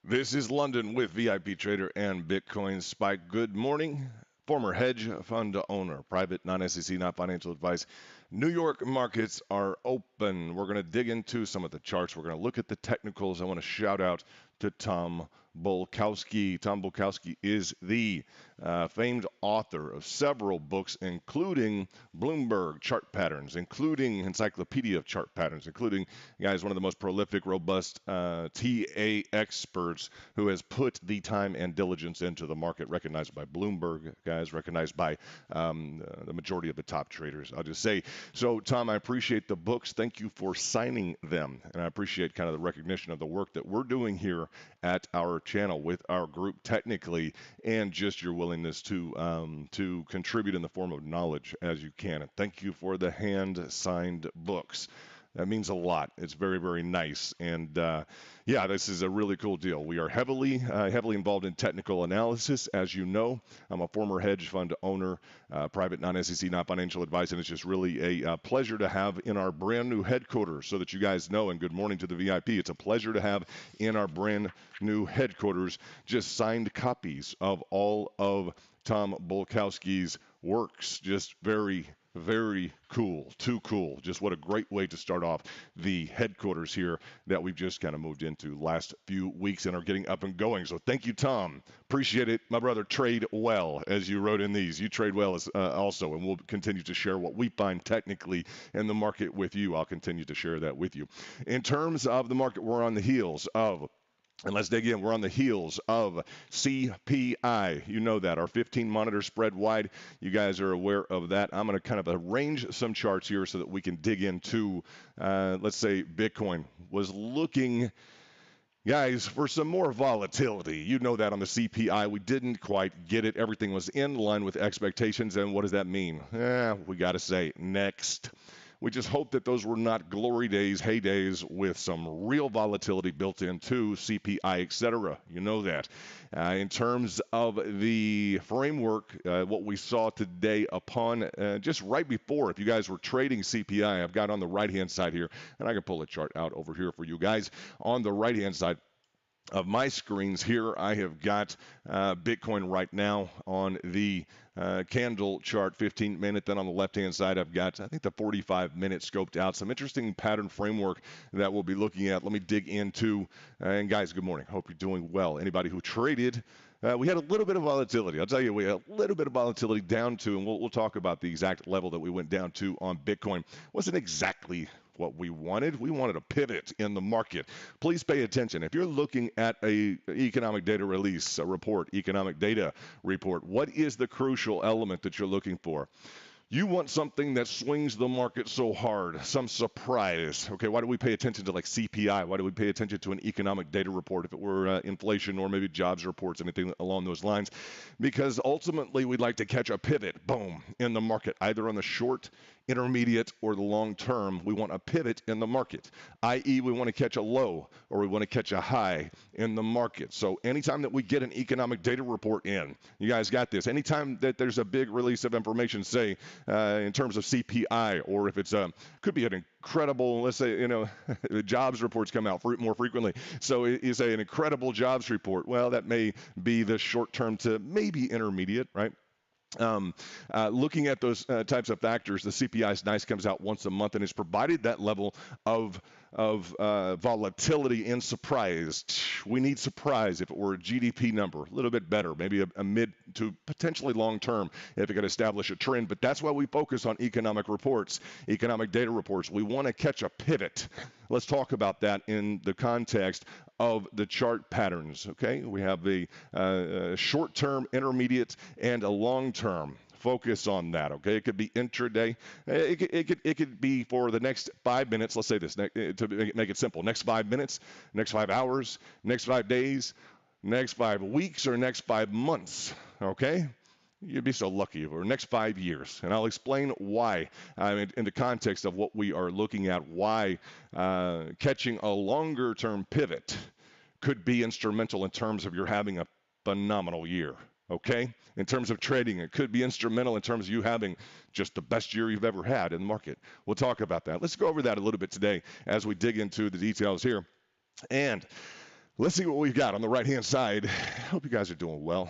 This is London with VIP Trader and Bitcoin Spike. Good morning. Former hedge fund owner, private, non-SEC, not financial advice. New York markets are open. We're going to dig into some of the charts. We're going to look at the technicals. I want to shout out to Tom Bulkowski. Tom Bulkowski is the famed author of several books, including Bloomberg Chart Patterns, including Encyclopedia of Chart Patterns, including, guys, one of the most prolific, robust TA experts who has put the time and diligence into the market, recognized by Bloomberg, guys, recognized by the majority of the top traders. I'll just say, so Tom, I appreciate the books. Thank you for signing them. And I appreciate kind of the recognition of the work that we're doing here at our channel with our group technically, and just your willingness to contribute in the form of knowledge as you can. And thank you for the hand-signed books. That means a lot. It's very, very nice. And yeah, this is a really cool deal. We are heavily involved in technical analysis, as you know. I'm a former hedge fund owner, private, non-SEC, not financial advice, and it's just really a pleasure to have in our brand new headquarters, so that you guys know. And good morning to the VIP. It's a pleasure to have in our brand new headquarters just signed copies of all of Tom Bulkowski's works. Just very, very cool. Too cool. Just what a great way to start off the headquarters here that we've just kind of moved into last few weeks and are getting up and going. So thank you, Tom. Appreciate it. My brother, trade well, as you wrote in these. You trade well as, also, and we'll continue to share what we find technically in the market with you. I'll continue to share that with you. In terms of the market, we're on the heels of, and let's dig in. We're on the heels of CPI. You know that. Our 15 monitor spread wide. You guys are aware of that. I'm going to kind of arrange some charts here so that we can dig into, let's say, Bitcoin was looking, guys, for some more volatility. You know that on the CPI. We didn't quite get it. Everything was in line with expectations. And what does that mean? We got to say next. We just hope that those were not glory days, heydays with some real volatility built into CPI, etc. You know that. In terms of the framework, what we saw today upon just right before, if you guys were trading CPI, I've got on the right-hand side here, and I can pull a chart out over here for you guys. On the right-hand side of my screens here, I have got Bitcoin right now on the candle chart, 15-minute. Then on the left-hand side, I've got, I think, the 45-minute scoped out. Some interesting pattern framework that we'll be looking at. Let me dig into, and guys, good morning. Hope you're doing well. Anybody who traded, we had a little bit of volatility. I'll tell you, we had a little bit of volatility down to, and we'll talk about the exact level that we went down to on Bitcoin. Wasn't exactly what we wanted. We wanted a pivot in the market. Please pay attention. If you're looking at a economic data release, a report, economic data report, what is the crucial element that you're looking for? You want something that swings the market so hard, some surprise. Okay, why do we pay attention to like CPI? Why do we pay attention to an economic data report if it were inflation or maybe jobs reports, anything along those lines? Because ultimately we'd like to catch a pivot, boom, in the market, either on the short, intermediate, or the long term. We want a pivot in the market, i.e. we want to catch a low or we want to catch a high in the market. So anytime that we get an economic data report in, you guys got this. Anytime that there's a big release of information, say, in terms of CPI, or if it's could be an incredible, let's say, jobs reports come out more frequently. So you say an incredible jobs report. Well, that may be the short term to maybe intermediate, right? Looking at those types of factors, the CPI is nice, comes out once a month, and has provided that level of volatility and surprise. We need surprise. If it were a GDP number, a little bit better, maybe a mid to potentially long term if it could establish a trend. But that's why we focus on economic reports, economic data reports. We want to catch a pivot. Let's talk about that in the context of the chart patterns. Okay, we have the short-term, intermediate, and a long-term. Focus on that, okay? It could be intraday. It could be for the next 5 minutes. Let's say this to make it simple. Next 5 minutes, next 5 hours, next 5 days, next 5 weeks, or next 5 months, okay? You'd be so lucky. Or next 5 years. And I'll explain why in the context of what we are looking at, why catching a longer-term pivot could be instrumental in terms of you're having a phenomenal year. Okay? In terms of trading, it could be instrumental in terms of you having just the best year you've ever had in the market. We'll talk about that. Let's go over that a little bit today as we dig into the details here. And Let's see what we've got on the right-hand side. Hope you guys are doing well.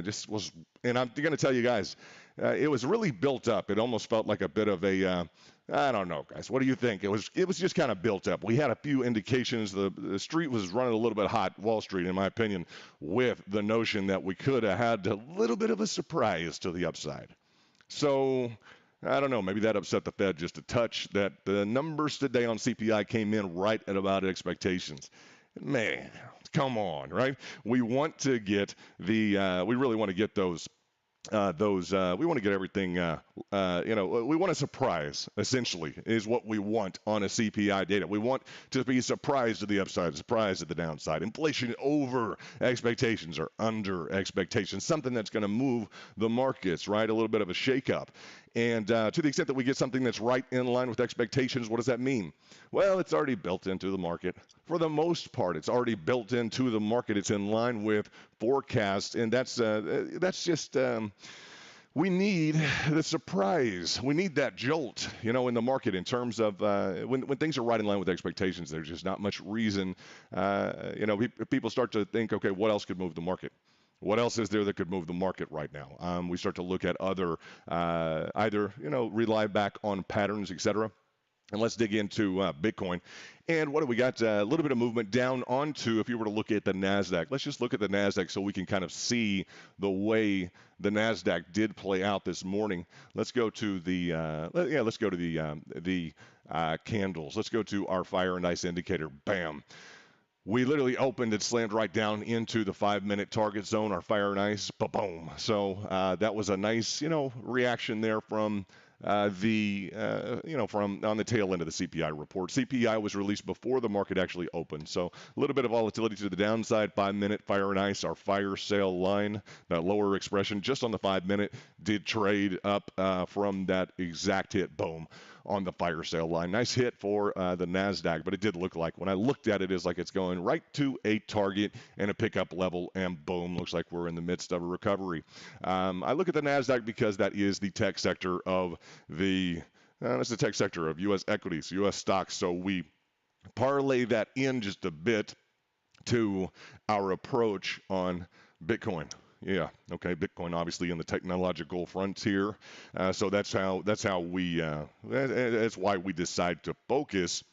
Just was, and I'm going to tell you guys, it was really built up. It almost felt like a bit of a, I don't know, guys. What do you think? It was just kind of built up. We had a few indications. The street was running a little bit hot, Wall Street, in my opinion, with the notion that we could have had a little bit of a surprise to the upside. So I don't know. Maybe that upset the Fed just a touch. That the numbers today on CPI came in right at about expectations. Man, come on, right? We want to get we really want to get we want to get everything, we want a surprise, essentially, is what we want on a CPI data. We want to be surprised to the upside, surprised at the downside. Inflation over expectations or under expectations, something that's going to move the markets, right? A little bit of a shakeup. And to the extent that we get something that's right in line with expectations, what does that mean? Well, it's already built into the market. For the most part, it's already built into the market. It's in line with forecast, and that's just we need the surprise. We need that jolt, in the market in terms of when things are right in line with expectations. There's just not much reason. People start to think, okay, what else could move the market? What else is there that could move the market right now? We start to look at other, either, rely back on patterns, etc. And let's dig into Bitcoin. And what do we got? A little bit of movement down onto, if you were to look at the NASDAQ. Let's just look at the NASDAQ so we can kind of see the way the NASDAQ did play out this morning. Let's go to the candles. Let's go to our fire and ice indicator. Bam. We literally opened it, slammed right down into the 5-minute target zone, our fire and ice, boom. So that was a nice, reaction there from from on the tail end of the CPI report. CPI was released before the market actually opened. So a little bit of volatility to the downside. 5-minute fire and ice, our fire sale line, that lower expression just on the 5-minute did trade up from that exact hit, boom, on the fire sale line. Nice hit for the NASDAQ, but it did look like, when I looked at it, is like it's going right to a target and a pickup level, and boom, looks like we're in the midst of a recovery. I look at the NASDAQ because that is the tech sector of that's the tech sector of U.S. equities, U.S. stocks. So we parlay that in just a bit to our approach on Bitcoin. Yeah, okay. Bitcoin obviously in the technological frontier, so that's why we decide to focus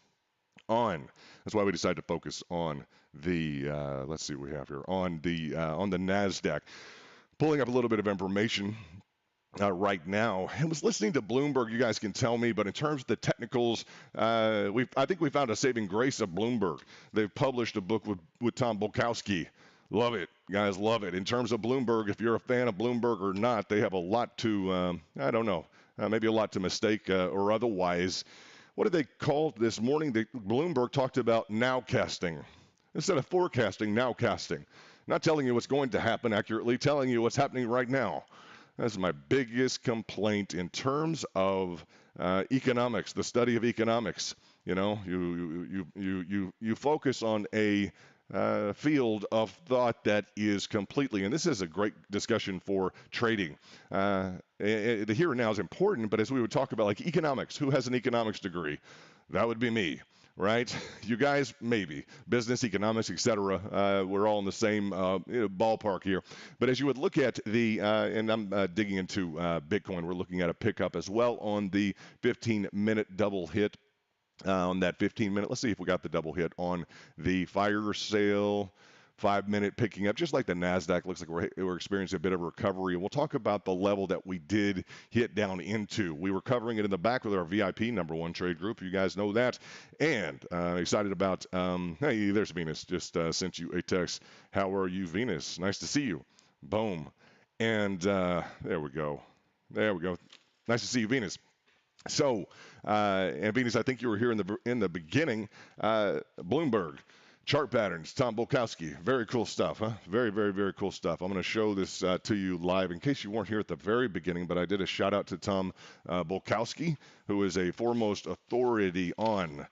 on. That's why we decide to focus on the. Let's see what we have here on the Nasdaq. Pulling up a little bit of information. Right now, I was listening to Bloomberg. You guys can tell me, but in terms of the technicals, I think we found a saving grace of Bloomberg. They've published a book with Tom Bolkowski. Love it, guys, love it. In terms of Bloomberg, if you're a fan of Bloomberg or not, they have a lot to, I don't know, maybe a lot to mistake or otherwise. What did they call this morning? Bloomberg talked about nowcasting. Instead of forecasting, nowcasting. Not telling you what's going to happen accurately, telling you what's happening right now. That's my biggest complaint in terms of economics, the study of economics. You focus on a field of thought that is completely, and this is a great discussion for trading. The here and now is important, but as we would talk about, like economics, who has an economics degree? That would be me, right? You guys, maybe. Business, economics, etc. We're all in the same ballpark here. But as you would look at and I'm digging into Bitcoin, we're looking at a pickup as well on the 15-minute double hit. On that 15-minute, let's see if we got the double hit on the fire sale. 5-minute picking up, just like the NASDAQ. Looks like we're experiencing a bit of a recovery. And we'll talk about the level that we did hit down into. We were covering it in the back with our VIP number one trade group. You guys know that. And excited about, hey, there's Venus. Just sent you a text. How are you, Venus? Nice to see you. Boom. And there we go. There we go. Nice to see you, Venus. So, and Venus, I think you were here in the beginning. Bloomberg. Chart patterns, Tom Bolkowski. Very cool stuff, huh? Very, very, very cool stuff. I'm going to show this to you live in case you weren't here at the very beginning, but I did a shout out to Tom Bolkowski, who is a foremost authority on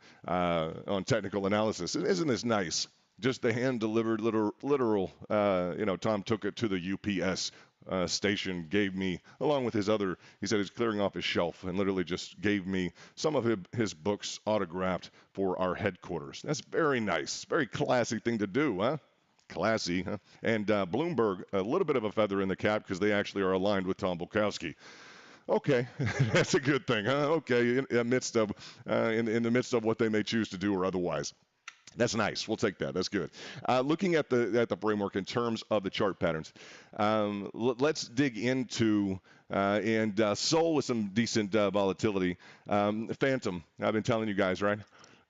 technical analysis. Isn't this nice? Just the hand-delivered literal, Tom took it to the UPS. station gave me, along with his other, he said he's clearing off his shelf and literally just gave me some of his books autographed for our headquarters. That's very nice, very classy thing to do, huh? Classy, huh? And Bloomberg, a little bit of a feather in the cap because they actually are aligned with Tom Bukowski. Okay, that's a good thing, huh? Okay, in the midst of what they may choose to do or otherwise. That's nice. We'll take that. That's good. Looking at the framework in terms of the chart patterns, let's dig into and Sol with some decent volatility. Phantom, I've been telling you guys, right?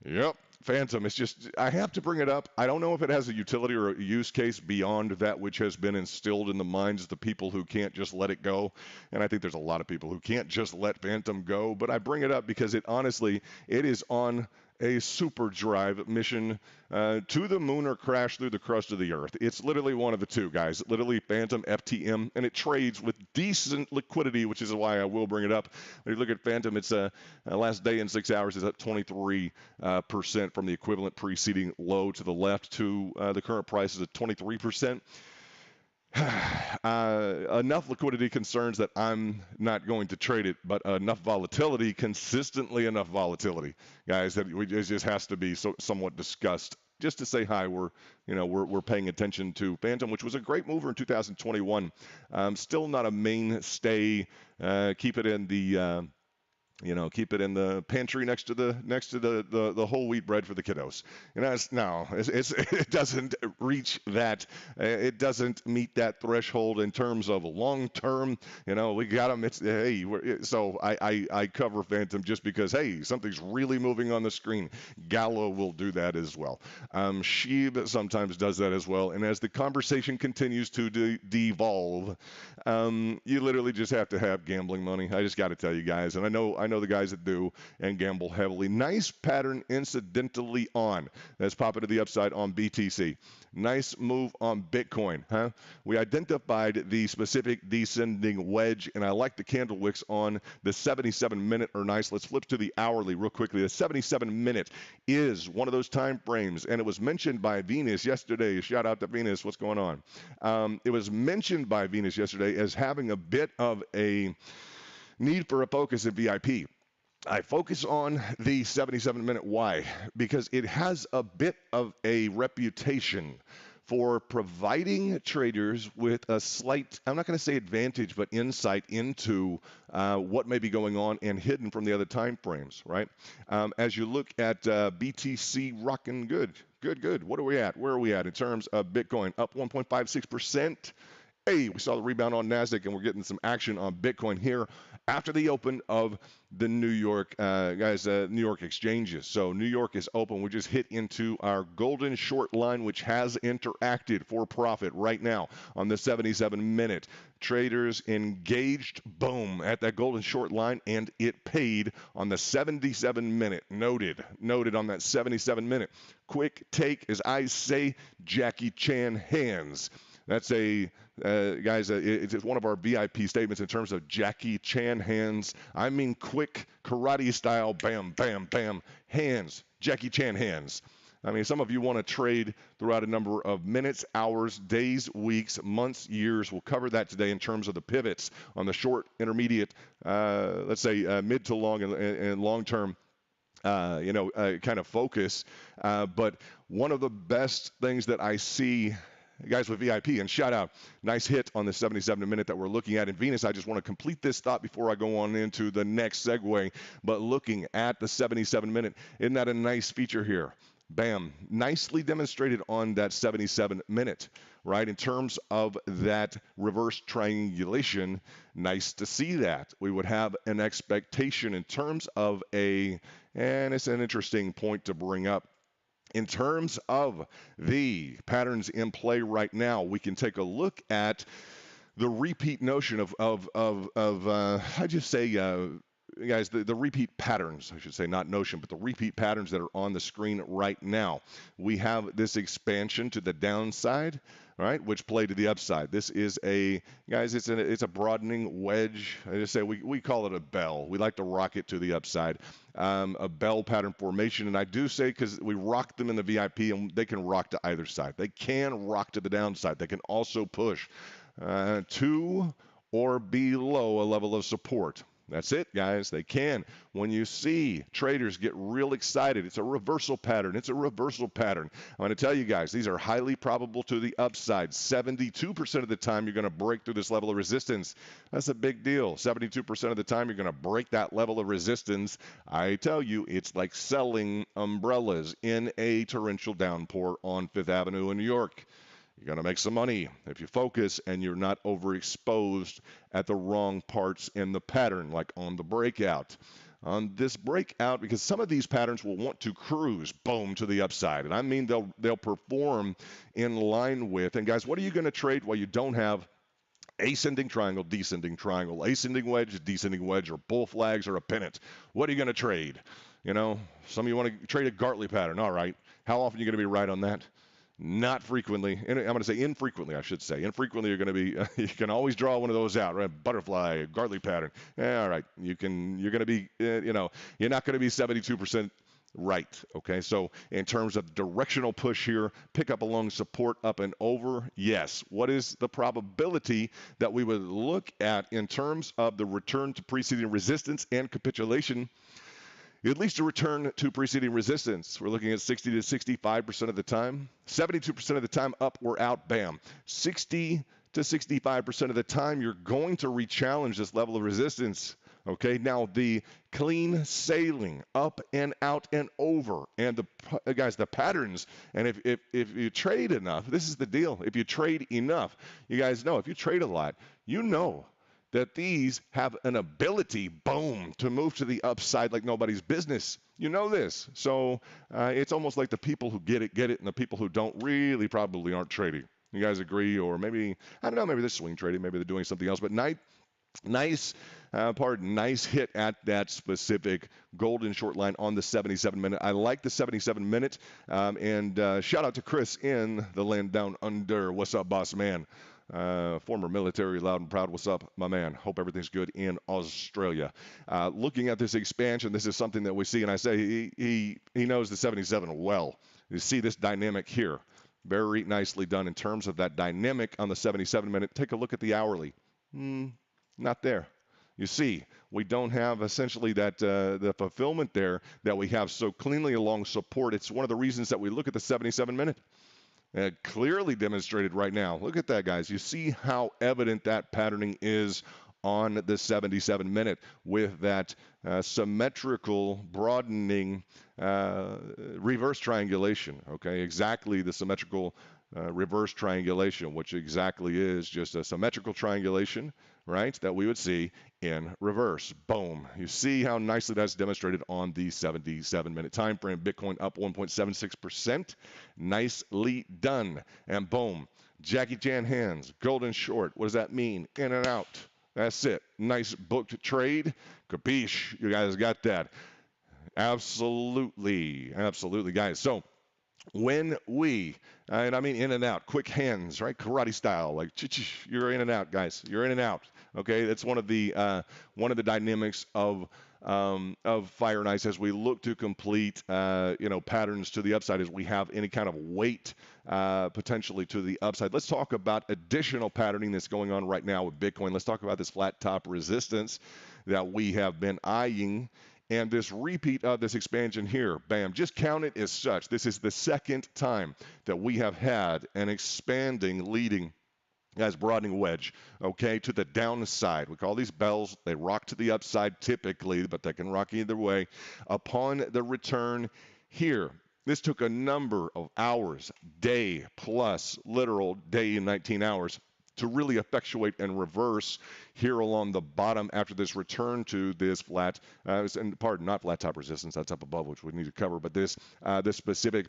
Yep. Phantom. It's just I have to bring it up. I don't know if it has a utility or a use case beyond that which has been instilled in the minds of the people who can't just let it go. And I think there's a lot of people who can't just let Phantom go. But I bring it up because it is on a super drive mission to the moon or crash through the crust of the earth. It's literally one of the two, guys. Literally Phantom FTM, and it trades with decent liquidity, which is why I will bring it up. When you look at Phantom, it's last day in 6 hours is up 23% from the equivalent preceding low to the left to the current price is at 23%. Enough liquidity concerns that I'm not going to trade it, but enough volatility, consistently enough volatility, guys, that it just has to be somewhat discussed. Just to say hi, we're paying attention to Phantom, which was a great mover in 2021. Still not a mainstay. Keep it in the keep it in the pantry next to the whole wheat bread for the kiddos. It doesn't reach that. It doesn't meet that threshold in terms of long term. We got them. So I cover Phantom just because something's really moving on the screen. Gallo will do that as well. Sheeb sometimes does that as well. And as the conversation continues to devolve, you literally just have to have gambling money. I just got to tell you guys, and I know the guys that do and gamble heavily. Nice pattern incidentally on. Let's pop it to the upside on BTC. Nice move on Bitcoin, huh? We identified the specific descending wedge, and I like the candle wicks on the 77-minute are nice. Let's flip to the hourly real quickly. The 77-minute is one of those time frames, and it was mentioned by Venus yesterday. Shout out to Venus. What's going on? It was mentioned by Venus yesterday as having a bit of a need for a focus at VIP. I focus on the 77-minute. Why? Because it has a bit of a reputation for providing traders with a slight, I'm not going to say advantage, but insight into what may be going on and hidden from the other time frames, right? As you look at BTC rocking good. What are we at? Where are we at in terms of Bitcoin? Up 1.56%. Hey, we saw the rebound on NASDAQ, and we're getting some action on Bitcoin here after the open of the New York New York exchanges. So New York is open. We just hit into our golden short line, which has interacted for profit right now on the 77-minute. Traders engaged, boom, at that golden short line, and it paid on the 77-minute. Noted on that 77-minute. Quick take, as I say, Jackie Chan hands. That's it's one of our VIP statements in terms of Jackie Chan hands. I mean quick karate style, bam, bam, bam, hands. Jackie Chan hands. I mean, some of you want to trade throughout a number of minutes, hours, days, weeks, months, years. We'll cover that today in terms of the pivots on the short, intermediate, let's say mid to long and long term. Kind of focus. But one of the best things that I see, guys with VIP, and shout out, nice hit on the 77-minute that we're looking at in Venus. I just want to complete this thought before I go on into the next segue. But looking at the 77-minute, isn't that a nice feature here? Bam, nicely demonstrated on that 77-minute, right? In terms of that reverse triangulation, nice to see that. We would have an expectation in terms of and it's an interesting point to bring up. In terms of the patterns in play right now, we can take a look at the repeat notion of guys, the repeat patterns, I should say, not notion, but the repeat patterns that are on the screen right now. We have this expansion to the downside, right, which play to the upside. This is a, guys, it's a broadening wedge. I just say we call it a bell. We like to rock it to the upside, a bell pattern formation. And I do say because we rock them in the VIP, and they can rock to either side. They can rock to the downside. They can also push to or below a level of support. That's it, guys. They can. When you see traders get real excited, it's a reversal pattern. It's a reversal pattern. I'm going to tell you guys, these are highly probable to the upside. 72% of the time, you're going to break through this level of resistance. That's a big deal. 72% of the time, you're going to break that level of resistance. I tell you, it's like selling umbrellas in a torrential downpour on Fifth Avenue in New York. You're going to make some money if you focus and you're not overexposed at the wrong parts in the pattern, like on the breakout. On this breakout, because some of these patterns will want to cruise, boom, to the upside. And I mean they'll perform in line with. And guys, what are you going to trade while you don't have ascending triangle, descending wedge, descending wedge, or bull flags or a pennant? What are you going to trade? You know, some of you want to trade a Gartley pattern. All right. How often are you going to be right on that? Not frequently. I'm going to say infrequently, I should say. Infrequently, you're going to be, you can always draw one of those out, right? Butterfly, Gartley pattern. All right. You're going to be, you're not going to be 72% right. Okay. So in terms of directional push here, pick up along support up and over. Yes. What is the probability that we would look at in terms of the return to preceding resistance and capitulation? At least a return to preceding resistance. We're looking at 60 to 65% of the time. 72% of the time, up or out, bam. 60 to 65% of the time, you're going to re-challenge this level of resistance. Okay, now the clean sailing up and out and over, and the patterns, and if you trade enough, this is the deal. If you trade enough, you guys know, if you trade a lot, you know that these have an ability, boom, to move to the upside like nobody's business. You know this. So it's almost like the people who get it, and the people who don't really probably aren't trading. You guys agree? Or maybe, I don't know, maybe they're swing trading, maybe they're doing something else. But nice hit at that specific golden short line on the 77-minute. I like the 77-minute. And shout out to Chris in the land down under. What's up, boss man? Former military, loud and proud. What's up, my man? Hope everything's good in Australia. Looking at this expansion, this is something that we see, and I say he knows the 77 well. You see this dynamic here. Very nicely done in terms of that dynamic on the 77-minute. Take a look at the hourly. Not there. You see, we don't have essentially that the fulfillment there that we have so cleanly along support. It's one of the reasons that we look at the 77-minute. Clearly demonstrated right now. Look at that, guys. You see how evident that patterning is on the 77-minute with that symmetrical broadening reverse triangulation. Okay, exactly the symmetrical reverse triangulation, which exactly is just a symmetrical triangulation, right, that we would see in reverse. Boom. You see how nicely that's demonstrated on the 77-minute time frame. Bitcoin up 1.76%. Nicely done. And boom. Jackie Chan hands. Golden short. What does that mean? In and out. That's it. Nice booked trade. Capiche. You guys got that. Absolutely. Absolutely, guys. So when we, and I mean in and out, quick hands, right? Karate style, like you're in and out, guys. You're in and out. Okay, that's one of the dynamics of Fire and Ice as we look to complete patterns to the upside as we have any kind of weight potentially to the upside. Let's talk about additional patterning that's going on right now with Bitcoin. Let's talk about this flat top resistance that we have been eyeing. And this repeat of this expansion here, bam, just count it as such. This is the second time that we have had an expanding, leading, guys, broadening wedge, okay, to the downside. We call these bells. They rock to the upside typically, but they can rock either way. Upon the return here, this took a number of hours, day plus, literal day and 19 hours, to really effectuate and reverse here along the bottom after this return to this flat, not flat top resistance, that's up above, which we need to cover, but this specific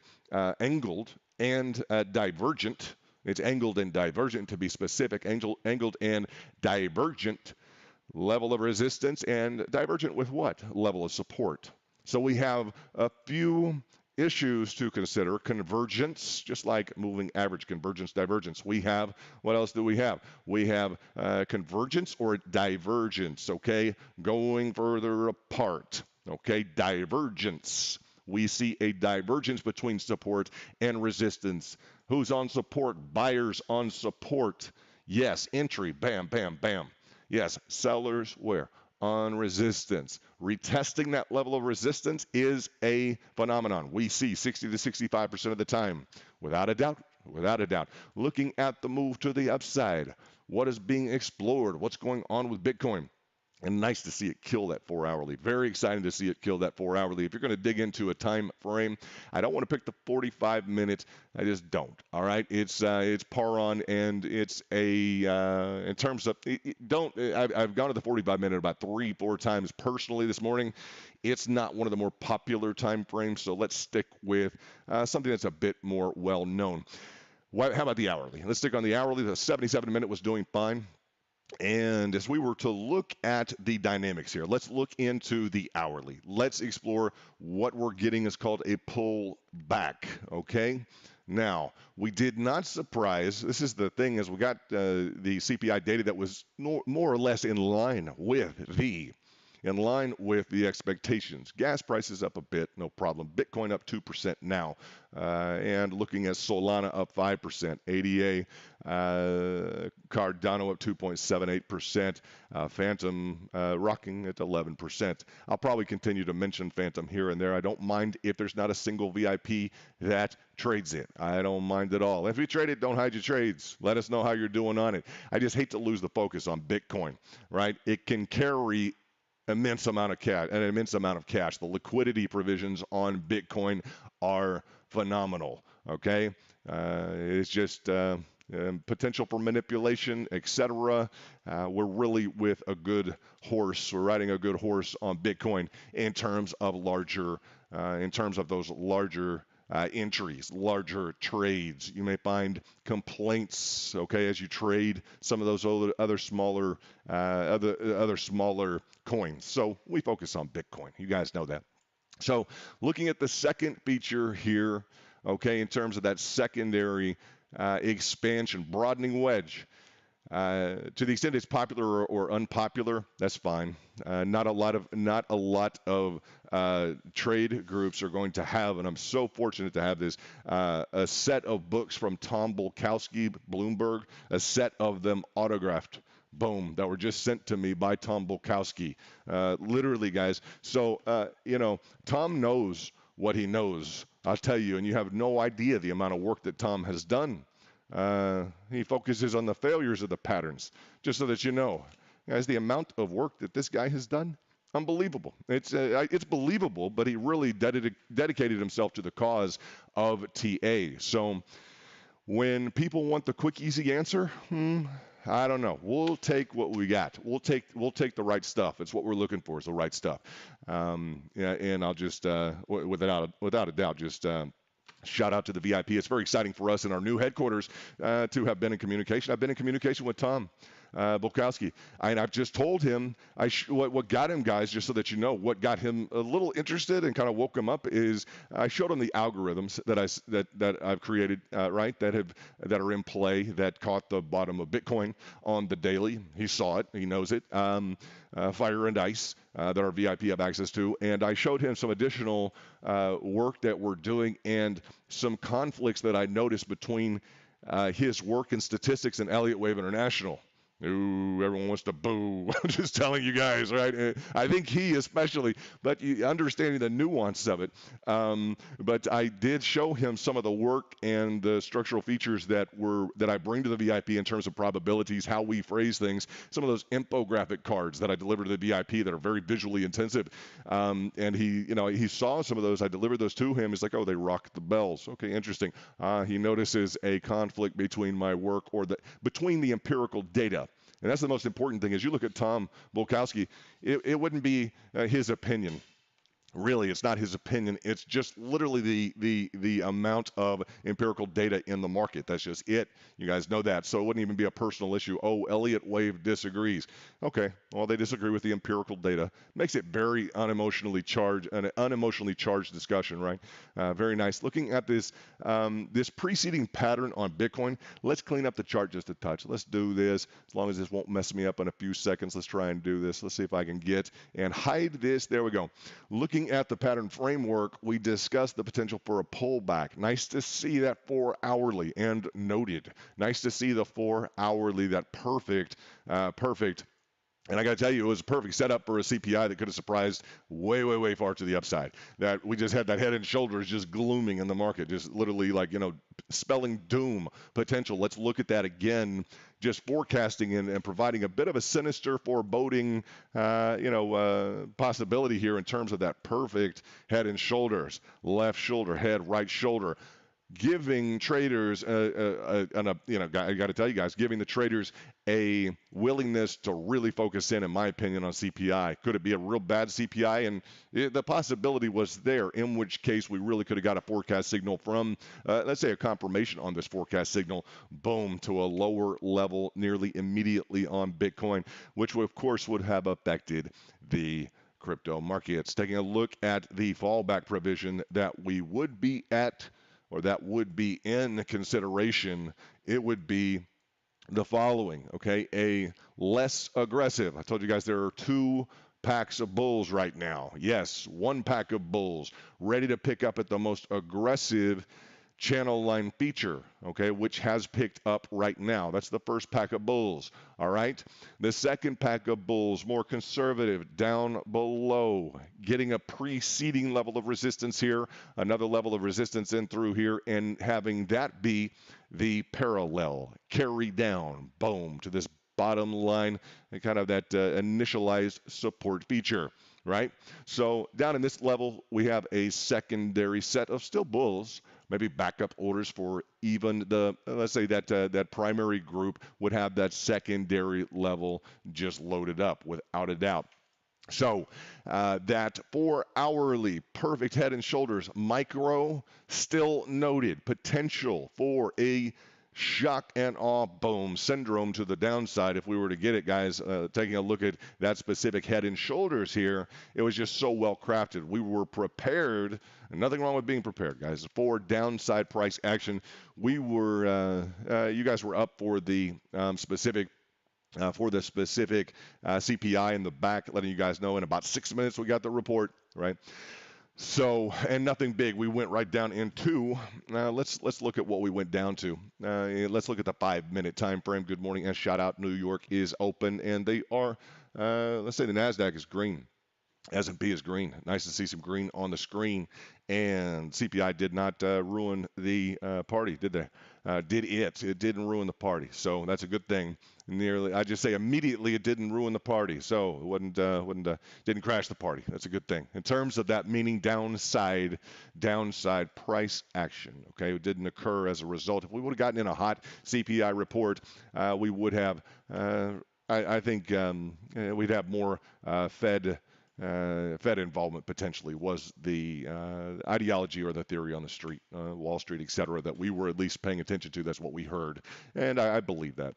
angled and divergent. It's angled and divergent to be specific, angled and divergent level of resistance, and divergent with what? Level of support. So we have a few issues to consider. Convergence, just like moving average, convergence, divergence. We have, what else do we have? We have convergence or divergence, okay? Going further apart, okay? Divergence. We see a divergence between support and resistance. Who's on support? Buyers on support. Yes, entry, bam, bam, bam. Yes, sellers where? On resistance. Retesting that level of resistance is a phenomenon. We see 60 to 65% of the time, without a doubt, without a doubt. Looking at the move to the upside, what is being explored, what's going on with Bitcoin. And nice to see it kill that 4-hourly. Very exciting to see it kill that 4-hourly. If you're going to dig into a time frame, I don't want to pick the 45 minutes. I just don't. All right, it's par on, and it's a in terms of don't. I've gone to the 45 minute about 3-4 times personally this morning. It's not one of the more popular time frames, so let's stick with something that's a bit more well known. How about the hourly? Let's stick on the hourly. The 77 minute was doing fine. And as we were to look at the dynamics here, let's look into the hourly. Let's explore what we're getting is called a pull back, okay? Now, we did not surprise. This is the thing, as we got the CPI data that was more or less in line with the expectations. Gas prices up a bit, no problem. Bitcoin up 2% now. And looking at Solana up 5%. ADA, Cardano up 2.78%. Phantom rocking at 11%. I'll probably continue to mention Phantom here and there. I don't mind if there's not a single VIP that trades it. I don't mind at all. If you trade it, don't hide your trades. Let us know how you're doing on it. I just hate to lose the focus on Bitcoin, right? It can carry immense amount of cash. The liquidity provisions on Bitcoin are phenomenal. Okay, it's just potential for manipulation, etc. We're really with a good horse. We're riding a good horse on Bitcoin in terms of those larger entries, larger trades. You may find complaints, okay, as you trade some of those other smaller coins. So we focus on Bitcoin. You guys know that. So looking at the second feature here, okay, in terms of that secondary expansion, broadening wedge. To the extent it's popular or unpopular, that's fine. Not a lot of trade groups are going to have, and I'm so fortunate to have this, a set of books from Tom Bulkowski, Bloomberg, a set of them autographed. Boom, that were just sent to me by Tom Bulkowski. Literally, guys. So, Tom knows what he knows. I'll tell you, and you have no idea the amount of work that Tom has done. He focuses on the failures of the patterns, just so that you know. Guys, the amount of work that this guy has done, unbelievable. It's believable, but he really dedicated himself to the cause of TA. So when people want the quick, easy answer, I don't know. We'll take what we got. We'll take the right stuff. It's what we're looking for, is the right stuff. And I'll just, without a doubt, just shout out to the VIP. It's very exciting for us in our new headquarters to have been in communication. I've been in communication with Tom Bulkowski, and I've just told him what got him, guys, just so that you know, what got him a little interested and kind of woke him up is I showed him the algorithms that I've created, right, that are in play, that caught the bottom of Bitcoin on the daily. He saw it, he knows it. Fire and Ice that our VIP have access to, and I showed him some additional work that we're doing and some conflicts that I noticed between his work in statistics and Elliott Wave International. Ooh, everyone wants to boo. I'm just telling you guys, right? I think he especially, but understanding the nuance of it. But I did show him some of the work and the structural features that I bring to the VIP in terms of probabilities, how we phrase things, some of those infographic cards that I deliver to the VIP that are very visually intensive. And he saw some of those. I delivered those to him. He's like, oh, they rock the bells. Okay, interesting. He notices a conflict between my work between the empirical data. And that's the most important thing. As you look at Tom Bulkowski, it wouldn't be his opinion, Really, it's not his opinion. It's just literally the amount of empirical data in the market. That's just it. You guys know that. So it wouldn't even be a personal issue. Oh, Elliott Wave disagrees. Okay, well, they disagree with the empirical data. Makes it very unemotionally charged, an unemotionally charged discussion, right? Very nice. Looking at this preceding pattern on Bitcoin, let's clean up the chart just a touch. Let's do this. As long as this won't mess me up in a few seconds, let's try and do this. Let's see if I can get and hide this. There we go. Looking at the pattern framework, we discussed the potential for a pullback. Nice to see that 4-hourly and noted. Nice to see the 4-hourly, that perfect. And I got to tell you, it was a perfect setup for a CPI that could have surprised way, way, way far to the upside. That we just had that head and shoulders just glooming in the market, just literally like, spelling doom potential. Let's look at that again, just forecasting and providing a bit of a sinister foreboding, possibility here in terms of that perfect head and shoulders, left shoulder, head, right shoulder, giving traders, I got to tell you guys, giving the traders a willingness to really focus in my opinion, on CPI. Could it be a real bad CPI? And the possibility was there, in which case we really could have got a forecast signal from, let's say, a confirmation on this forecast signal, boom, to a lower level nearly immediately on Bitcoin, which of course would have affected the crypto markets. Taking a look at the fallback provision that we would be at, or that would be in consideration, it would be the following, okay? A less aggressive. I told you guys there are two packs of bulls right now. Yes, one pack of bulls ready to pick up at the most aggressive channel line feature, okay, which has picked up right now. That's the first pack of bulls, all right? The second pack of bulls, more conservative, down below, getting a preceding level of resistance here, another level of resistance in through here, and having that be the parallel, carry down, boom, to this bottom line, and kind of that initialized support feature, right? So down in this level, we have a secondary set of still bulls, maybe backup orders for even the, let's say that primary group would have that secondary level just loaded up without a doubt. So that 4-hourly perfect head and shoulders micro still noted potential for a shock and awe, boom, syndrome to the downside if we were to get it, guys. Taking a look at that specific head and shoulders here, it was just so well crafted. We were prepared. Nothing wrong with being prepared, guys. For downside price action, we were, you guys were up for the specific CPI in the back, letting you guys know in about 6 minutes we got the report, right? So, and nothing big. We went right down into. Let's look at what we went down to. Let's look at the 5-minute time frame. Good morning and shout out. New York is open, and they are. Let's say the Nasdaq is green. S&P is green. Nice to see some green on the screen. And CPI did not ruin the party, did they? Did it? It didn't ruin the party. So that's a good thing. Nearly, I just say immediately it didn't ruin the party. So it didn't crash the party. That's a good thing. In terms of that meaning downside price action. Okay, it didn't occur as a result. If we would have gotten in a hot CPI report, we would have. I think we'd have more Fed involvement potentially was the ideology or the theory on the street, Wall Street, et cetera, that we were at least paying attention to. That's what we heard. And I believe that.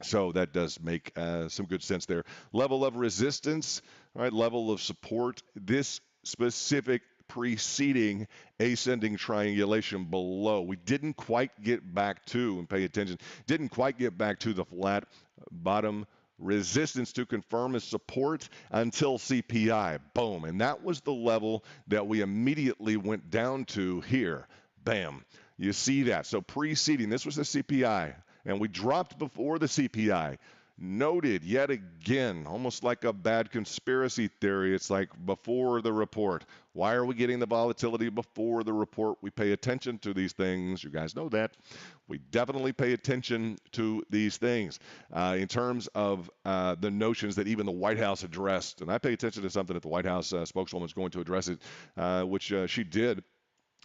So that does make some good sense there. Level of resistance, right? Level of support. This specific preceding ascending triangulation below. We didn't quite get back to, and pay attention, didn't quite get back to the flat bottom resistance to confirm as support until CPI. Boom. And that was the level that we immediately went down to here. Bam. You see that. So preceding, this was the CPI, and we dropped before the CPI. Noted yet again, almost like a bad conspiracy theory. It's like before the report. Why are we getting the volatility before the report? We pay attention to these things. You guys know that. We definitely pay attention to these things in terms of the notions that even the White House addressed. And I pay attention to something that the White House spokeswoman is going to address it, which she did,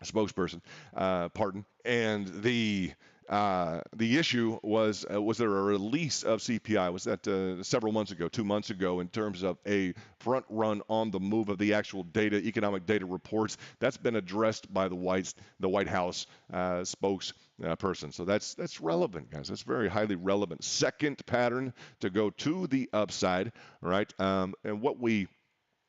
spokesperson, pardon. And the The issue was there a release of CPI? Was that several months ago, 2 months ago, in terms of a front run on the move of the actual data, economic data reports? That's been addressed by the White House spokesperson. So that's relevant, guys. That's very highly relevant. Second pattern to go to the upside, right? And what we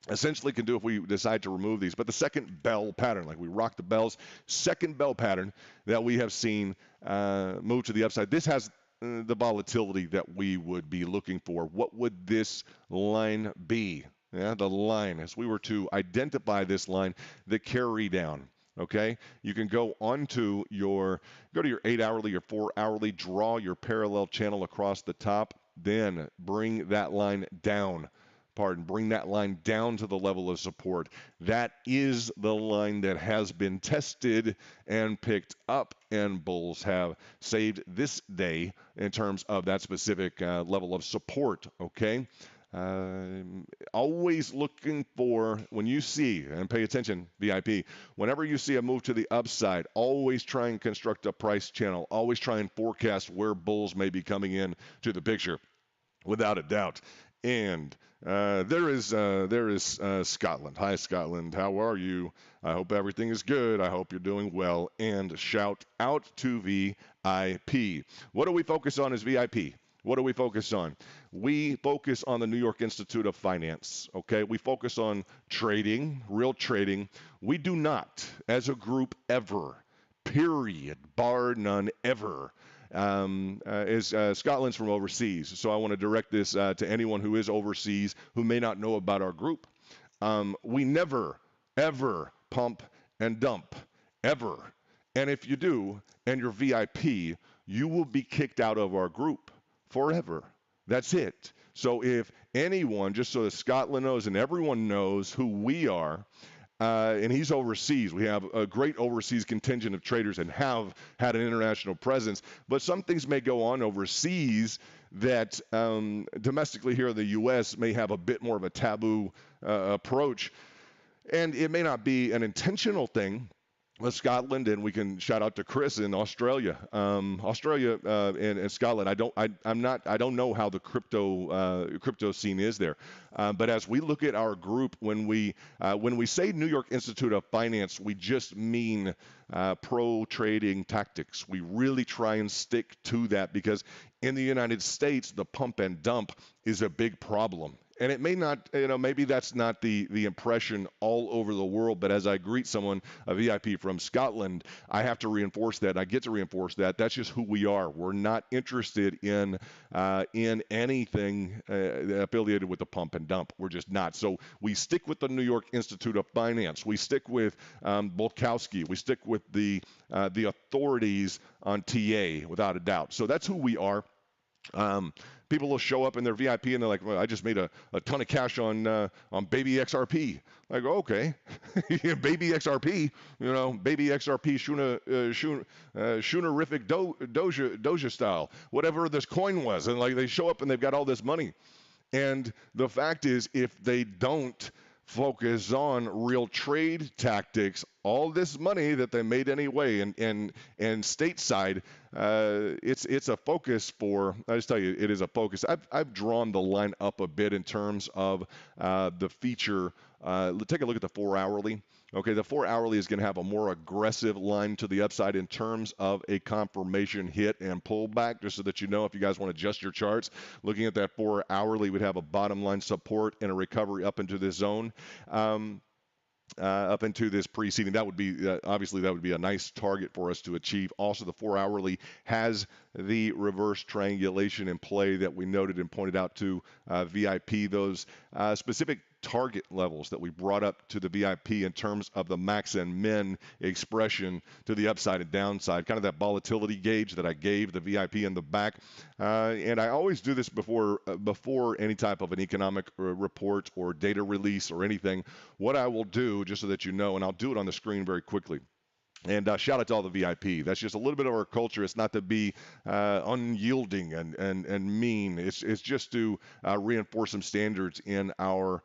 essentially can do if we decide to remove these. But the second bell pattern, like we rock the bells, second bell pattern that we have seen move to the upside. This has the volatility that we would be looking for. What would this line be? Yeah, the line. As we were to identify this line, the carry down. Okay, you can go to your 8 hourly or 4 hourly, draw your parallel channel across the top, then bring that line down. Bring that line down to the level of support. That is the line that has been tested and picked up, and bulls have saved this day in terms of that specific level of support. Okay. Always looking for, when you see, and pay attention, VIP, whenever you see a move to the upside, always try and construct a price channel. Always try and forecast where bulls may be coming in to the picture, without a doubt. And there is Scotland. Hi, Scotland. How are you? I hope everything is good. I hope you're doing well. And shout out to VIP. What do we focus on as VIP? What do we focus on? We focus on the New York Institute of Finance. Okay, we focus on trading, real trading. We do not, as a group, ever, period, bar none, ever, Scotland's from overseas. So I want to direct this to anyone who is overseas who may not know about our group. We never, ever pump and dump, ever. And if you do, and you're VIP, you will be kicked out of our group forever. That's it. So if anyone, just so that Scotland knows and everyone knows who we are, and he's overseas. We have a great overseas contingent of traders and have had an international presence. But some things may go on overseas that domestically here in the U.S. may have a bit more of a taboo approach. And it may not be an intentional thing with Scotland, and we can shout out to Chris in Australia. Australia and Scotland. I don't know how the crypto scene is there, but as we look at our group, when we say New York Institute of Finance, we just mean pro trading tactics. We really try and stick to that because in the United States, the pump and dump is a big problem. And it may not, maybe that's not the impression all over the world, but as I greet someone, a VIP from Scotland, I have to reinforce that. I get to reinforce that. That's just who we are. We're not interested in anything affiliated with the pump and dump. We're just not. So we stick with the New York Institute of Finance. We stick with Bolkowski. We stick with the authorities on TA, without a doubt. So that's who we are. People will show up in their VIP and they're like, well, I just made a ton of cash on Baby XRP. I go, okay, Baby XRP, Baby XRP Shoonerific Doja style, whatever this coin was. And like they show up and they've got all this money. And the fact is, if they don't focus on real trade tactics, all this money that they made anyway, and stateside, it's a focus for. I just tell you, it is a focus. I've drawn the line up a bit in terms of the feature. Take a look at the 4 hourly. Okay, the 4 hourly is going to have a more aggressive line to the upside in terms of a confirmation hit and pullback, just so that you know if you guys want to adjust your charts. Looking at that 4 hourly, would have a bottom line support and a recovery up into this zone. Up into this preceding, that would be obviously that would be a nice target for us to achieve. Also, the 4 hourly has the reverse triangulation in play that we noted and pointed out to VIP. Those specific target levels that we brought up to the VIP in terms of the max and min expression to the upside and downside, kind of that volatility gauge that I gave the VIP in the back. And I always do this before any type of an economic report or data release or anything. What I will do, just so that you know, and I'll do it on the screen very quickly. And shout out to all the VIP. That's just a little bit of our culture. It's not to be unyielding and mean. It's just to reinforce some standards in our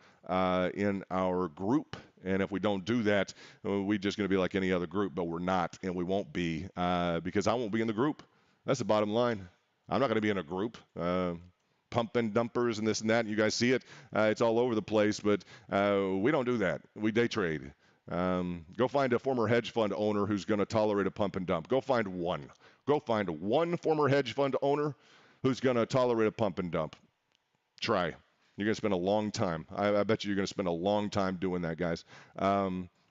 group. And if we don't do that, we're just going to be like any other group. But we're not, and we won't be because I won't be in the group. That's the bottom line. I'm not going to be in a group. Pump and dumpers and this and that. You guys see it. It's all over the place, but we don't do that. We day trade. Go find a former hedge fund owner who's going to tolerate a pump and dump. Go find one. Go find one former hedge fund owner who's going to tolerate a pump and dump. Try. You're going to spend a long time. I bet you're going to spend a long time doing that, guys.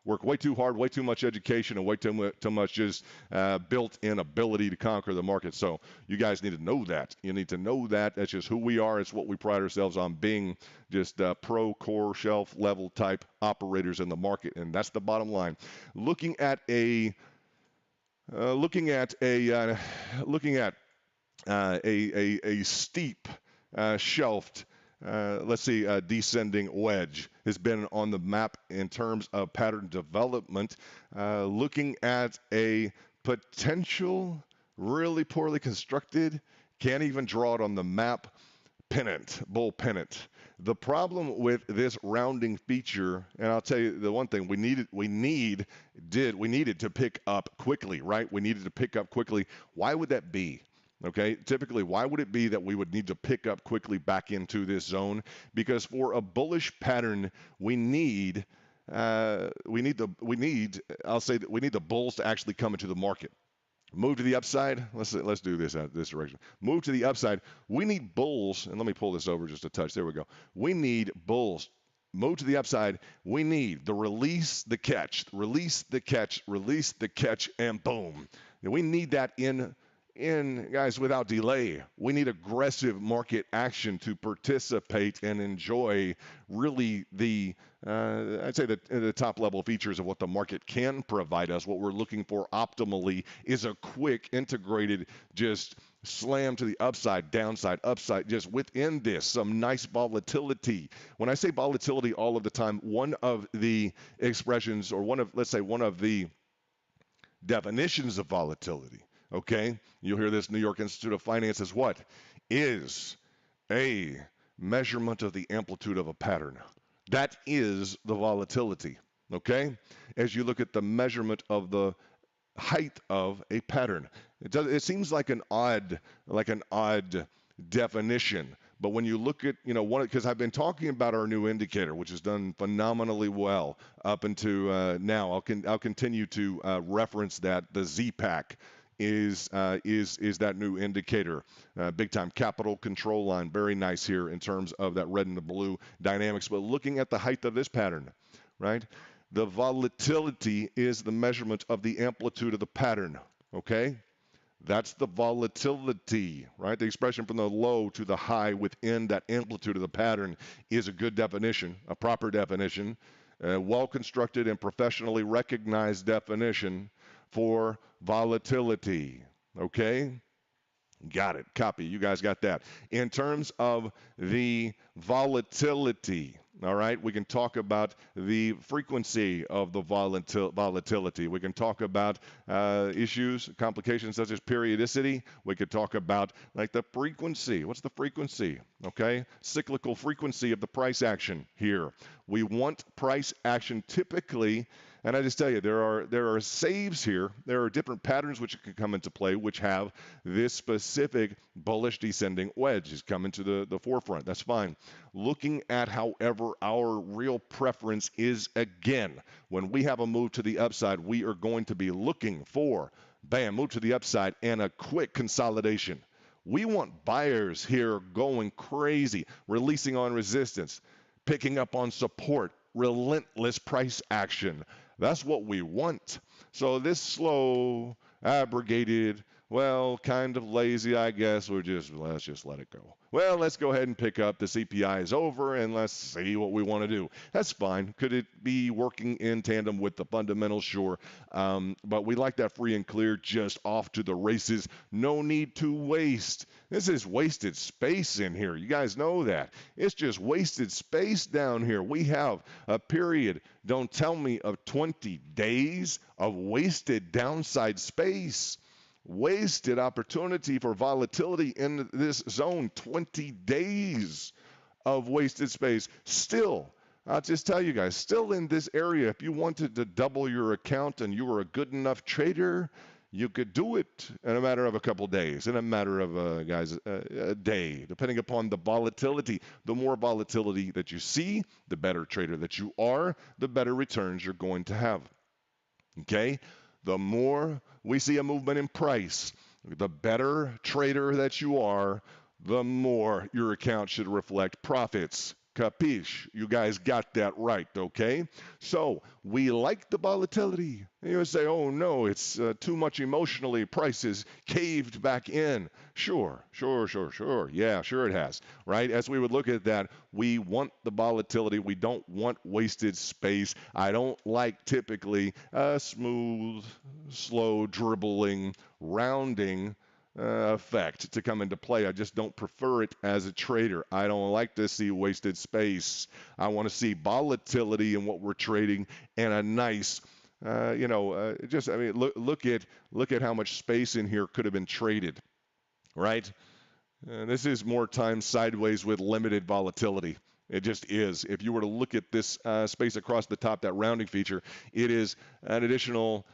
Work way too hard, way too much education, and way too much just built-in ability to conquer the market. So you guys need to know that. You need to know that. That's just who we are. It's what we pride ourselves on, being just pro core shelf level type operators in the market, and that's the bottom line. Looking at a steep shelved, let's see, descending wedge has been on the map in terms of pattern development. Looking at a potential really poorly constructed, can't even draw it on the map, bull pennant. The problem with this rounding feature, and I'll tell you the one thing we needed to pick up quickly, right? We needed to pick up quickly. Why would that be? Okay, typically, why would it be that we would need to pick up quickly back into this zone? Because for a bullish pattern, we need I'll say that we need the bulls to actually come into the market. Move to the upside. Let's do this this direction. Move to the upside. We need bulls, and let me pull this over just a touch. There we go. We need bulls. Move to the upside. We need the release, the catch, release, the catch, release, the catch, and boom. And we need that in guys, without delay. We need aggressive market action to participate and enjoy really I'd say the top level features of what the market can provide us. What we're looking for optimally is a quick integrated just slam to the upside, downside, upside, just within this, some nice volatility. When I say volatility all of the time, one of the expressions, or let's say one of the definitions of volatility, okay? You'll hear this New York Institute of Finance is what? Is a measurement of the amplitude of a pattern. That is the volatility, okay? As you look at the measurement of the height of a pattern. It seems like an odd definition, but when you look at, because I've been talking about our new indicator, which has done phenomenally well up into now. I'll continue to reference that. The Z-Pack is that new indicator. Big time capital control line, very nice here in terms of that red and the blue dynamics. But looking at the height of this pattern, right? The volatility is the measurement of the amplitude of the pattern, okay? That's the volatility, right? The expression from the low to the high within that amplitude of the pattern is a good definition, a proper definition, a well-constructed and professionally recognized definition for volatility, okay? Got it. Copy. You guys got that. In terms of the volatility, all right, we can talk about the frequency of the volatility. We can talk about issues, complications such as periodicity. We could talk about like the frequency. What's the frequency? Okay, cyclical frequency of the price action here. We want price action typically. And I just tell you, there are saves here. There are different patterns which can come into play, which have this specific bullish descending wedge is coming to the forefront. That's fine. Looking at, however, our real preference is, again, when we have a move to the upside, we are going to be looking for, bam, move to the upside and a quick consolidation. We want buyers here going crazy, releasing on resistance, picking up on support, relentless price action. That's what we want. So this slow, abrogated, well, kind of lazy, I guess, let's just let it go. Well, let's go ahead and pick up. The CPI is over, and let's see what we want to do. That's fine. Could it be working in tandem with the fundamentals? Sure. But we like that free and clear, just off to the races. No need to waste. This is wasted space in here. You guys know that. It's just wasted space down here. We have a period, don't tell me, of 20 days of wasted downside space. Wasted opportunity for volatility in this zone. 20 days of wasted space. Still, I'll just tell you guys, still in this area, if you wanted to double your account and you were a good enough trader, You could do it in a matter of a couple days, in a matter of, a day, depending upon the volatility. The more volatility that you see, the better trader that you are, the better returns you're going to have. Okay? The more we see a movement in price, the better trader that you are, the more your account should reflect profits. Capiche? You guys got that right, okay? So we like the volatility. You say, oh no, it's too much emotionally. Prices caved back in. Sure, sure, sure, sure. Yeah, sure it has, right? As we would look at that, we want the volatility. We don't want wasted space. I don't like typically smooth, slow, dribbling, rounding effect to come into play. I just don't prefer it as a trader. I don't like to see wasted space. I want to see volatility in what we're trading and a nice, just I mean, look at how much space in here could have been traded, right? This is more time sideways with limited volatility. It just is. If you were to look at this space across the top, that rounding feature, it is an additional.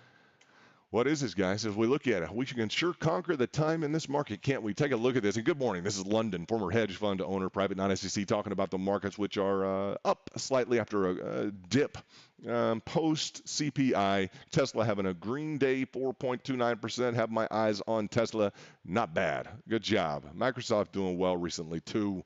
What is this, guys? As we look at it, we can sure conquer the time in this market, can't we? Take a look at this. And good morning. This is London, former hedge fund owner, private non-SEC, talking about the markets, which are up slightly after a dip post CPI. Tesla having a green day, 4.29%. Have my eyes on Tesla. Not bad. Good job. Microsoft doing well recently, too.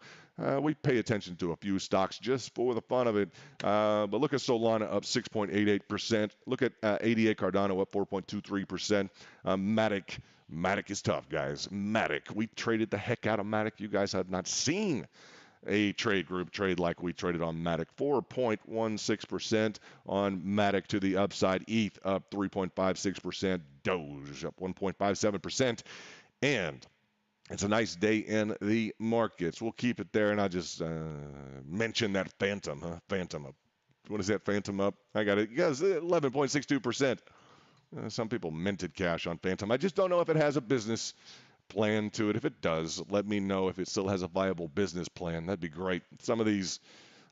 We pay attention to a few stocks just for the fun of it. But look at Solana up 6.88%. Look at ADA Cardano up 4.23%. Matic is tough, guys. Matic. We traded the heck out of Matic. You guys have not seen a trade group trade like we traded on Matic. 4.16% on Matic to the upside. ETH up 3.56%. Doge up 1.57%. And it's a nice day in the markets. We'll keep it there, and I'll just mention that Phantom. Phantom up. What is that Phantom up? I got it. Yes, 11.62%. Some people minted cash on Phantom. I just don't know if it has a business plan to it. If it does, let me know if it still has a viable business plan. That'd be great. Some of these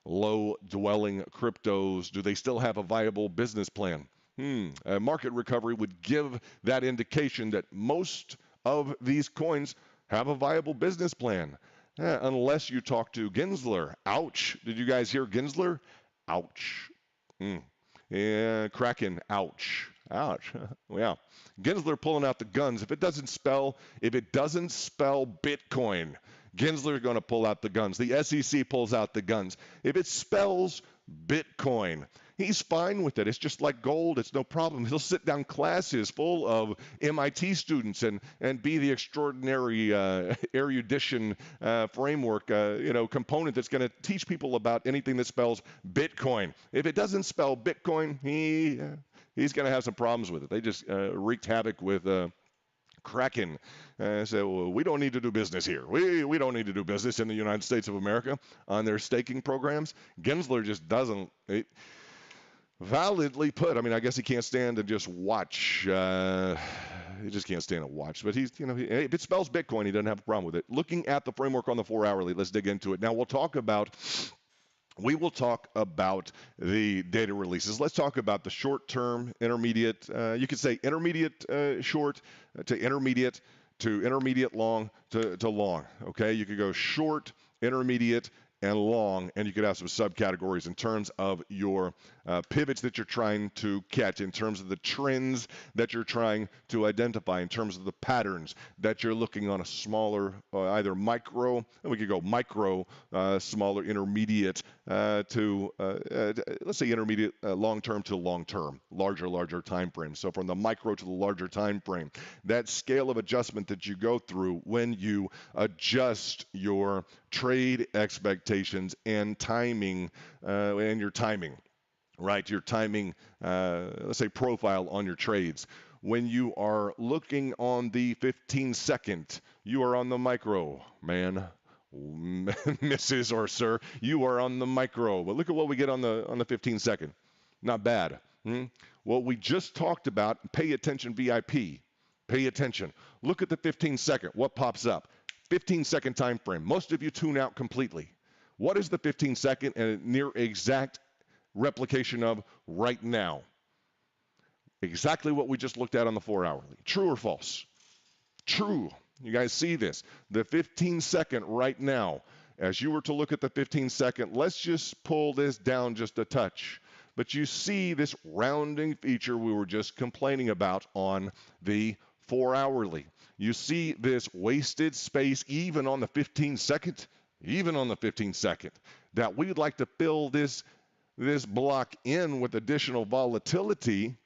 low-dwelling cryptos, do they still have a viable business plan? A market recovery would give that indication that most of these coins have a viable business plan. Unless you talk to Gensler. Ouch. Did you guys hear Gensler? Ouch. Yeah, Kraken. Ouch. Ouch. Yeah. Gensler pulling out the guns. If it doesn't spell Bitcoin, Gensler is going to pull out the guns. The SEC pulls out the guns. If it spells Bitcoin, he's fine with it. It's just like gold. It's no problem. He'll sit down classes full of MIT students and be the extraordinary erudition framework, component that's going to teach people about anything that spells Bitcoin. If it doesn't spell Bitcoin, he's going to have some problems with it. They just wreaked havoc with Kraken. So we don't need to do business here. We don't need to do business in the United States of America on their staking programs. Gensler just doesn't. Validly put. I mean, I guess he can't stand to just watch. He just can't stand to watch. But he's, if it spells Bitcoin, he doesn't have a problem with it. Looking at the framework on the 4-hourly, let's dig into it. Now we will talk about the data releases. Let's talk about the short-term, intermediate. You could say intermediate short to intermediate long to long. Okay, you could go short, intermediate, and long, and you could have some subcategories in terms of your pivots that you're trying to catch, in terms of the trends that you're trying to identify, in terms of the patterns that you're looking on a smaller, either micro, and we could go micro, smaller, intermediate to, let's say intermediate, long-term to long-term, larger time frame. So from the micro to the larger time frame, that scale of adjustment that you go through when you adjust your trade expectations and timing, and your timing, right? Your timing, let's say profile on your trades. When you are looking on the 15-second, you are on the micro, man. Mrs. or sir, you are on the micro. But look at what we get on the 15-second. Not bad. What we just talked about, pay attention VIP. Pay attention. Look at the 15-second. What pops up? 15-second time frame. Most of you tune out completely. What is the 15-second and near exact replication of right now? Exactly what we just looked at on the 4-hourly. True or false? True. You guys see this. The 15-second right now, as you were to look at the 15-second, let's just pull this down just a touch. But you see this rounding feature we were just complaining about on the 4-hourly. You see this wasted space even on the 15-second, that we'd like to fill this block in with additional volatility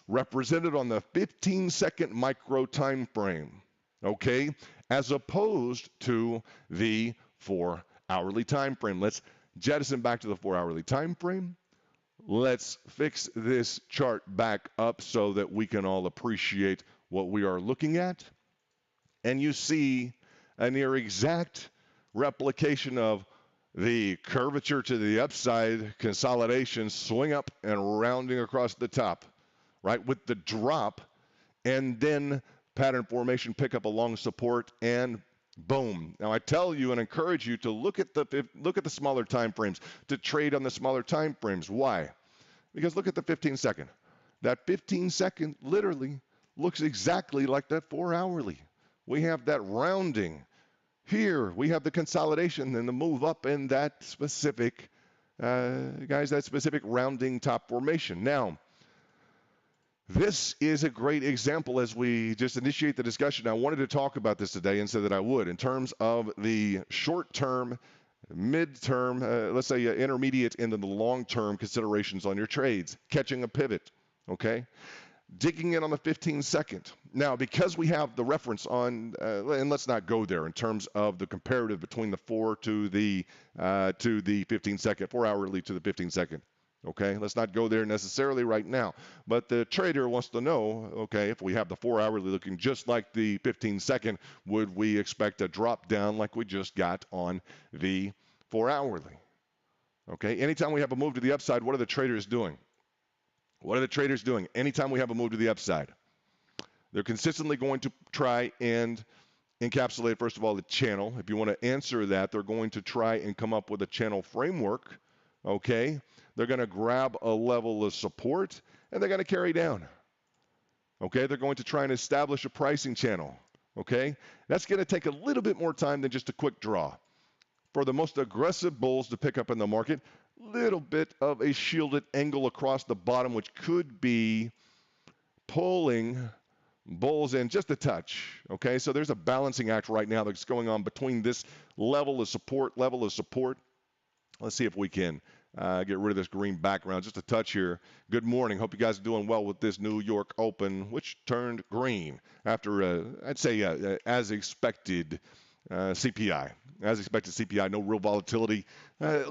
represented on the 15-second micro time frame, okay, as opposed to the 4-hourly time frame. Let's jettison back to the 4-hourly time frame. Let's fix this chart back up so that we can all appreciate what we are looking at. And you see a near exact replication of the curvature to the upside consolidation, swing up and rounding across the top, right, with the drop, and then pattern formation pick up along support, and boom. Now I tell you and encourage you to look at the smaller time frames, to trade on the smaller time frames. Why? Because look at the 15-second. That 15-second literally looks exactly like that 4-hourly. We have that rounding. Here we have the consolidation and the move up in that specific, that specific rounding top formation. Now, this is a great example as we just initiate the discussion. I wanted to talk about this today and said that I would in terms of the short-term, mid-term, let's say intermediate, and then the long-term considerations on your trades, catching a pivot, okay? Digging in on the 15-second. Now, because we have the reference on, and let's not go there in terms of the comparative between the 4 to the 15-second, 4-hourly to the 15-second. Okay, let's not go there necessarily right now. But the trader wants to know, okay, if we have the 4-hourly looking just like the 15-second, would we expect a drop down like we just got on the 4-hourly? Okay, anytime we have a move to the upside, what are the traders doing? What are the traders doing? Anytime we have a move to the upside, they're consistently going to try and encapsulate, first of all, the channel. If you want to answer that, they're going to try and come up with a channel framework, okay? They're going to grab a level of support, and they're going to carry down, okay? They're going to try and establish a pricing channel, okay? That's going to take a little bit more time than just a quick draw. For the most aggressive bulls to pick up in the market, little bit of a shielded angle across the bottom, which could be pulling bulls in just a touch, okay? So there's a balancing act right now that's going on between this level of support. Let's see if we can get rid of this green background just a touch here. Good morning. Hope you guys are doing well with this New York Open, which turned green after, I'd say, as expected, CPI. As expected, CPI, no real volatility.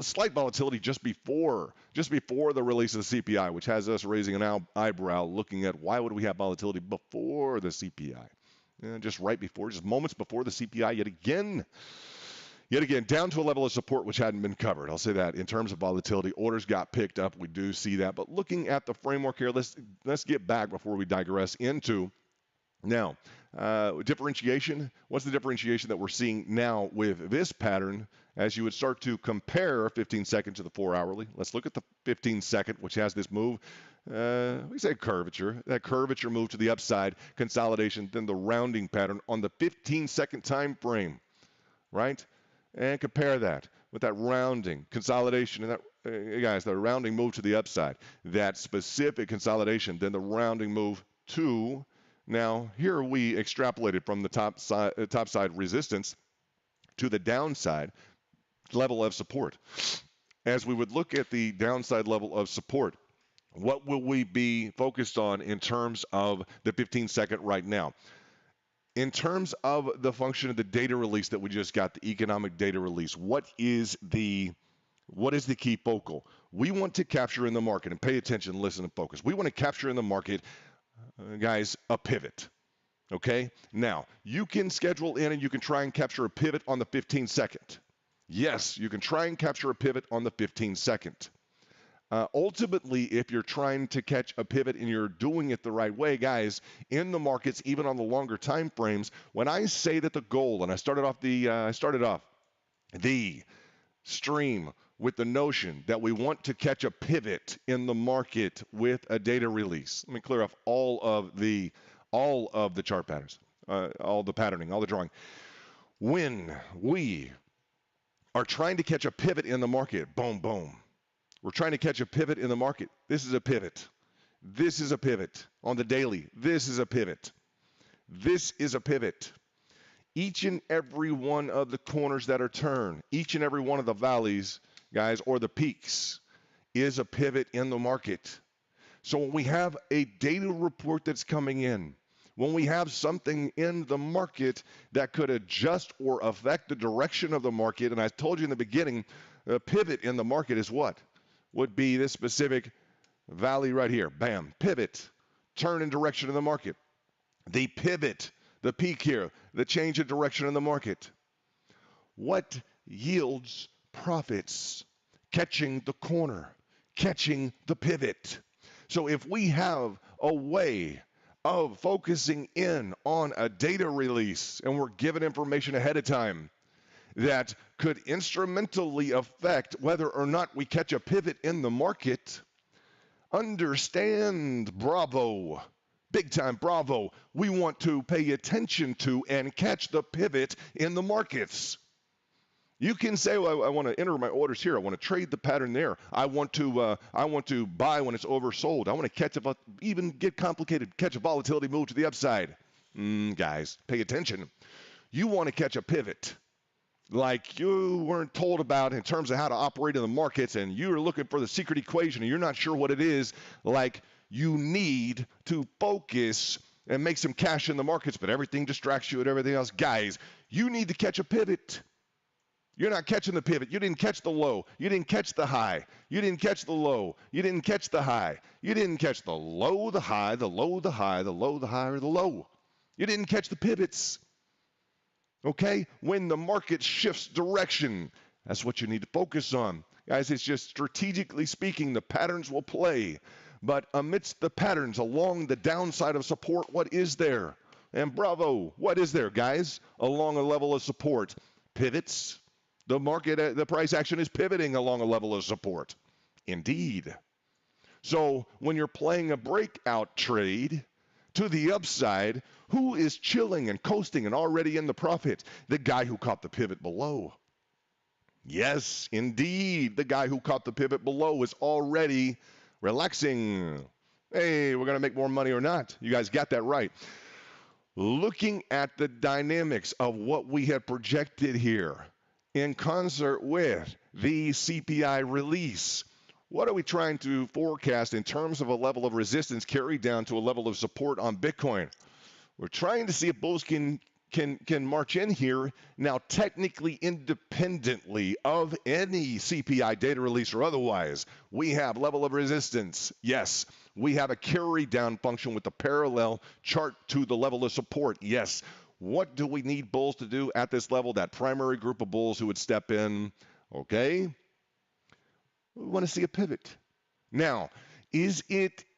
Slight volatility just before the release of the CPI, which has us raising an eyebrow looking at why would we have volatility before the CPI? Just right before, just moments before the CPI yet again, down to a level of support which hadn't been covered. I'll say that in terms of volatility, orders got picked up. We do see that. But looking at the framework here, let's get back before we digress into now, differentiation. What's the differentiation that we're seeing now with this pattern as you would start to compare 15-second to the 4-hourly? Let's look at the 15-second, which has this move. We say curvature. That curvature move to the upside, consolidation, then the rounding pattern on the 15-second time frame, right? And compare that with that rounding, consolidation, and that, guys, the rounding move to the upside. That specific consolidation, then the rounding move to. Now, here we extrapolated from the top side resistance to the downside level of support. As we would look at the downside level of support, what will we be focused on in terms of the 15-second right now? In terms of the function of the data release that we just got, the economic data release, what is the key focal? We want to capture in the market, and pay attention, listen, and focus. We want to capture in the market, guys, a pivot, okay? Now, you can schedule in and you can try and capture a pivot on the 15-second. Yes, you can try and capture a pivot on the 15-second. Ultimately, if you're trying to catch a pivot and you're doing it the right way, guys, in the markets, even on the longer time frames, when I say that the goal, and I started off the stream with the notion that we want to catch a pivot in the market with a data release. Let me clear off all of the chart patterns, all the patterning, all the drawing. When we are trying to catch a pivot in the market, boom, boom. We're trying to catch a pivot in the market. This is a pivot. This is a pivot on the daily. This is a pivot. This is a pivot. Each and every one of the corners that are turned, each and every one of the valleys, guys, or the peaks, is a pivot in the market. So when we have a data report that's coming in, when we have something in the market that could adjust or affect the direction of the market, and I told you in the beginning, a pivot in the market is what? Would be this specific valley right here. Bam, pivot, turn in direction of the market. The pivot, the peak here, the change of direction in the market. What yields profits? Catching the corner, catching the pivot. So if we have a way of focusing in on a data release and we're given information ahead of time that could instrumentally affect whether or not we catch a pivot in the market, understand, bravo, big time bravo, we want to pay attention to and catch the pivot in the markets. You can say, well, I want to enter my orders here. I want to trade the pattern there. I want to buy when it's oversold. I want to catch even get complicated, catch a volatility move to the upside. Guys, pay attention. You want to catch a pivot like you weren't told about in terms of how to operate in the markets, and you're looking for the secret equation and you're not sure what it is. Like, you need to focus and make some cash in the markets, but everything distracts you and everything else. Guys, you need to catch a pivot. You're not catching the pivot. You didn't catch the low. You didn't catch the high. You didn't catch the low. You didn't catch the high. You didn't catch the low, the high, the low, the high, the low, the high, or the low. You didn't catch the pivots. Okay? When the market shifts direction, that's what you need to focus on. Guys, it's just strategically speaking, the patterns will play. But amidst the patterns along the downside of support, what is there? And bravo, what is there, guys? Along a level of support. Pivots. The market, the price action is pivoting along a level of support. Indeed. So when you're playing a breakout trade to the upside, who is chilling and coasting and already in the profit? The guy who caught the pivot below. Yes, indeed. The guy who caught the pivot below is already relaxing. Hey, we're going to make more money or not. You guys got that right. Looking at the dynamics of what we have projected here, in concert with the CPI release, what are we trying to forecast in terms of a level of resistance carried down to a level of support on Bitcoin? We're trying to see if bulls can march in here now, technically independently of any CPI data release or otherwise. We have level of resistance. Yes. We have a carry down function with the parallel chart to the level of support. Yes. What do we need bulls to do at this level? That primary group of bulls who would step in, okay? We want to see a pivot. Now,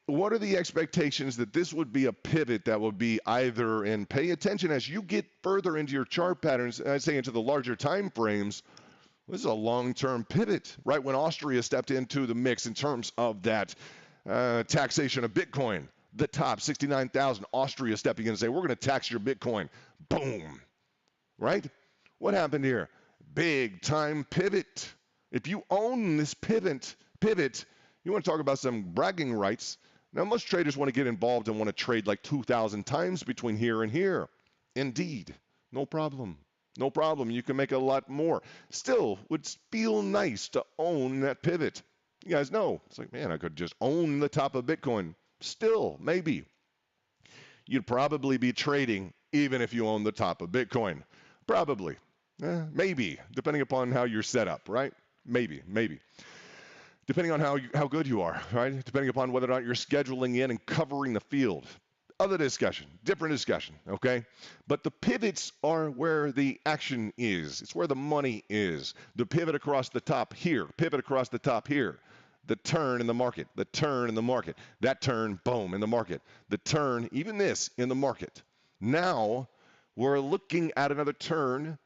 what are the expectations that this would be a pivot that would be either, and pay attention as you get further into your chart patterns, I'd say into the larger time frames, this is a long-term pivot, right when Austria stepped into the mix in terms of that taxation of Bitcoin. The top 69,000, Austria stepping in and saying, we're going to tax your Bitcoin. Boom. Right? What happened here? Big time pivot. If you own this pivot, you want to talk about some bragging rights. Now, most traders want to get involved and want to trade like 2,000 times between here and here. Indeed. No problem. No problem. You can make a lot more. Still, would feel nice to own that pivot. You guys know. It's like, man, I could just own the top of Bitcoin. Still, maybe. You'd probably be trading even if you own the top of Bitcoin. Probably. Maybe, depending upon how you're set up, right? Maybe. Depending on how good you are, right? Depending upon whether or not you're scheduling in and covering the field. Other discussion, different discussion, okay? But the pivots are where the action is. It's where the money is. The pivot across the top here, pivot across the top here. The turn in the market, the turn in the market, that turn, boom, in the market, the turn, even this, in the market. Now, we're looking at another turn,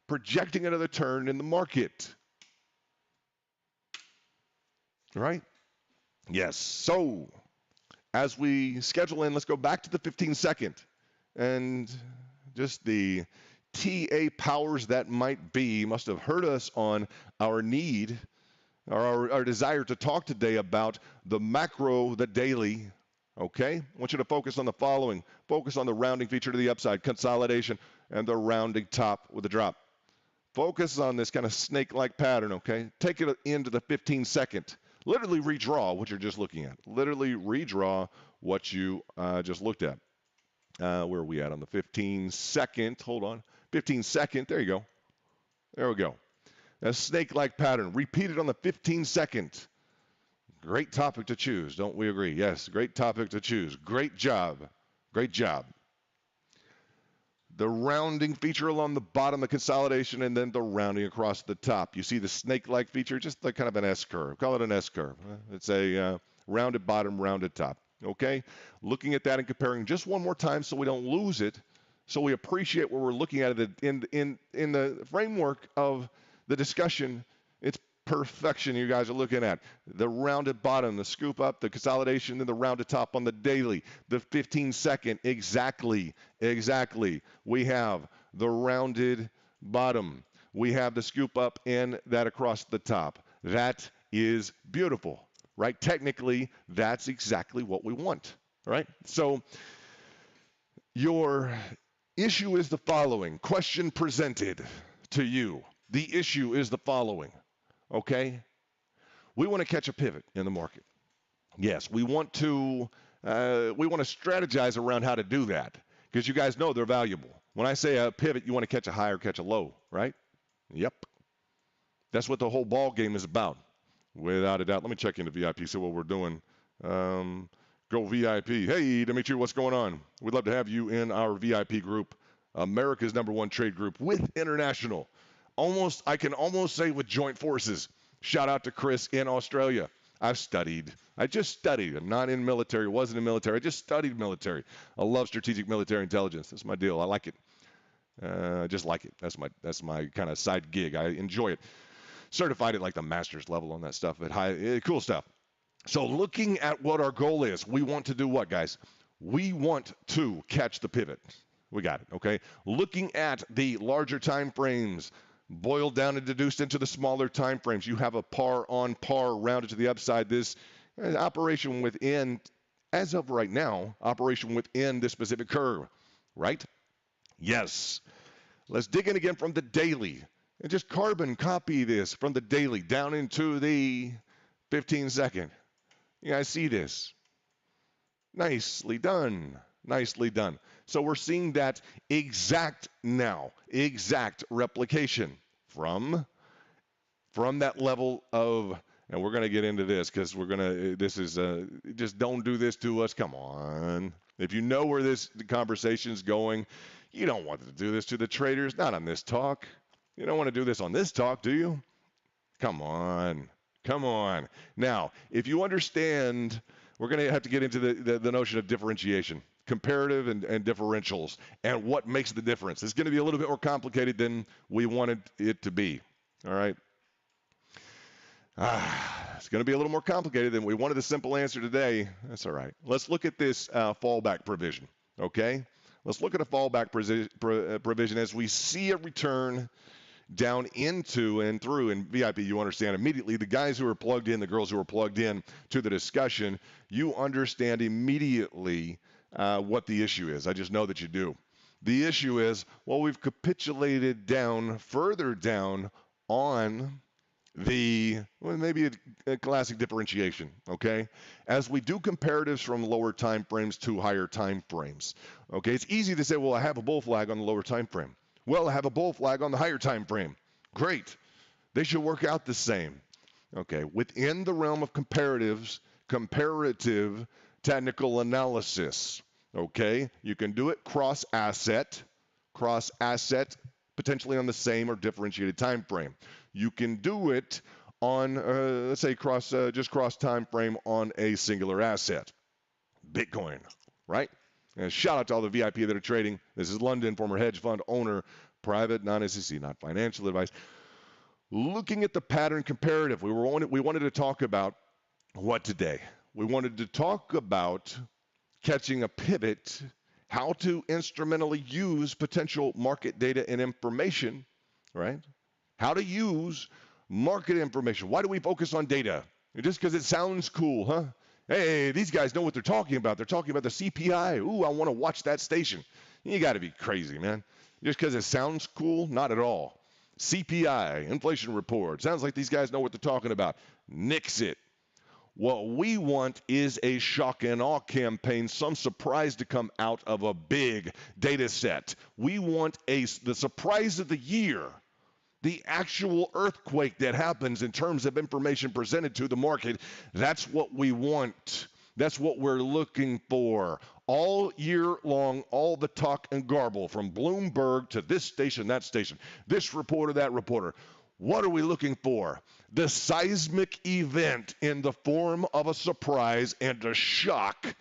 projecting another turn in the market. right? Yes. So as we schedule in, let's go back to the 15-second and just the TA powers that might be must have heard us on our need or our desire to talk today about the macro, the daily. Okay? I want you to focus on the following. Focus on the rounding feature to the upside, consolidation, and the rounding top with a drop. Focus on this kind of snake-like pattern, okay? Take it into the 15-second. Literally redraw what you're just looking at. Literally redraw what you just looked at. Where are we at on the 15-second? Hold on. 15-second. There you go. There we go. A snake-like pattern. Repeat it on the 15-second. Great topic to choose. Don't we agree? Yes, great topic to choose. Great job. Great job. The rounding feature along the bottom, the consolidation, and then the rounding across the top. You see the snake-like feature, just like kind of an S-curve. Call it an S-curve. It's a rounded bottom, rounded top. Okay? Looking at that and comparing just one more time so we don't lose it, so we appreciate what we're looking at in the framework of the discussion. It's perfection you guys are looking at. The rounded bottom, the scoop up, the consolidation, and the rounded top on the daily. The 15-second, exactly. We have the rounded bottom. We have the scoop up and that across the top. That is beautiful, right? Technically, that's exactly what we want, right? So your issue is the following. Question presented to you. The issue is the following. Okay? We want to catch a pivot in the market. Yes, we want to strategize around how to do that because you guys know they're valuable. When I say a pivot, you want to catch a high or catch a low, right? Yep. That's what the whole ball game is about, without a doubt. Let me check into VIP, see what we're doing. Go VIP. Hey, Dimitri, what's going on? We'd love to have you in our VIP group, America's #1 trade group with international. I can almost say with joint forces. Shout out to Chris in Australia. I just studied. I'm not in military, wasn't in military. I just studied military. I love strategic military intelligence. That's my deal. I like it. I just like it. That's my kind of side gig. I enjoy it. Certified at like the master's level on that stuff. But cool stuff. So looking at what our goal is, we want to do what, guys? We want to catch the pivot. We got it, okay? Looking at the larger time frames, boiled down and deduced into the smaller time frames, you have a par on par rounded to the upside. This operation within, as of right now, operation within this specific curve, right? Yes. Let's dig in again from the daily and just carbon copy this from the daily down into the 15-second. You guys see this? Nicely done. Nicely done. So we're seeing that exact replication from that level of, and we're going to get into this because just don't do this to us. Come on. If you know where this conversation is going, you don't want to do this to the traders, not on this talk. You don't want to do this on this talk, do you? Come on. Now, if you understand, we're going to have to get into the notion of differentiation, comparative and differentials, and what makes the difference. It's going to be a little bit more complicated than we wanted it to be. All right? It's going to be a little more complicated than we wanted a simple answer today. That's all right. Let's look at this fallback provision, okay? Let's look at a fallback provision as we see a return down into and through. And VIP, you understand immediately. The guys who are plugged in, the girls who are plugged in to the discussion, you understand immediately what the issue is. I just know that you do. The issue is, well, we've capitulated down, further down on maybe a classic differentiation, okay? As we do comparatives from lower time frames to higher time frames, okay? It's easy to say, well, I have a bull flag on the lower time frame. Well, I have a bull flag on the higher time frame. Great. They should work out the same. Okay, within the realm of comparative technical analysis, okay? You can do it cross-asset, potentially on the same or differentiated time frame. You can do it on, let's say, cross time frame on a singular asset, Bitcoin, right? And shout out to all the VIP that are trading. This is London, former hedge fund owner, private, non-SEC, not financial advice. Looking at the pattern comparative, we wanted to talk about what today? We wanted to talk about catching a pivot, how to instrumentally use potential market data and information, right? How to use market information. Why do we focus on data? Just because it sounds cool, huh? Hey, these guys know what they're talking about. They're talking about the CPI. Ooh, I want to watch that station. You got to be crazy, man. Just because it sounds cool? Not at all. CPI, inflation report. Sounds like these guys know what they're talking about. Nix it. What we want is a shock and awe campaign, some surprise to come out of a big data set. We want the surprise of the year, the actual earthquake that happens in terms of information presented to the market. That's what we want. That's what we're looking for. All year long, all the talk and garble from Bloomberg to this station, that station, this reporter, that reporter. What are we looking for? The seismic event in the form of a surprise and a shock,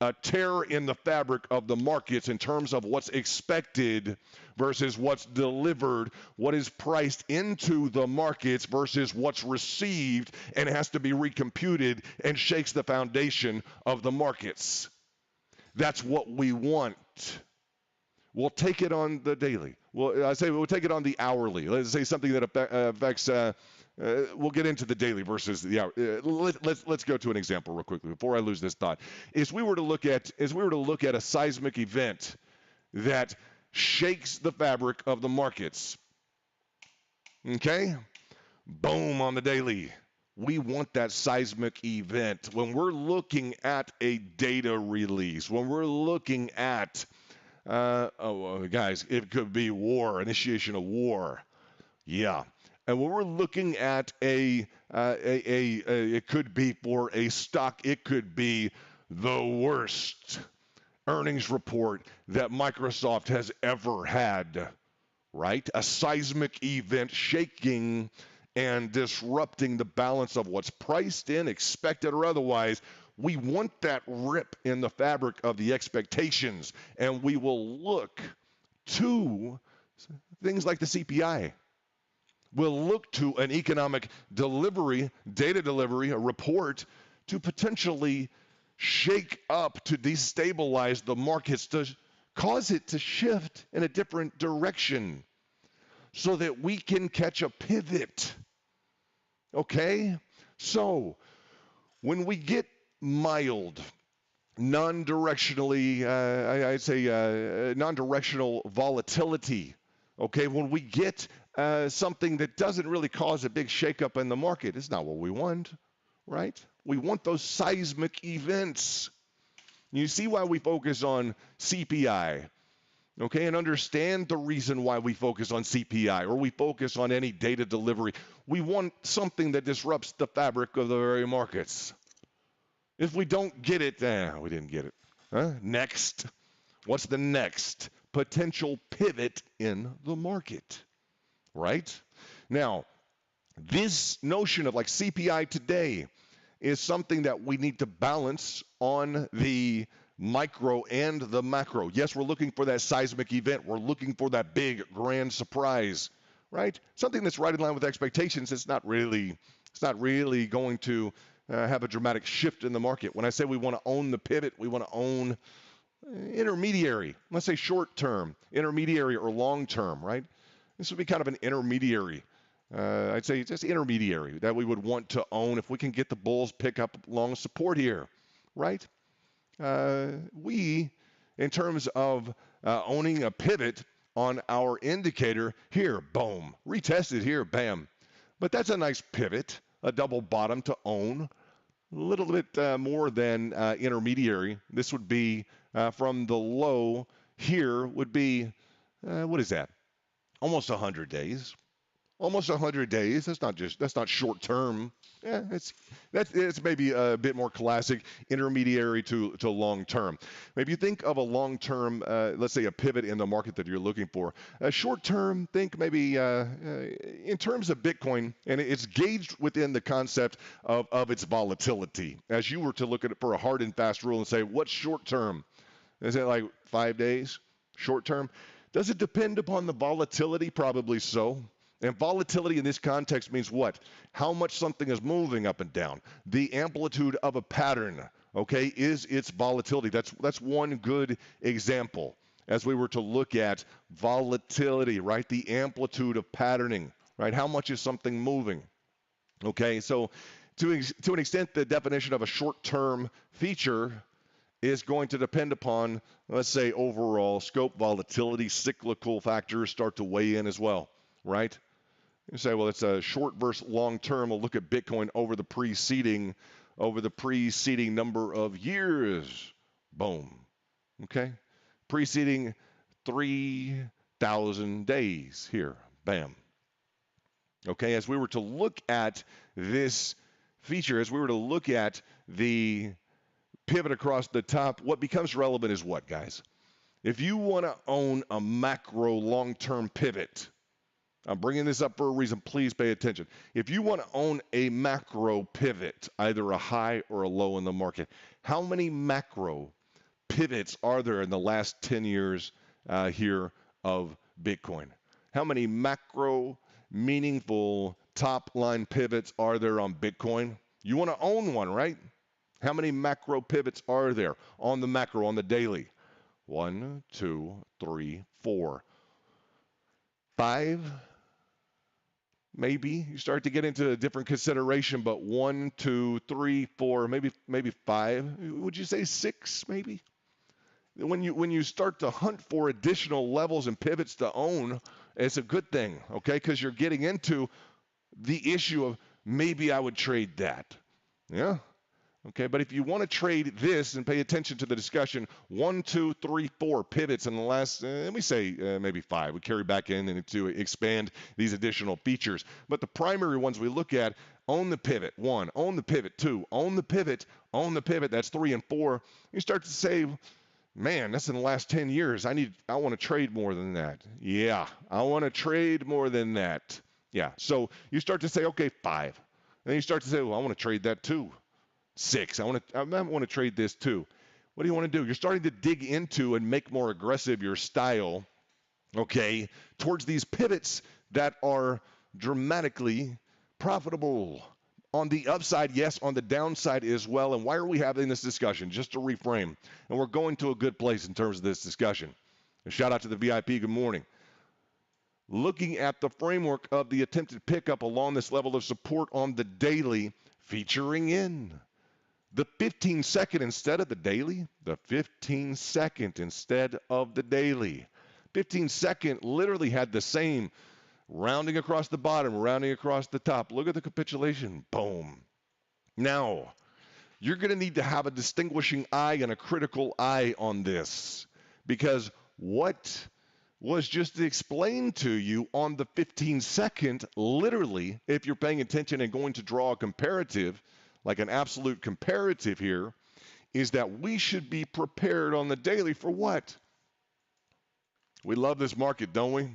a tear in the fabric of the markets in terms of what's expected versus what's delivered, what is priced into the markets versus what's received and has to be recomputed and shakes the foundation of the markets. That's what we want. We'll take it on the daily. I say we'll take it on the hourly. Let's say something that affects. We'll get into the daily versus the hour. Let's go to an example real quickly before I lose this thought. If we were to look at a seismic event that shakes the fabric of the markets, okay, boom on the daily. We want that seismic event when we're looking at a data release, when we're looking at guys, it could be war, initiation of war. Yeah. And when we're looking at it could be for a stock, it could be the worst earnings report that Microsoft has ever had, right? A seismic event shaking and disrupting the balance of what's priced in, expected or otherwise. We want that rip in the fabric of the expectations, and we will look to things like the CPI. We'll look to an economic delivery, data delivery, a report to potentially shake up, to destabilize the markets, to cause it to shift in a different direction so that we can catch a pivot. Okay? So, when we get mild, non-directionally, I'd say non-directional volatility. Okay, when we get something that doesn't really cause a big shakeup in the market, it's not what we want, right? We want those seismic events. You see why we focus on CPI, okay, and understand the reason why we focus on CPI or we focus on any data delivery. We want something that disrupts the fabric of the very markets. If we don't get it, we didn't get it. Next. What's the next potential pivot in the market? Right? Now, this notion of like CPI today is something that we need to balance on the micro and the macro. Yes, we're looking for that seismic event. We're looking for that big grand surprise, right? Something that's right in line with expectations. It's not really going to have a dramatic shift in the market. When I say we want to own the pivot, we want to own intermediary. Let's say short term, intermediary, or long term, right? This would be kind of an intermediary. I'd say just intermediary that we would want to own if we can get the bulls pick up long support here, right? We, in terms of owning a pivot on our indicator, here, boom, retested here, bam. But that's a nice pivot, a double bottom to own. A little bit more than intermediary. This would be from the low here would be, what is that? Almost 100 days. Almost 100 days. That's not short term. Yeah, it's maybe a bit more classic, intermediary to long term. Maybe you think of a long term, let's say a pivot in the market that you're looking for. Short term, think maybe in terms of Bitcoin, and it's gauged within the concept of its volatility. As you were to look at it for a hard and fast rule and say, what's short term? Is it like 5 days? Short term? Does it depend upon the volatility? Probably so. And volatility in this context means what? How much something is moving up and down. The amplitude of a pattern, okay, is its volatility. That's one good example as we were to look at volatility, right? The amplitude of patterning, right? How much is something moving? Okay, so to an extent, the definition of a short-term feature is going to depend upon, let's say, overall scope, volatility, cyclical factors start to weigh in as well, right? You say, well, it's a short versus long term. We'll look at Bitcoin over the preceding number of years. Boom. Okay? Preceding 3,000 days here. Bam. Okay, as we were to look at this feature, as we were to look at the pivot across the top, what becomes relevant is what, guys? If you want to own a macro long-term pivot, I'm bringing this up for a reason. Please pay attention. If you want to own a macro pivot, either a high or a low in the market, how many macro pivots are there in the last 10 years here of Bitcoin? How many macro, meaningful top-line pivots are there on Bitcoin? You want to own one, right? How many macro pivots are there on the macro, on the daily? 1, 2, 3, 4, 5. Maybe you start to get into a different consideration, but 1, 2, 3, 4, maybe 5. Would you say 6? Maybe. When you start to hunt for additional levels and pivots to own, it's a good thing, okay? Because you're getting into the issue of maybe I would trade that. Yeah. Okay, but if you want to trade this and pay attention to the discussion, 1, 2, 3, 4 pivots in the last, let me say maybe 5. We carry back in and to expand these additional features. But the primary ones we look at, own the pivot, 1, own the pivot, 2, own the pivot, that's 3 and 4. You start to say, man, that's in the last 10 years. I want to trade more than that. Yeah, I want to trade more than that. Yeah, so you start to say, okay, 5. Then you start to say, well, I want to trade that too. 6. I want to trade this too. What do you want to do? You're starting to dig into and make more aggressive your style, okay, towards these pivots that are dramatically profitable. On the upside, yes, on the downside as well. And why are we having this discussion? Just to reframe. And we're going to a good place in terms of this discussion. A shout out to the VIP. Good morning. Looking at the framework of the attempted pickup along this level of support on the daily, featuring in the 15-second instead of the daily, the 15-second instead of the daily. 15-second literally had the same rounding across the bottom, rounding across the top. Look at the capitulation. Boom. Now, you're going to need to have a distinguishing eye and a critical eye on this, because what was just explained to you on the 15-second, literally, if you're paying attention and going to draw a comparative, like an absolute comparative here, is that we should be prepared on the daily for what? We love this market, don't we?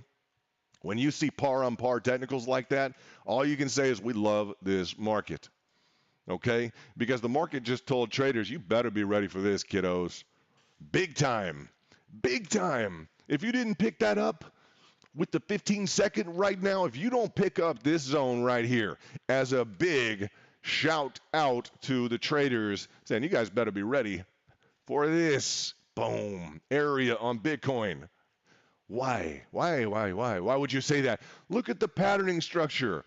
When you see par on par technicals like that, all you can say is we love this market, okay? Because the market just told traders, you better be ready for this, kiddos. Big time. Big time. If you didn't pick that up with the 15-second right now, if you don't pick up this zone right here as a big shout out to the traders saying, you guys better be ready for this, boom, area on Bitcoin. Why? Why would you say that? Look at the patterning structure.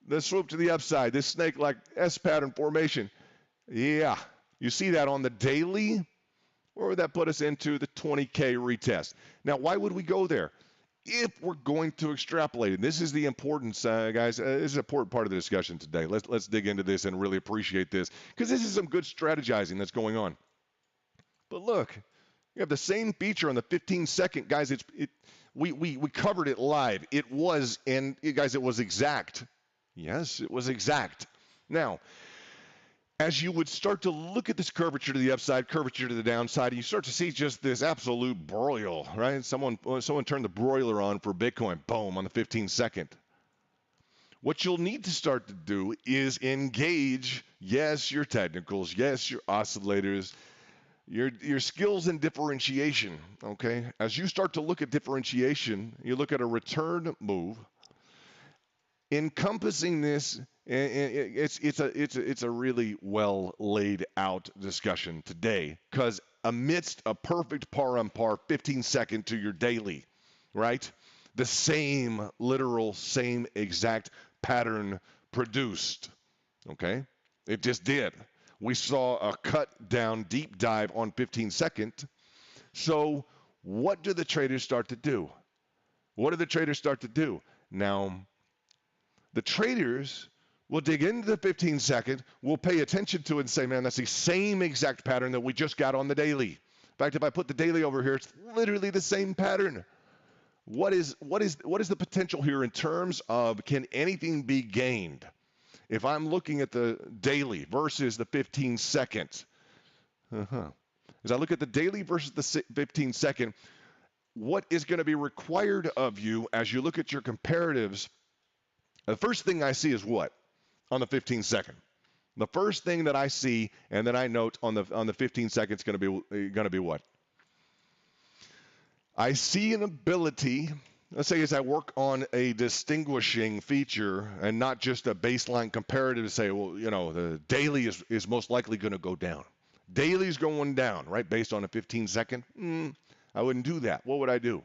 The swoop to the upside, this snake-like S-pattern formation. Yeah, you see that on the daily? Where would that put us into the 20K retest? Now, why would we go there? If we're going to extrapolate, and this is the importance, guys, this is an important part of the discussion today. Let's dig into this and really appreciate this, because this is some good strategizing that's going on. But look, you have the same feature on the 15-second, guys. We covered it live. It was, and guys, it was exact. Yes, it was exact. Now, as you would start to look at this curvature to the upside, curvature to the downside, you start to see just this absolute broil, right? Someone turned the broiler on for Bitcoin, boom, on the 15-second. What you'll need to start to do is engage, yes, your technicals, yes, your oscillators, your skills in differentiation, okay? As you start to look at differentiation, you look at a return move, encompassing this, it's a really well laid out discussion today, because amidst a perfect par on par 15-second to your daily, right? The same literal, same exact pattern produced. Okay? It just did. We saw a cut down deep dive on 15-second. So, what do the traders start to do? What do the traders start to do? Now, the traders will dig into the 15-second, will pay attention to it and say, man, that's the same exact pattern that we just got on the daily. In fact, if I put the daily over here, it's literally the same pattern. What is the potential here in terms of, can anything be gained? If I'm looking at the daily versus the 15-second, as I look at the daily versus the 15-second, what is going to be required of you as you look at your comparatives? The first thing I see is what? On the 15-second. The first thing that I see and that I note on the 15 seconds going to be what? I see an ability, let's say as I work on a distinguishing feature and not just a baseline comparative to say, well, the daily is most likely going to go down. Daily is going down, right, based on a 15-second. I wouldn't do that. What would I do?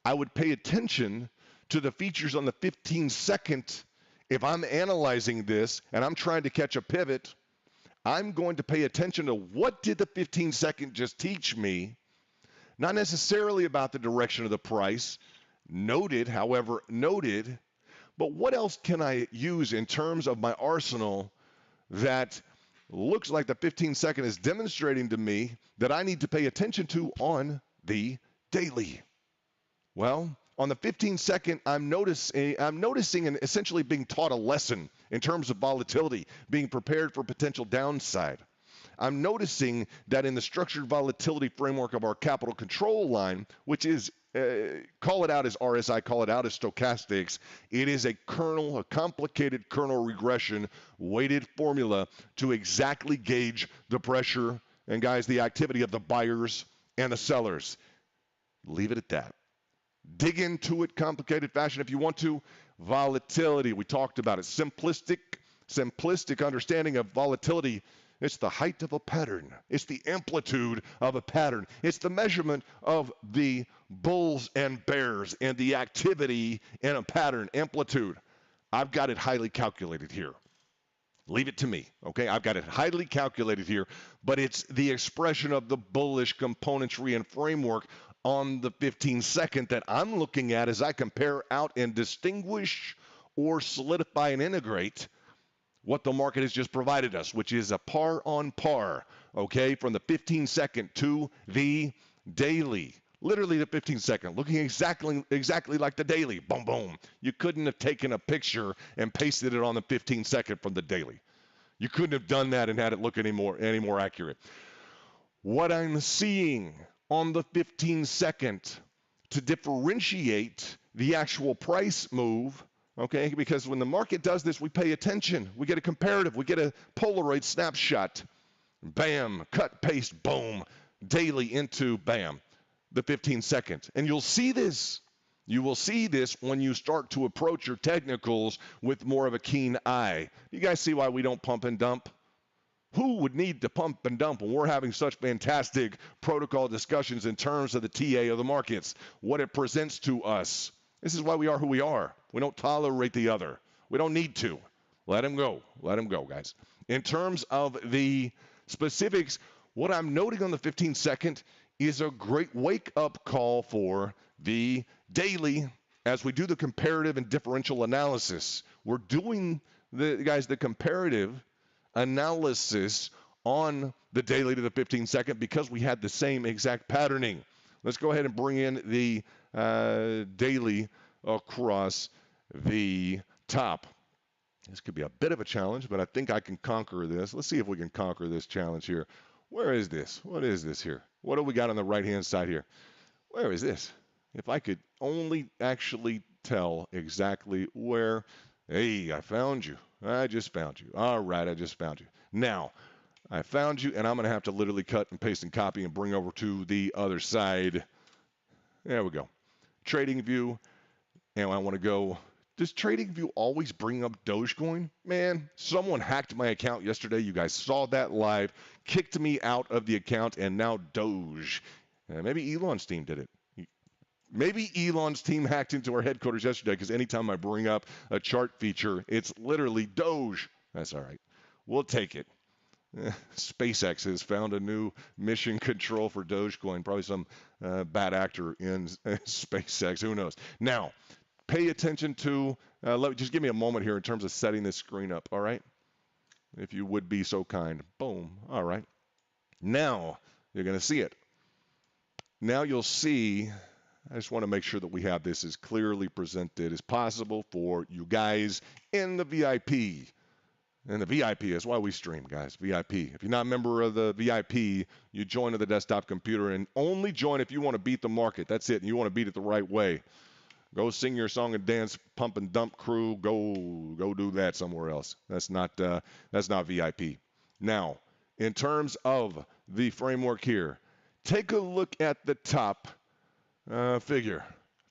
I would pay attention to the features on the 15-second. If I'm analyzing this and I'm trying to catch a pivot, I'm going to pay attention to what did the 15-second just teach me, not necessarily about the direction of the price, noted, but what else can I use in terms of my arsenal that looks like the 15-second is demonstrating to me that I need to pay attention to on the daily. Well, on the 15-second, I'm noticing and essentially being taught a lesson in terms of volatility, being prepared for potential downside. I'm noticing that in the structured volatility framework of our capital control line, which is, call it out as RSI, call it out as stochastics, it is a complicated kernel regression weighted formula to exactly gauge the pressure and, guys, the activity of the buyers and the sellers. Leave it at that. Dig into it, complicated fashion if you want to. Volatility, we talked about it. Simplistic understanding of volatility. It's the height of a pattern. It's the amplitude of a pattern. It's the measurement of the bulls and bears and the activity in a pattern, amplitude. I've got it highly calculated here. Leave it to me, okay? I've got it highly calculated here, but it's the expression of the bullish componentry and framework on the 15-second that I'm looking at as I compare out and distinguish or solidify and integrate what the market has just provided us, which is a par on par, okay, from the 15-second to the daily. Literally the 15-second, looking exactly like the daily. Boom, boom. You couldn't have taken a picture and pasted it on the 15-second from the daily. You couldn't have done that and had it look any more accurate. What I'm seeing on the 15-second to differentiate the actual price move, okay, because when the market does this, we pay attention. We get a comparative. We get a Polaroid snapshot. Bam, cut, paste, boom, daily into, bam, the 15-second. And you'll see this. You will see this when you start to approach your technicals with more of a keen eye. You guys see why we don't pump and dump? Who would need to pump and dump when we're having such fantastic protocol discussions in terms of the TA of the markets, what it presents to us? This is why we are who we are. We don't tolerate the other. We don't need to. Let him go. Let him go, guys. In terms of the specifics, what I'm noting on the 15-second is a great wake-up call for the daily as we do the comparative and differential analysis. We're doing, the comparative analysis on the daily to the 15-second because we had the same exact patterning. Let's go ahead and bring in the daily across the top. This could be a bit of a challenge, but I think I can conquer this. Let's see if we can conquer this challenge here. Where is this? What is this here? What do we got on the right-hand side here? Where is this? If I could only actually tell exactly where. Hey, I found you. I just found you. All right, I just found you. Now, I found you, and I'm going to have to literally cut and paste and copy and bring over to the other side. There we go. Trading view, and I want to go Does TradingView always bring up Dogecoin? Man, someone hacked my account yesterday. You guys saw that live, kicked me out of the account, and now Doge. Maybe Elon's team did it. Maybe Elon's team hacked into our headquarters yesterday because anytime I bring up a chart feature, it's literally Doge. That's all right. We'll take it. SpaceX has found a new mission control for Dogecoin. Probably some bad actor in SpaceX. Who knows? Now, pay attention to, just give me a moment here in terms of setting this screen up, all right? If you would be so kind. Boom. All right. Now, you're going to see it. Now you'll see, I just want to make sure that we have this as clearly presented as possible for you guys in the VIP. And the VIP is why we stream, guys. VIP. If you're not a member of the VIP, you join to the desktop computer and only join if you want to beat the market. That's it. And you want to beat it the right way. Go sing your song and dance, pump and dump crew. Go do that somewhere else. That's not VIP. Now, in terms of the framework here, take a look at the top figure.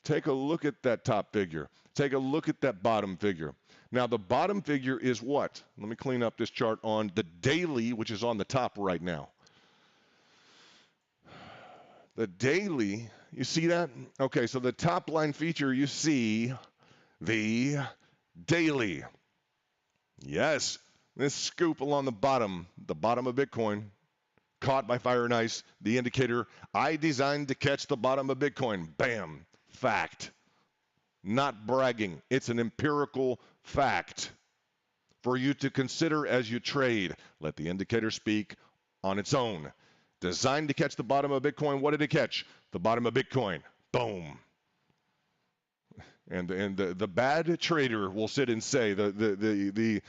Take a look at that top figure. Take a look at that bottom figure. Now, the bottom figure is what? Let me clean up this chart on the daily, which is on the top right now. The daily, you see that? Okay, so the top line feature, you see the daily. Yes, this scoop along the bottom of Bitcoin, caught by Fire and Ice, the indicator I designed to catch the bottom of Bitcoin. Bam, fact. Not bragging. It's an empirical fact for you to consider as you trade. Let the indicator speak on its own. Designed to catch the bottom of Bitcoin. What did it catch? The bottom of Bitcoin. Boom. And the bad trader will sit and say, the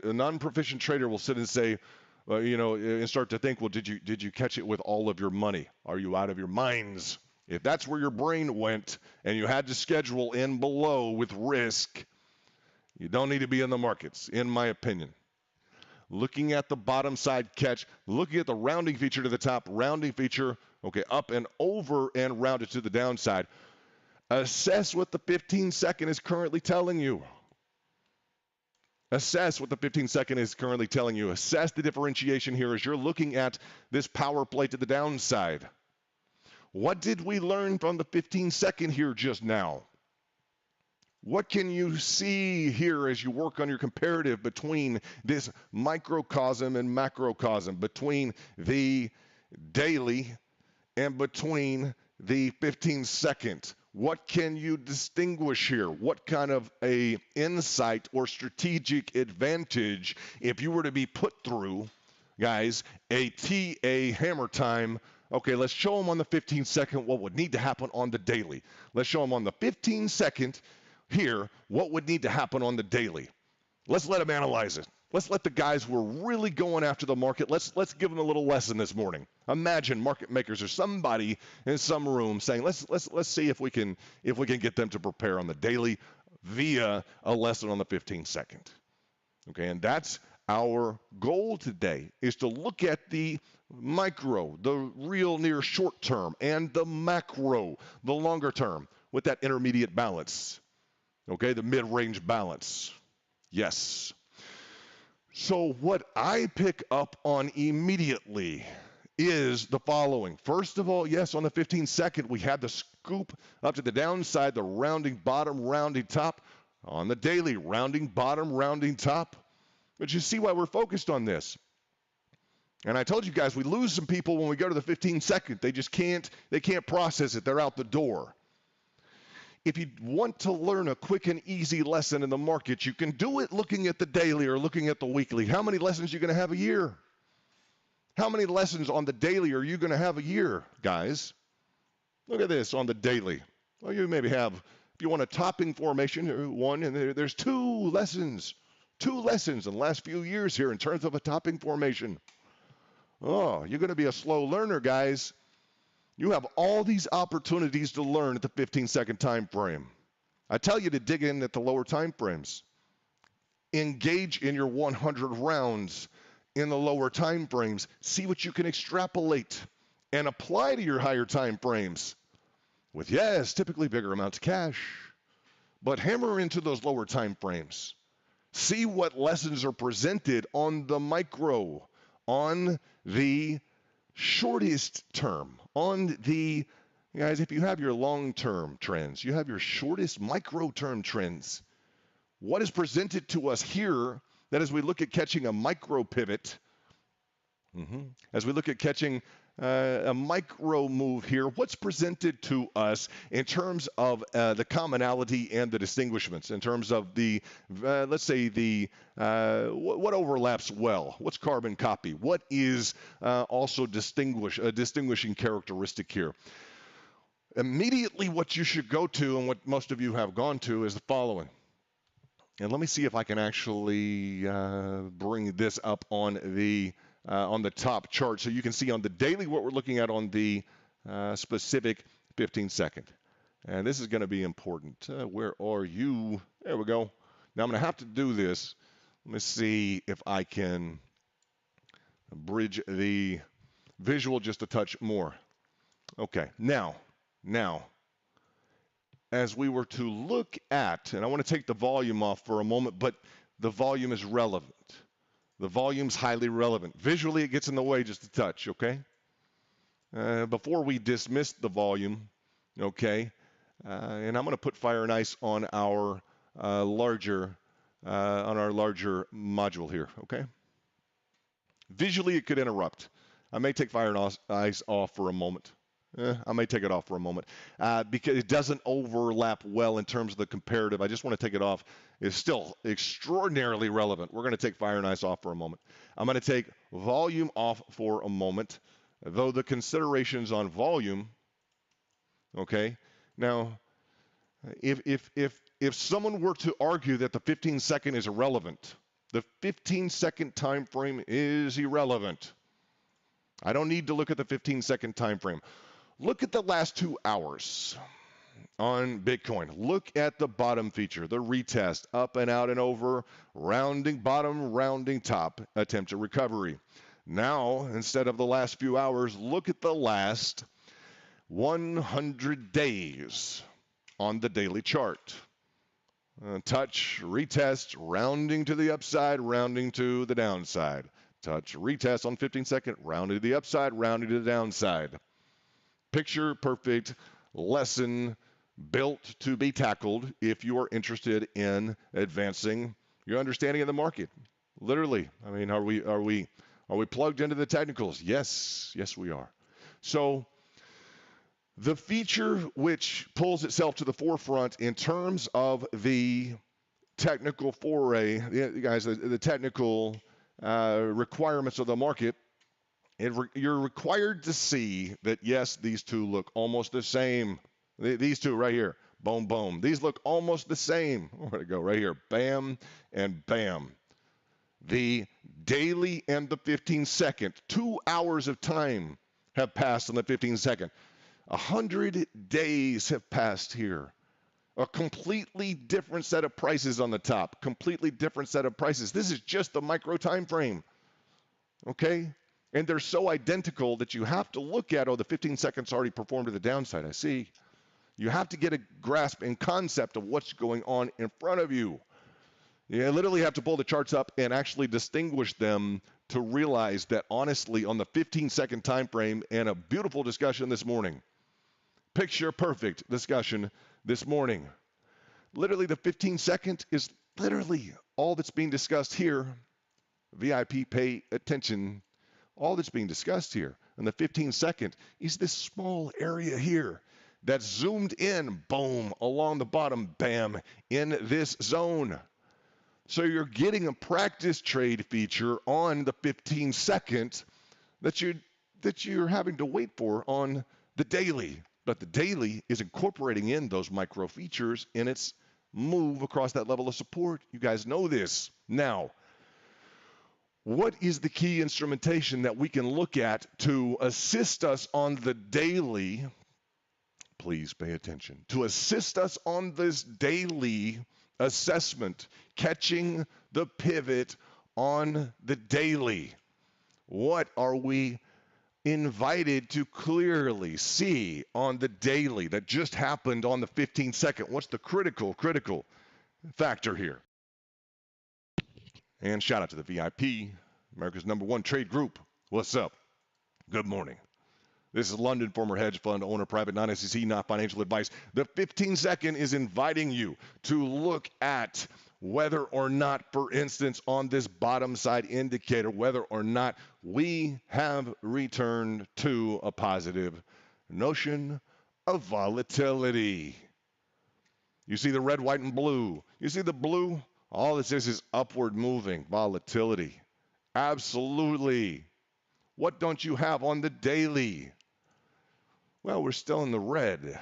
non-proficient trader will sit and say, and start to think, well, did you catch it with all of your money? Are you out of your minds? If that's where your brain went and you had to schedule in below with risk, you don't need to be in the markets, in my opinion. Looking at the bottom side catch, looking at the rounding feature to the top, rounding feature, okay, up and over and rounded to the downside. Assess what the 15-second is currently telling you. Assess what the 15-second is currently telling you. Assess the differentiation here as you're looking at this power play to the downside. What did we learn from the 15-second here just now? What can you see here as you work on your comparative between this microcosm and macrocosm, between the daily and between the 15-second? What can you distinguish here? What kind of a insight or strategic advantage if you were to be put through, guys, a TA hammer time? Okay, let's show them on the 15-second what would need to happen on the daily. Let's show them on the 15-second here what would need to happen on the daily. Let's let them analyze it. Let's let the guys who are really going after the market, let's give them a little lesson this morning. Imagine market makers or somebody in some room saying, let's see if we can get them to prepare on the daily via a lesson on the 15-second. Okay, and that's our goal today, is to look at the micro, the real near short term, and the macro, the longer term, with that intermediate balance. Okay, the mid-range balance. Yes. So what I pick up on immediately is the following. First of all, yes, on the 15-second, we had the scoop up to the downside, the rounding bottom, rounding top. On the daily, rounding bottom, rounding top. But you see why we're focused on this. And I told you guys, we lose some people when we go to the 15-second. They just can't process it. They're out the door. If you want to learn a quick and easy lesson in the market, you can do it looking at the daily or looking at the weekly. How many lessons are you going to have a year? How many lessons on the daily are you going to have a year, guys? Look at this on the daily. Well, you maybe have, if you want a topping formation, one, and there's two lessons in the last few years here in terms of a topping formation. Oh, you're going to be a slow learner, guys. You have all these opportunities to learn at the 15-second time frame. I tell you to dig in at the lower time frames. Engage in your 100 rounds in the lower time frames. See what you can extrapolate and apply to your higher time frames with, yes, typically bigger amounts of cash. but hammer into those lower time frames. See what lessons are presented on the micro, on the shortest term, on the, guys, if you have your long-term trends, you have your shortest micro-term trends. What is presented to us here, that as we look at catching a micro pivot, as we look at catching a micro move here, what's presented to us in terms of the commonality and the distinguishments, in terms of the, let's say, the what overlaps well, what's carbon copy, what is also a distinguishing characteristic here. Immediately what you should go to, and what most of you have gone to, is the following. And let me see if I can actually bring this up on the top chart so you can see on the daily what we're looking at on the specific 15-second. And this is going to be important. Where are you? There we go. Now I'm going to have to do this. Let me see if I can bridge the visual just a touch more. Okay, now, as we were to look at, and I want to take the volume off for a moment, but the volume is relevant. The volume's highly relevant. Visually, it gets in the way just a touch, okay? Before we dismiss the volume, okay, and I'm going to put fire and ice on our larger module here, okay? Visually, it could interrupt. I may take fire and ice off for a moment. I may take it off for a moment because it doesn't overlap well in terms of the comparative. I just want to take it off. It's still extraordinarily relevant. We're going to take fire and ice off for a moment. I'm going to take volume off for a moment, though the considerations on volume, okay? Now, if someone were to argue that the 15-second is irrelevant, the 15-second time frame is irrelevant. I don't need to look at the 15-second time frame. Look at the last 2 hours on Bitcoin. Look at the bottom feature, the retest, up and out and over, rounding bottom, rounding top, attempt at recovery. Now, instead of the last few hours, look at the last 100 days on the daily chart. Touch, retest, rounding to the upside, rounding to the downside. Touch, retest on 15-second, rounding to the upside, rounding to the downside. Picture perfect lesson built to be tackled if you are interested in advancing your understanding of the market. Literally, I mean, are we plugged into the technicals? Yes, we are. So the feature which pulls itself to the forefront in terms of the technical foray, guys, the technical requirements of the market. You're required to see that, yes, these two look almost the same. These two right here, boom, boom. These look almost the same. Where'd it go? Right here, bam and bam. The daily and the 15-second, 2 hours of time have passed on the 15-second. 100 days have passed here. A completely different set of prices on the top, completely different set of prices. This is just the micro time frame, okay? And they're so identical that you have to look at, oh, the 15 seconds already performed to the downside. I see. You have to get a grasp and concept of what's going on in front of you. You literally have to pull the charts up and actually distinguish them to realize that, honestly, on the 15-second time frame, and a beautiful discussion this morning, picture perfect discussion this morning. Literally, the 15-second is literally all that's being discussed here. VIP, pay attention. All that's being discussed here in the 15-second is this small area here that's zoomed in, boom, along the bottom, bam, in this zone. So you're getting a practice trade feature on the 15-second that you're having to wait for on the daily. But the daily is incorporating in those micro features in its move across that level of support. You guys know this. Now, what is the key instrumentation that we can look at to assist us on the daily? Please pay attention. To assist us on this daily assessment, catching the pivot on the daily. What are we invited to clearly see on the daily that just happened on the 15-second. What's the critical factor here? And shout out to the VIP, America's #1 trade group. What's up? Good morning. This is London, former hedge fund owner, private, non-SEC, not financial advice. The 15-second is inviting you to look at whether or not, for instance, on this bottom side indicator, whether or not we have returned to a positive notion of volatility. You see the red, white, and blue. You see the blue? All this is upward moving volatility. Absolutely. What don't you have on the daily? Well, we're still in the red.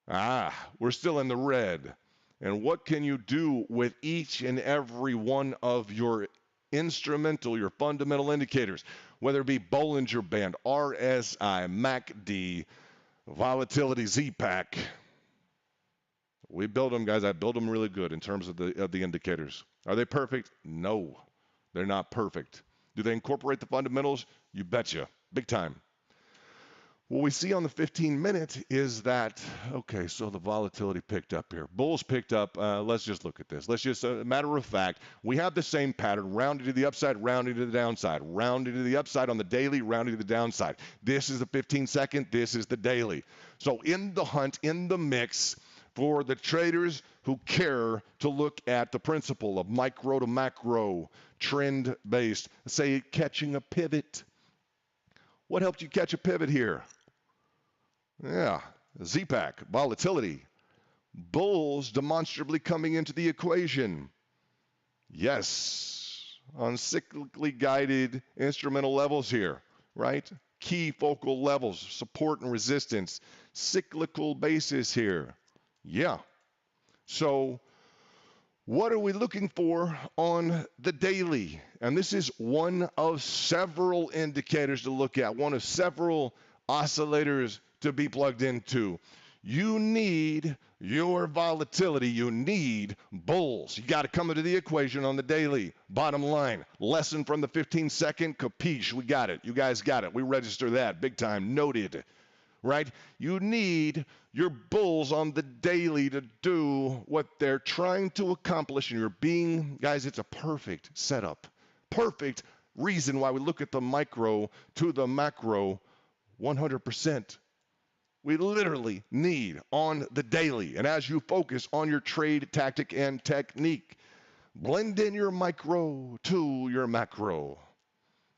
We're still in the red. And what can you do with each and every one of your your fundamental indicators, whether it be Bollinger Band, RSI, MACD, Volatility Z-Pack? We build them, guys. I build them really good in terms of the indicators. Are they perfect? No, they're not perfect. Do they incorporate the fundamentals? You betcha. Big time. What we see on the 15-minute is that, okay, so the volatility picked up here. Bulls picked up. Let's just look at this. Let's just, matter of fact, we have the same pattern, rounding to the upside, rounding to the downside, rounding to the upside on the daily, rounding to the downside. This is the 15-second. This is the daily. So in the hunt, in the mix, for the traders who care to look at the principle of micro to macro, trend-based, say catching a pivot. What helped you catch a pivot here? Yeah, Z-Pack, volatility. Bulls demonstrably coming into the equation. Yes, on cyclically guided instrumental levels here, right? Key focal levels, support and resistance, cyclical basis here. Yeah. So what are we looking for on the daily? And this is one of several indicators to look at, one of several oscillators to be plugged into. You need your volatility. You need bulls. You got to come into the equation on the daily. Bottom line, lesson from the 15-second, capiche. We got it. You guys got it. We register that. Big time. Noted. Right? You need your bulls on the daily to do what they're trying to accomplish, and you're being, guys, it's a perfect setup. Perfect reason why we look at the micro to the macro 100%. We literally need on the daily, and as you focus on your trade tactic and technique, blend in your micro to your macro.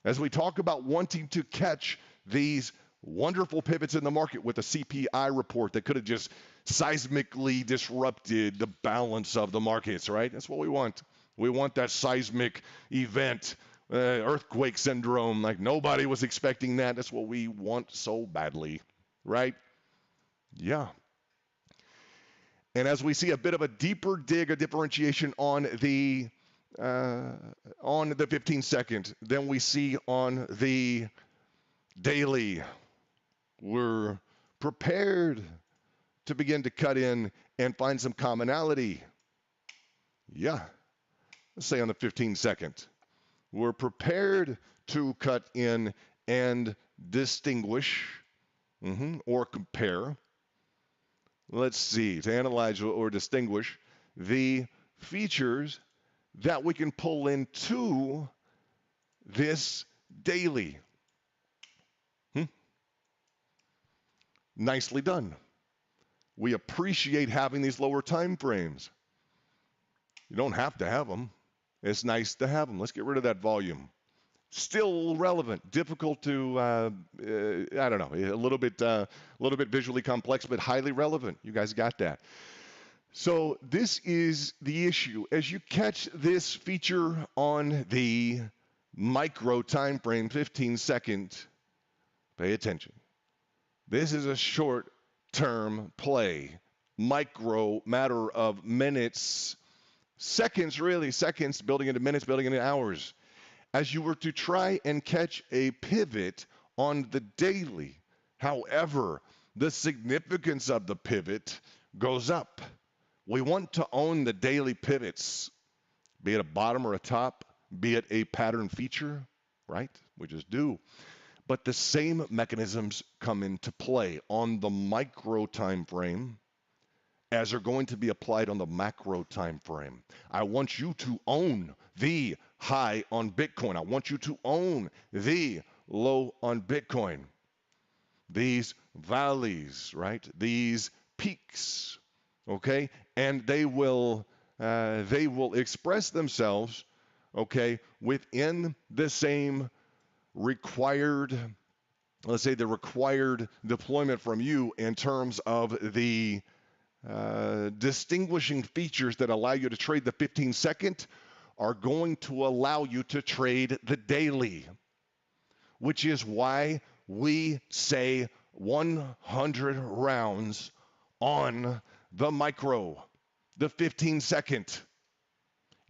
As we talk about wanting to catch these wonderful pivots in the market with a CPI report that could have just seismically disrupted the balance of the markets, right? That's what we want. We want that seismic event, earthquake syndrome, like nobody was expecting that. That's what we want so badly, right? Yeah. And as we see a bit of a deeper dig, a differentiation on the 15-second than we see on the daily, we're prepared to begin to cut in and find some commonality. Yeah. Let's say on the 15-second. We're prepared to cut in and distinguish or compare. Let's see, to analyze or distinguish the features that we can pull into this daily. Nicely done. We appreciate having these lower time frames. You don't have to have them. It's nice to have them. Let's get rid of that volume. Still relevant, difficult to, I don't know, a little bit visually complex, but highly relevant. You guys got that. So this is the issue. As you catch this feature on the micro time frame, 15-second, pay attention. This is a short-term play, micro, matter of minutes, seconds, really, seconds, building into minutes, building into hours. As you were to try and catch a pivot on the daily, however, the significance of the pivot goes up. We want to own the daily pivots, be it a bottom or a top, be it a pattern feature, right? We just do. But the same mechanisms come into play on the micro time frame as are going to be applied on the macro time frame. I want you to own the high on Bitcoin. I want you to own the low on Bitcoin. These valleys, right? These peaks, okay? And they will express themselves, okay, within the same required, let's say the required deployment from you in terms of the distinguishing features that allow you to trade the 15-second are going to allow you to trade the daily, which is why we say 100 rounds on the micro, the 15-second.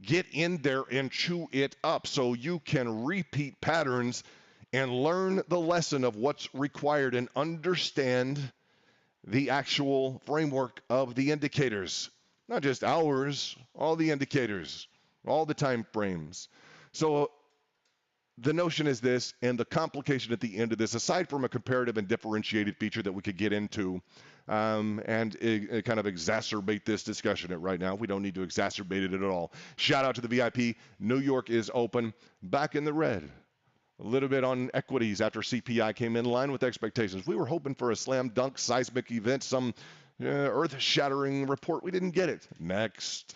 Get in there and chew it up so you can repeat patterns and learn the lesson of what's required and understand the actual framework of the indicators, not just hours, all the indicators, all the time frames. So the notion is this, and the complication at the end of this, aside from a comparative and differentiated feature that we could get into and kind of exacerbate this discussion right now. We don't need to exacerbate it at all. Shout out to the VIP. New York is open, back in the red. A little bit on equities after CPI came in line with expectations. We were hoping for a slam dunk seismic event, some earth-shattering report. We didn't get it. Next.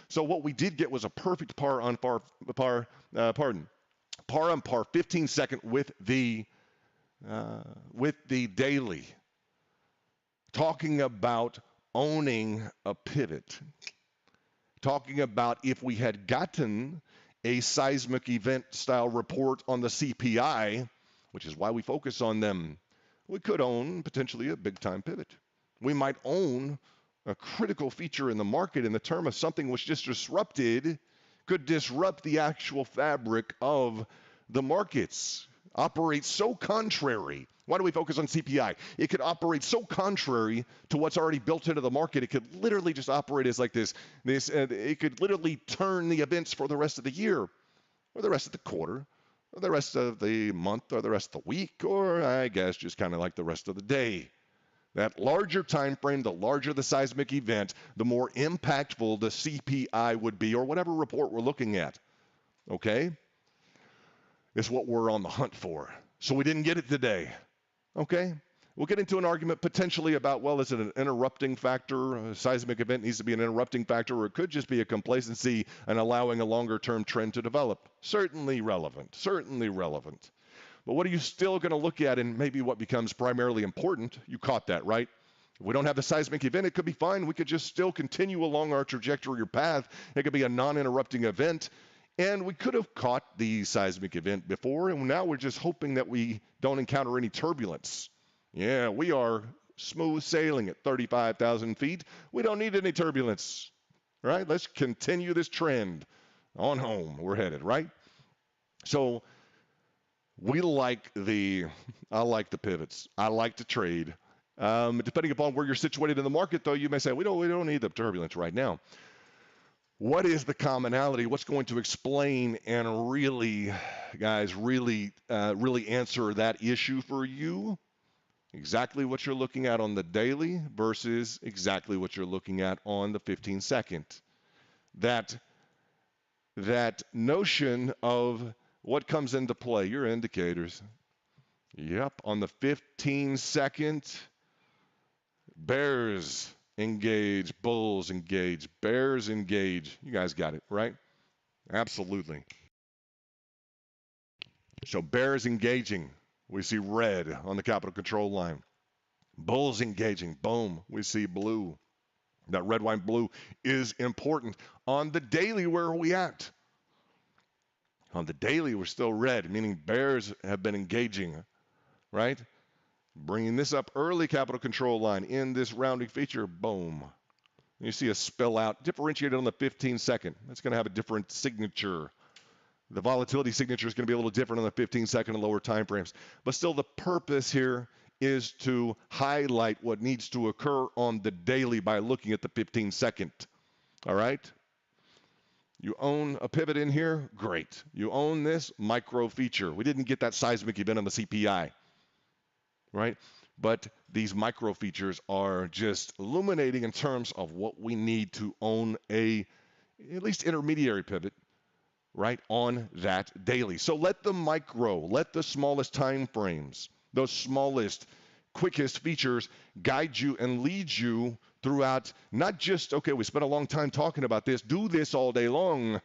So what we did get was a perfect par on par on par 15-second with the daily. Talking about owning a pivot. Talking about if we had gotten a seismic event style report on the CPI, which is why we focus on them, we could own potentially a big time pivot. We might own a critical feature in the market in the term of something which just disrupted, could disrupt the actual fabric of the markets. Operates so contrary. Why do we focus on CPI? It could operate so contrary to what's already built into the market. It could literally just operate as like this. It could literally turn the events for the rest of the year, or the rest of the quarter, or the rest of the month, or the rest of the week, or I guess just kind of like the rest of the day. That larger time frame, the larger the seismic event, the more impactful the CPI would be, or whatever report we're looking at. Okay? It's what we're on the hunt for. So we didn't get it today. Okay? We'll get into an argument potentially about, well, is it an interrupting factor? A seismic event needs to be an interrupting factor, or it could just be a complacency and allowing a longer-term trend to develop. Certainly relevant. Certainly relevant. But what are you still going to look at, and maybe what becomes primarily important? You caught that, right? If we don't have the seismic event, it could be fine. We could just still continue along our trajectory or path. It could be a non-interrupting event. And we could have caught the seismic event before, and now we're just hoping that we don't encounter any turbulence. Yeah, we are smooth sailing at 35,000 feet. We don't need any turbulence, right? Let's continue this trend on home. We're headed, right? So I like the pivots. I like to trade. Depending upon where you're situated in the market, though, you may say, we don't need the turbulence right now. What is the commonality? What's going to explain and really, guys, really answer that issue for you? Exactly what you're looking at on the daily versus exactly what you're looking at on the 15-second. That notion of what comes into play, your indicators. Yep, on the 15-second, bears engage, bulls engage, bears engage. You guys got it, right? Absolutely. So bears engaging, we see red on the capital control line. Bulls engaging, boom, we see blue. That red, white, blue is important. On the daily, where are we at? On the daily, we're still red, meaning bears have been engaging, right? Bringing this up early capital control line in this rounding feature, boom. You see a spill out, differentiated on the 15-second. That's going to have a different signature. The volatility signature is going to be a little different on the 15-second and lower time frames. But still, the purpose here is to highlight what needs to occur on the daily by looking at the 15-second. All right? You own a pivot in here? Great. You own this micro feature. We didn't get that seismic event on the CPI, right? But these micro features are just illuminating in terms of what we need to own a at least intermediary pivot, right, on that daily. So let the micro, let the smallest time frames, those smallest, quickest features guide you and lead you throughout, not just, okay, we spent a long time talking about this, do this all day long,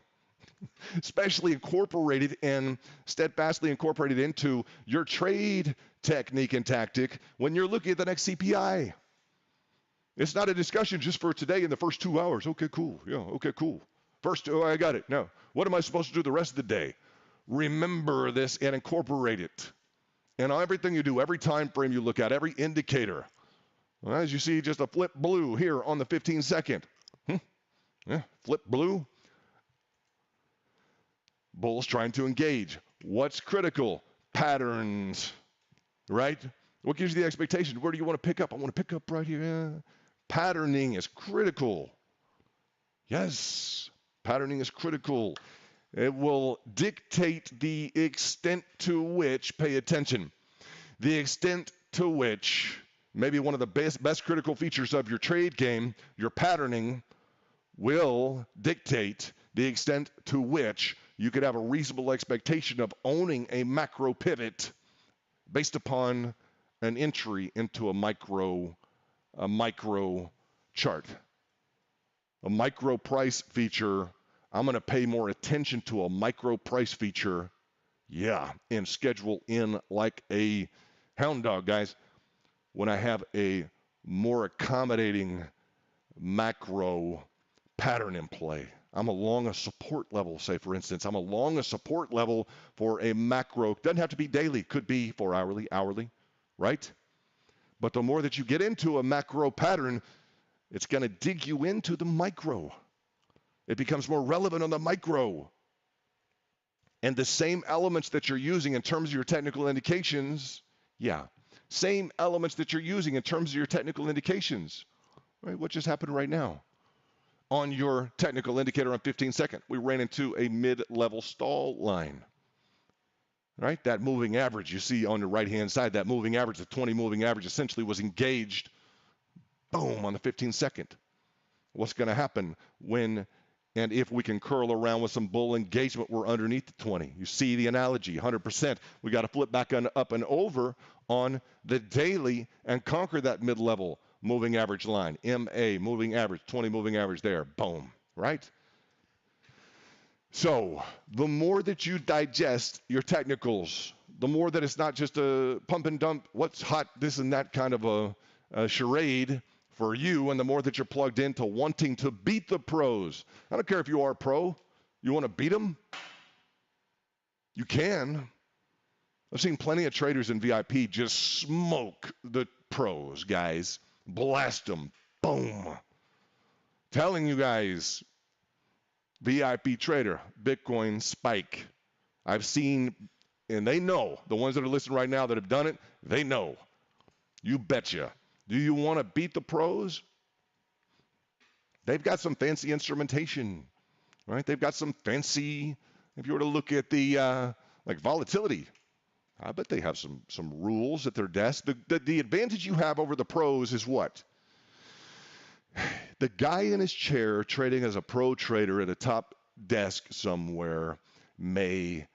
especially incorporated and steadfastly incorporated into your trade technique and tactic when you're looking at the next CPI. It's not a discussion just for today in the first 2 hours. Okay, cool. Yeah, okay, cool. First, oh, I got it. No. What am I supposed to do the rest of the day? Remember this and incorporate it. And everything you do, every time frame you look at, every indicator. Well, as you see, just a flip blue here on the 15-second. Yeah, flip blue. Bulls trying to engage. What's critical? Patterns, right? What gives you the expectation? Where do you want to pick up? I want to pick up right here. Yeah. Patterning is critical. Yes, patterning is critical. It will dictate the extent to which, pay attention, the extent to which maybe one of the best critical features of your trade game, your patterning, will dictate the extent to which you could have a reasonable expectation of owning a macro pivot based upon an entry into a micro chart. A micro price feature, I'm going to pay more attention to a micro price feature, yeah, and schedule in like a hound dog, guys, when I have a more accommodating macro pattern in play. I'm along a support level, say, for instance. I'm along a support level for a macro. Doesn't have to be daily. Could be for hourly, right? But the more that you get into a macro pattern, it's going to dig you into the micro. It becomes more relevant on the micro. And the same elements that you're using in terms of your technical indications, yeah, same elements that you're using in terms of your technical indications, right? What just happened right now? On your technical indicator on 15-second, we ran into a mid-level stall line, right? That moving average you see on the right-hand side, that moving average, the 20 moving average essentially was engaged, boom, on the 15-second. What's going to happen when and if we can curl around with some bull engagement, we're underneath the 20. You see the analogy, 100%. We got to flip back on, up and over on the daily and conquer that mid-level moving average line. MA, moving average, 20 moving average there. Boom, right? So the more that you digest your technicals, the more that it's not just a pump and dump, what's hot, this and that kind of a charade for you, and the more that you're plugged into wanting to beat the pros. I don't care if you are a pro. You want to beat them? You can. I've seen plenty of traders in VIP just smoke the pros, guys. Blast them. Boom. Telling you guys, VIP trader, Bitcoin spike. I've seen, and they know, the ones that are listening right now that have done it, they know. You betcha. Do you want to beat the pros? They've got some fancy instrumentation, right? They've got some fancy, if you were to look at the, like volatility, I bet they have some rules at their desk. The advantage you have over the pros is what? The guy in his chair trading as a pro trader at a top desk somewhere may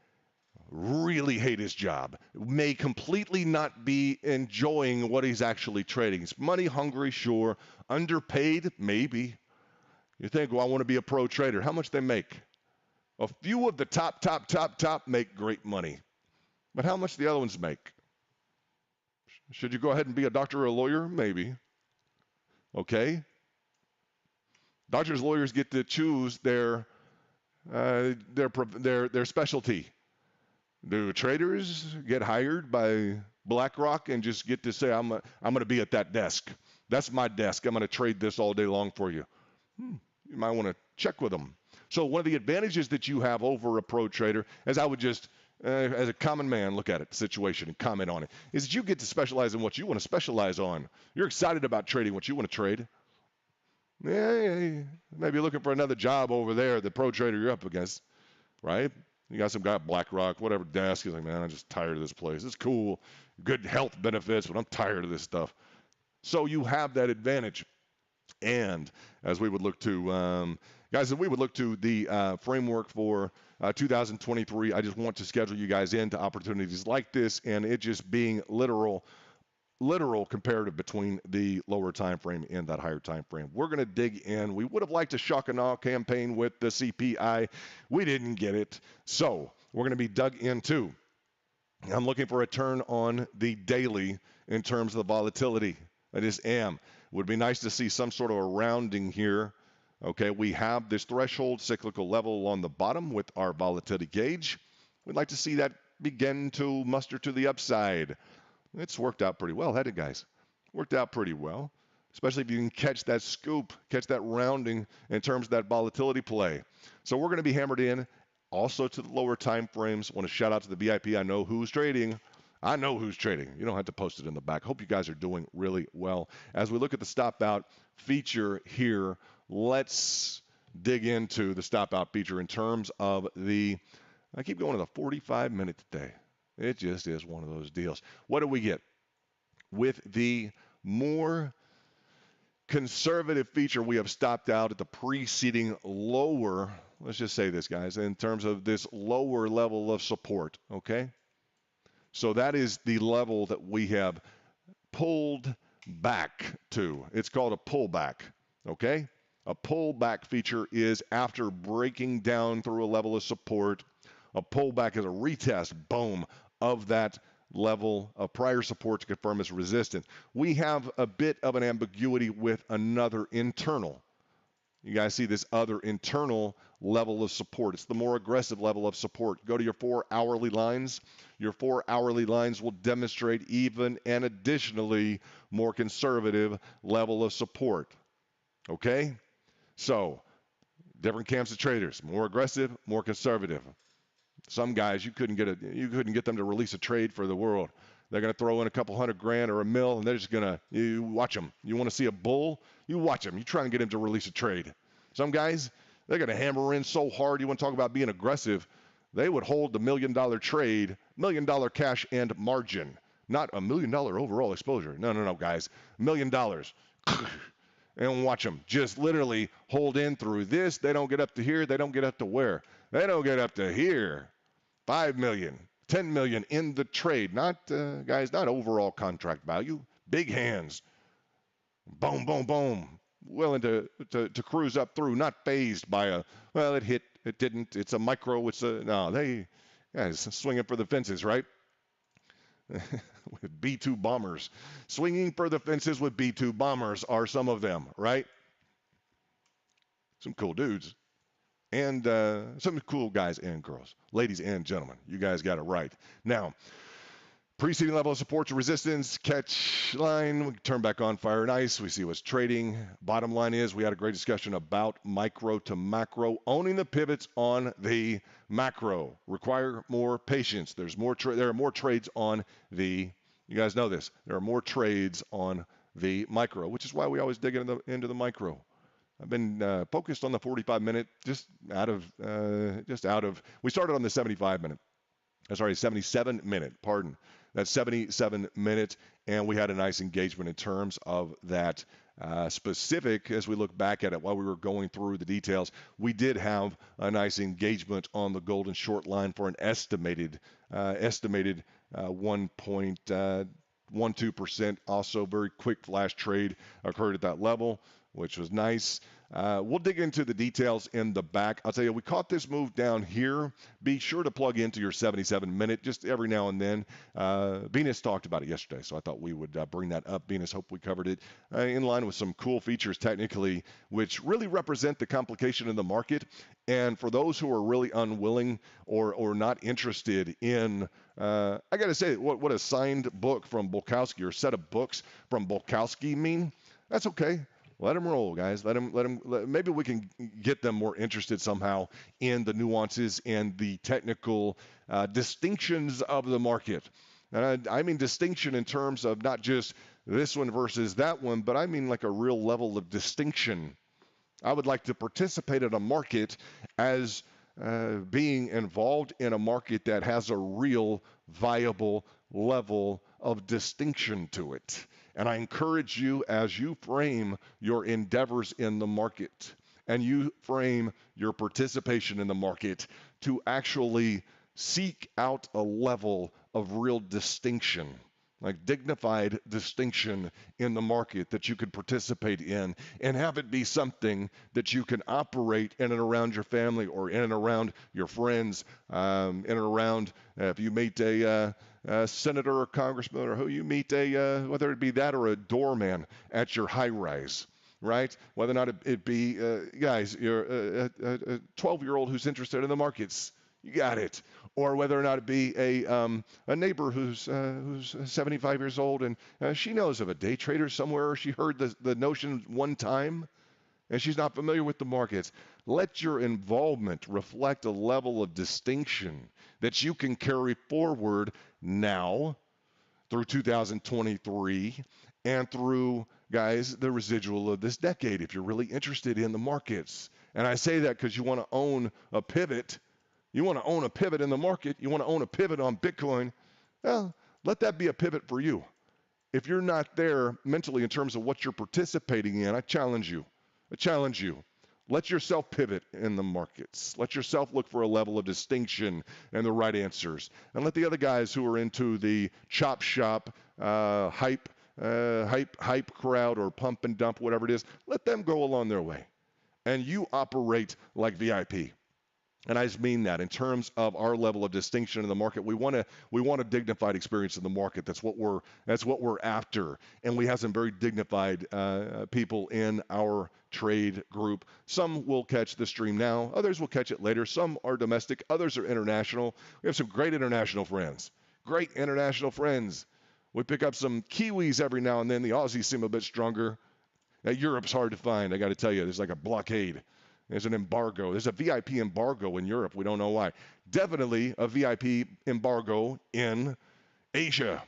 really hate his job, may completely not be enjoying what he's actually trading. He's money hungry, sure. Underpaid, maybe. You think, well, I want to be a pro trader. How much they make? A few of the top make great money. But how much do the other ones make? Should you go ahead and be a doctor or a lawyer? Maybe. Okay. Doctors, lawyers get to choose their specialty. Do traders get hired by BlackRock and just get to say, I'm going to be at that desk. That's my desk. I'm going to trade this all day long for you. You might want to check with them. So one of the advantages that you have over a pro trader, as I would just, as a common man, look at it, the situation, and comment on it, is that you get to specialize in what you want to specialize on. You're excited about trading what you want to trade. Yeah, maybe looking for another job over there, the pro trader you're up against, right? You got some guy at BlackRock, whatever desk. He's like, man, I'm just tired of this place. It's cool, good health benefits, but I'm tired of this stuff. So you have that advantage. And as we would look to, guys, as we would look to the framework for 2023, I just want to schedule you guys into opportunities like this, and it just being literal comparative between the lower time frame and that higher time frame. We're going to dig in. We would have liked a shock and awe campaign with the CPI. We didn't get it. So we're going to be dug into. I'm looking for a turn on the daily in terms of the volatility. I just am. Would be nice to see some sort of a rounding here. Okay, we have this threshold cyclical level on the bottom with our volatility gauge. We'd like to see that begin to muster to the upside. It's worked out pretty well, hasn't it, guys? Worked out pretty well, especially if you can catch that scoop, catch that rounding in terms of that volatility play. So we're going to be hammered in also to the lower time frames. Want to shout out to the VIP. I know who's trading. I know who's trading. You don't have to post it in the back. Hope you guys are doing really well. As we look at the stop out feature here, let's dig into the stop out feature in terms of I keep going to the 45-minute today. It just is one of those deals. What do we get? With the more conservative feature, we have stopped out at the preceding lower, let's just say this, guys, in terms of this lower level of support, okay? So that is the level that we have pulled back to. It's called a pullback, okay? A pullback feature is after breaking down through a level of support. A pullback is a retest, boom, of that level of prior support to confirm its resistance. We have a bit of an ambiguity with another internal. You guys see this other internal level of support. It's the more aggressive level of support. Go to your 4 hourly lines. Your 4 hourly lines will demonstrate even and additionally more conservative level of support. Okay? So, different camps of traders. More aggressive, more conservative. Some guys you couldn't get them to release a trade for the world. They're going to throw in a couple $100,000 or $1 million, and they're just going to, you watch them. You want to see a bull? You watch them. You try and get him to release a trade. Some guys, they're going to hammer in so hard. You want to talk about being aggressive? They would hold the $1 million trade, $1 million cash and margin, not $1 million overall exposure. No, guys, $1 million. And watch them just literally hold in through this. They don't get up to here. They don't get up to where? They don't get up to here. 5 million, 10 million in the trade. Not, guys, not overall contract value. Big hands. Boom, boom, boom. Willing to cruise up through, not phased by it hit, it didn't. It's a micro. No, they, guys, swinging for the fences, right? With B-2 bombers. Swinging for the fences with B-2 bombers are some of them, right? Some cool dudes. And some cool guys and girls, ladies and gentlemen. You guys got it right. Now, preceding level of support to resistance, catch line, we turn back on fire and ice. We see what's trading. Bottom line is we had a great discussion about micro to macro. Owning the pivots on the macro require more patience. There are more trades on the, you guys know this, there are more trades on the micro, which is why we always dig into the micro. I've been focused on the 45-minute, just out of. We started on the 75-minute. Sorry, 77-minute. Pardon. That's 77 minutes, and we had a nice engagement in terms of that specific. As we look back at it while we were going through the details, we did have a nice engagement on the golden short line for an estimated 1.12%. Also, very quick flash trade occurred at that level, which was nice. We'll dig into the details in the back. I'll tell you, we caught this move down here. Be sure to plug into your 77-minute just every now and then. Venus talked about it yesterday, so I thought we would bring that up. Venus, hope we covered it in line with some cool features technically, which really represent the complication in the market. And for those who are really unwilling or not interested in, I got to say, what a signed book from Bulkowski or set of books from Bulkowski mean? That's okay. Let them roll, guys. Maybe we can get them more interested somehow in the nuances and the technical distinctions of the market. And I mean distinction in terms of not just this one versus that one, but I mean like a real level of distinction. I would like to participate in a market as being involved in a market that has a real viable level of distinction to it. And I encourage you as you frame your endeavors in the market and you frame your participation in the market to actually seek out a level of real distinction, like dignified distinction in the market that you could participate in, and have it be something that you can operate in and around your family or in and around your friends, in and around if you meet a senator or congressman, or who you meet, whether it be that or a doorman at your high rise. Right? Whether or not it be, guys, you're a 12-year-old who's interested in the markets, you got it. Or whether or not it be a neighbor who's 75 years old and she knows of a day trader somewhere, or she heard the notion one time and she's not familiar with the markets. Let your involvement reflect a level of distinction that you can carry forward now through 2023 and through, guys, the residual of this decade if you're really interested in the markets. And I say that because you want to own a pivot. You want to own a pivot in the market. You want to own a pivot on Bitcoin. Well, let that be a pivot for you. If you're not there mentally in terms of what you're participating in, I challenge you. I challenge you. Let yourself pivot in the markets. Let yourself look for a level of distinction and the right answers. And let the other guys who are into the chop shop, hype crowd or pump and dump, whatever it is, let them go along their way. And you operate like VIP. And I just mean that in terms of our level of distinction in the market. We want a dignified experience in the market. That's what we're after. And we have some very dignified people in our trade group. Some will catch the stream now. Others will catch it later. Some are domestic. Others are international. We have some great international friends. Great international friends. We pick up some Kiwis every now and then. The Aussies seem a bit stronger. Europe's hard to find. I got to tell you, there's like a blockade. There's an embargo. There's a VIP embargo in Europe. We don't know why. Definitely a VIP embargo in Asia.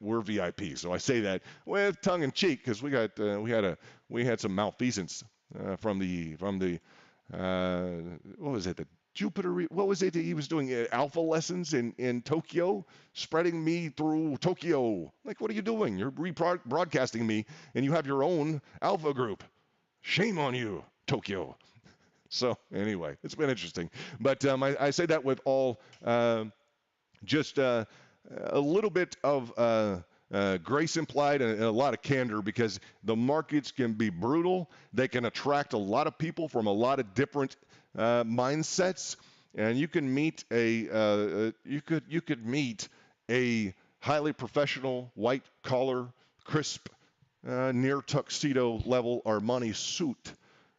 We're VIP, so I say that with tongue in cheek because we had some malfeasance from the what was it, the Jupiter? What was it that he was doing? Alpha lessons in Tokyo, spreading me through Tokyo. Like, what are you doing? You're rebroadcasting me, and you have your own alpha group. Shame on you, Tokyo. So anyway, it's been interesting. But I say that with all just a little bit of grace implied and a lot of candor, because the markets can be brutal. They can attract a lot of people from a lot of different mindsets, and you can meet you could meet a highly professional, white collar, crisp, near tuxedo level Armani suit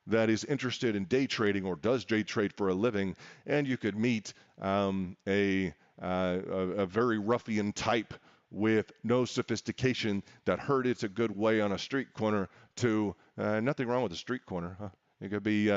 that is interested in day trading or does day trade for a living, and you could meet a very ruffian type with no sophistication that heard it's a good way on a street corner to nothing wrong with a street corner. Huh? It could be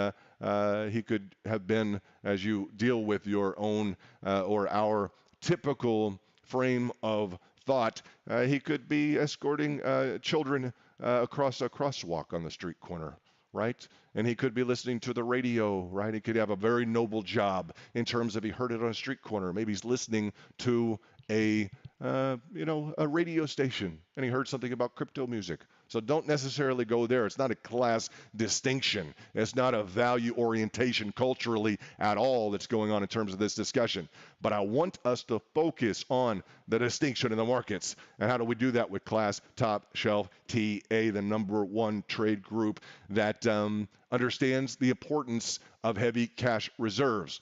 he could have been, as you deal with your own or our typical frame of thought, he could be escorting children across a crosswalk on the street corner. Right? And he could be listening to the radio, right? He could have a very noble job in terms of he heard it on a street corner. Maybe he's listening to a radio station and he heard something about crypto music. So don't necessarily go there. It's not a class distinction. It's not a value orientation culturally at all that's going on in terms of this discussion. But I want us to focus on the distinction in the markets. And how do we do that with Class Top Shelf TA, the #1 trade group that understands the importance of heavy cash reserves?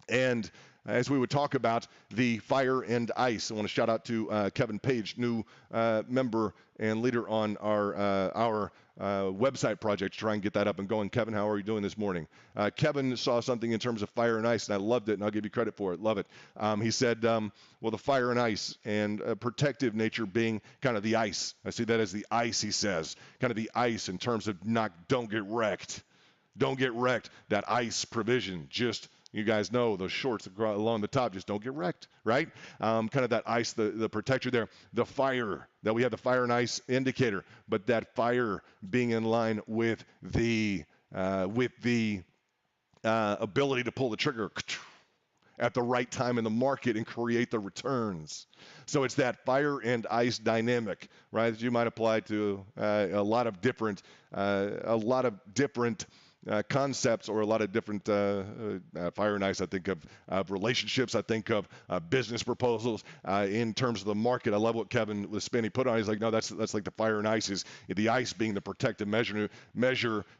And as we would talk about the fire and ice, I want to shout out to Kevin Page, new member and leader on our website project to try and get that up and going. Kevin, how are you doing this morning? Kevin saw something in terms of fire and ice, and I loved it, and I'll give you credit for it. Love it. He said, well, the fire and ice and protective nature being kind of the ice. I see that as the ice, he says, kind of the ice in terms of don't get wrecked. Don't get wrecked. That ice provision, just, you guys know those shorts along the top, just don't get wrecked, right? Kind of that ice, the protector there. The fire, that we have the fire and ice indicator, but that fire being in line with the with the ability to pull the trigger at the right time in the market and create the returns. So it's that fire and ice dynamic, right? That you might apply to a lot of different concepts, or a lot of different fire and ice. I think of relationships. I think of business proposals in terms of the market. I love what Kevin Lispini put on. He's like, no, that's like the fire and ice, is the ice being the protective measure,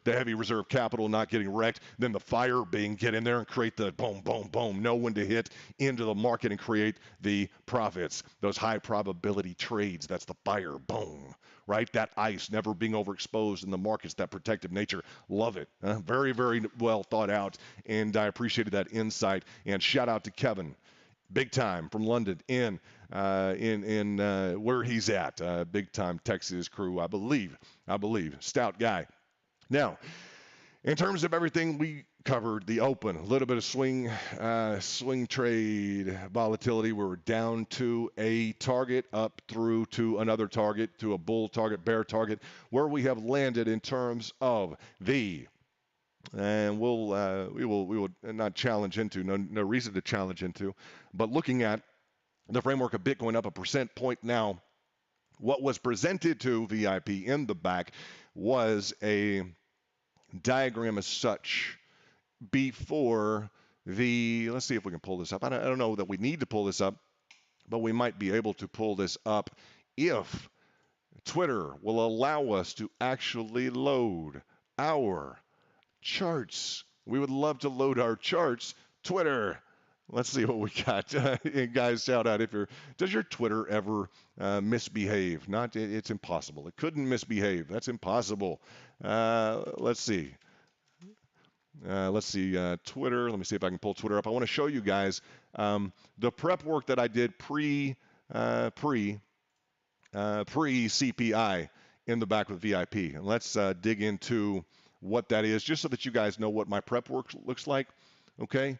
the heavy reserve capital not getting wrecked. Then the fire being get in there and create the boom, boom, boom, know when to hit into the market and create the profits. Those high probability trades. That's the fire, boom. Right? That ice never being overexposed in the markets, that protective nature. Love it. Very, very well thought out, and I appreciated that insight. And shout out to Kevin, big time from London, in where he's at, big time Texas crew, I believe. Stout guy. Now, in terms of everything we covered, the open, a little bit of swing trade volatility. We were down to a target, up through to another target, to a bull target, bear target, where we have landed in terms of the, and we will not challenge into, no reason to challenge into, but looking at the framework of Bitcoin up a percent point now. What was presented to VIP in the back was a diagram as such before let's see if we can pull this up. I don't know that we need to pull this up, but we might be able to pull this up if Twitter will allow us to actually load our charts. We would love to load our charts. Twitter, let's see what we got. Guys, shout out does your Twitter ever misbehave? It's impossible. It couldn't misbehave. That's impossible. Let's see. Twitter. Let me see if I can pull Twitter up. I want to show you guys the prep work that I did pre CPI in the back with VIP. And let's dig into what that is, just so that you guys know what my prep work looks like. Okay,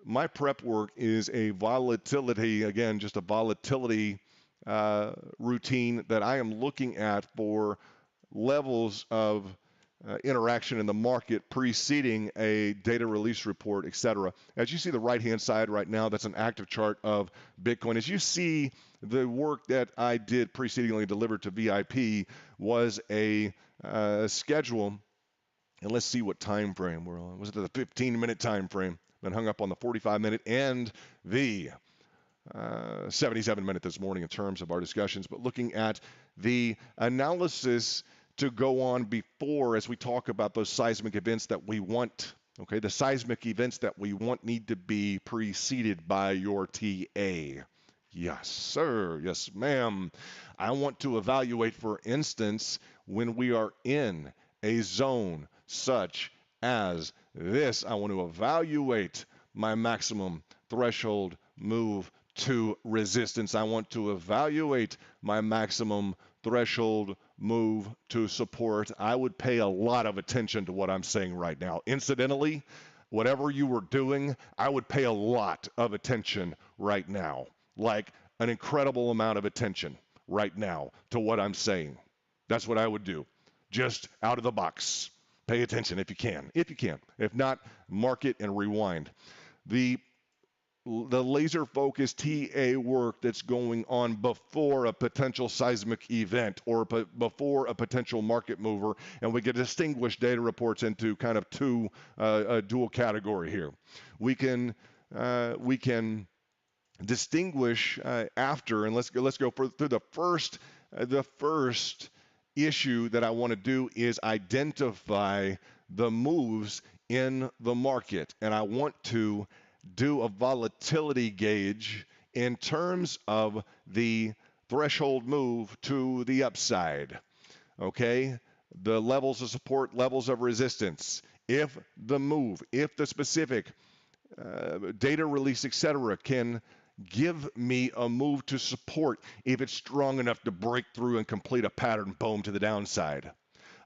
my prep work is a volatility, again, just a volatility routine that I am looking at for levels of interaction in the market preceding a data release report, etc. As you see the right-hand side right now, that's an active chart of Bitcoin. As you see, the work that I did precedingly delivered to VIP was a schedule, and let's see what time frame we're on. Was it the 15-minute time frame? Then hung up on the 45-minute and the 77-minute this morning in terms of our discussions. But looking at the analysis to go on before, as we talk about those seismic events that we want. Okay, the seismic events that we want need to be preceded by your TA. Yes, sir. Yes, ma'am. I want to evaluate, for instance, when we are in a zone such as this, I want to evaluate my maximum threshold move to resistance. I want to evaluate my maximum threshold move to support. I would pay a lot of attention to what I'm saying right now. Incidentally, whatever you were doing, I would pay a lot of attention right now, like an incredible amount of attention right now to what I'm saying. That's what I would do, just out of the box. Pay attention if you can. If not, mark it and rewind. The laser focused TA work that's going on before a potential seismic event or before a potential market mover, and we can distinguish data reports into kind of two dual category here. We can distinguish after, and let's go through the first issue that I want to do is identify the moves in the market, and I want to do a volatility gauge in terms of the threshold move to the upside. Okay, the levels of support, levels of resistance. If the specific data release, etc., can give me a move to support, if it's strong enough to break through and complete a pattern, boom, to the downside.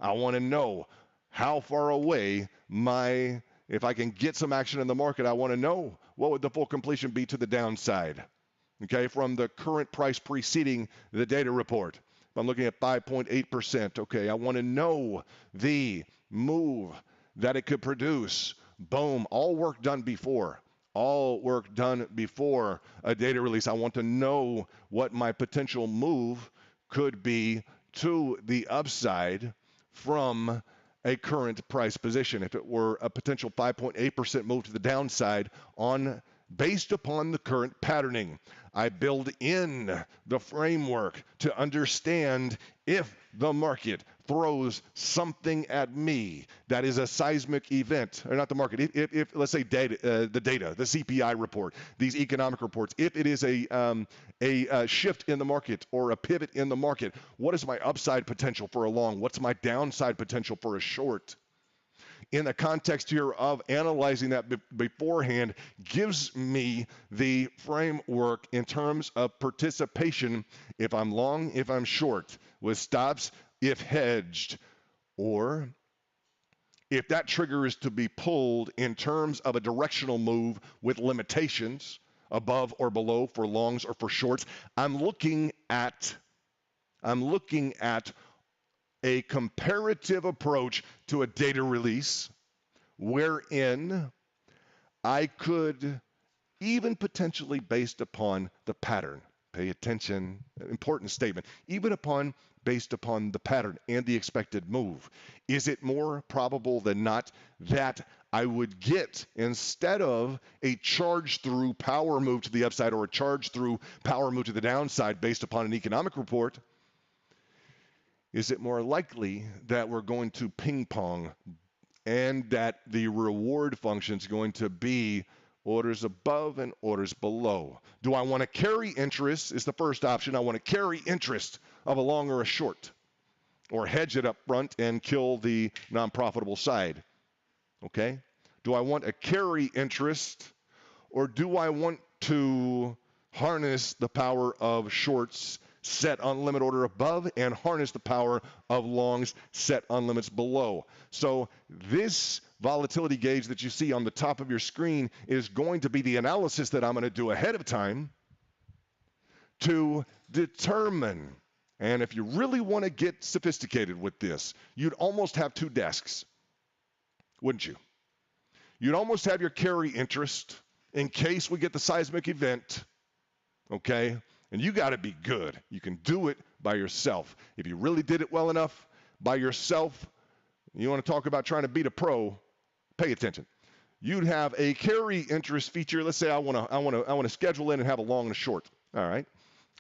I want to know how far away if I can get some action in the market, I want to know what would the full completion be to the downside, okay, from the current price preceding the data report. If I'm looking at 5.8%, okay, I want to know the move that it could produce. Boom, all work done before. All work done before a data release. I want to know what my potential move could be to the upside from a current price position. If it were a potential 5.8% move to the downside on based upon the current patterning. I build in the framework to understand if the market throws something at me that is a seismic event, or not the market, if let's say the data, the CPI report, these economic reports, if it is a shift in the market or a pivot in the market, what is my upside potential for a long? What's my downside potential for a short? In the context here of analyzing that beforehand gives me the framework in terms of participation if I'm long, if I'm short, with stops if hedged, or if that trigger is to be pulled in terms of a directional move with limitations above or below for longs or for shorts. I'm looking at a comparative approach to a data release wherein I could even potentially based upon the pattern, pay attention, important statement, based upon the pattern and the expected move. Is it more probable than not that I would get, instead of a charge through power move to the upside or a charge through power move to the downside based upon an economic report, is it more likely that we're going to ping pong and that the reward function is going to be orders above and orders below? Do I want to carry interest is the first option. I want to carry interest of a long or a short, or hedge it up front and kill the non-profitable side. Okay? Do I want a carry interest, or do I want to harness the power of shorts set on limit order above and harness the power of longs set on limits below? So this volatility gauge that you see on the top of your screen is going to be the analysis that I'm going to do ahead of time to determine. And if you really want to get sophisticated with this, you'd almost have two desks, wouldn't you? You'd almost have your carry interest in case we get the seismic event, okay? And you got to be good. You can do it by yourself. If you really did it well enough by yourself, you want to talk about trying to beat a pro, pay attention. You'd have a carry interest feature. Let's say I want to schedule in and have a long and a short. All right.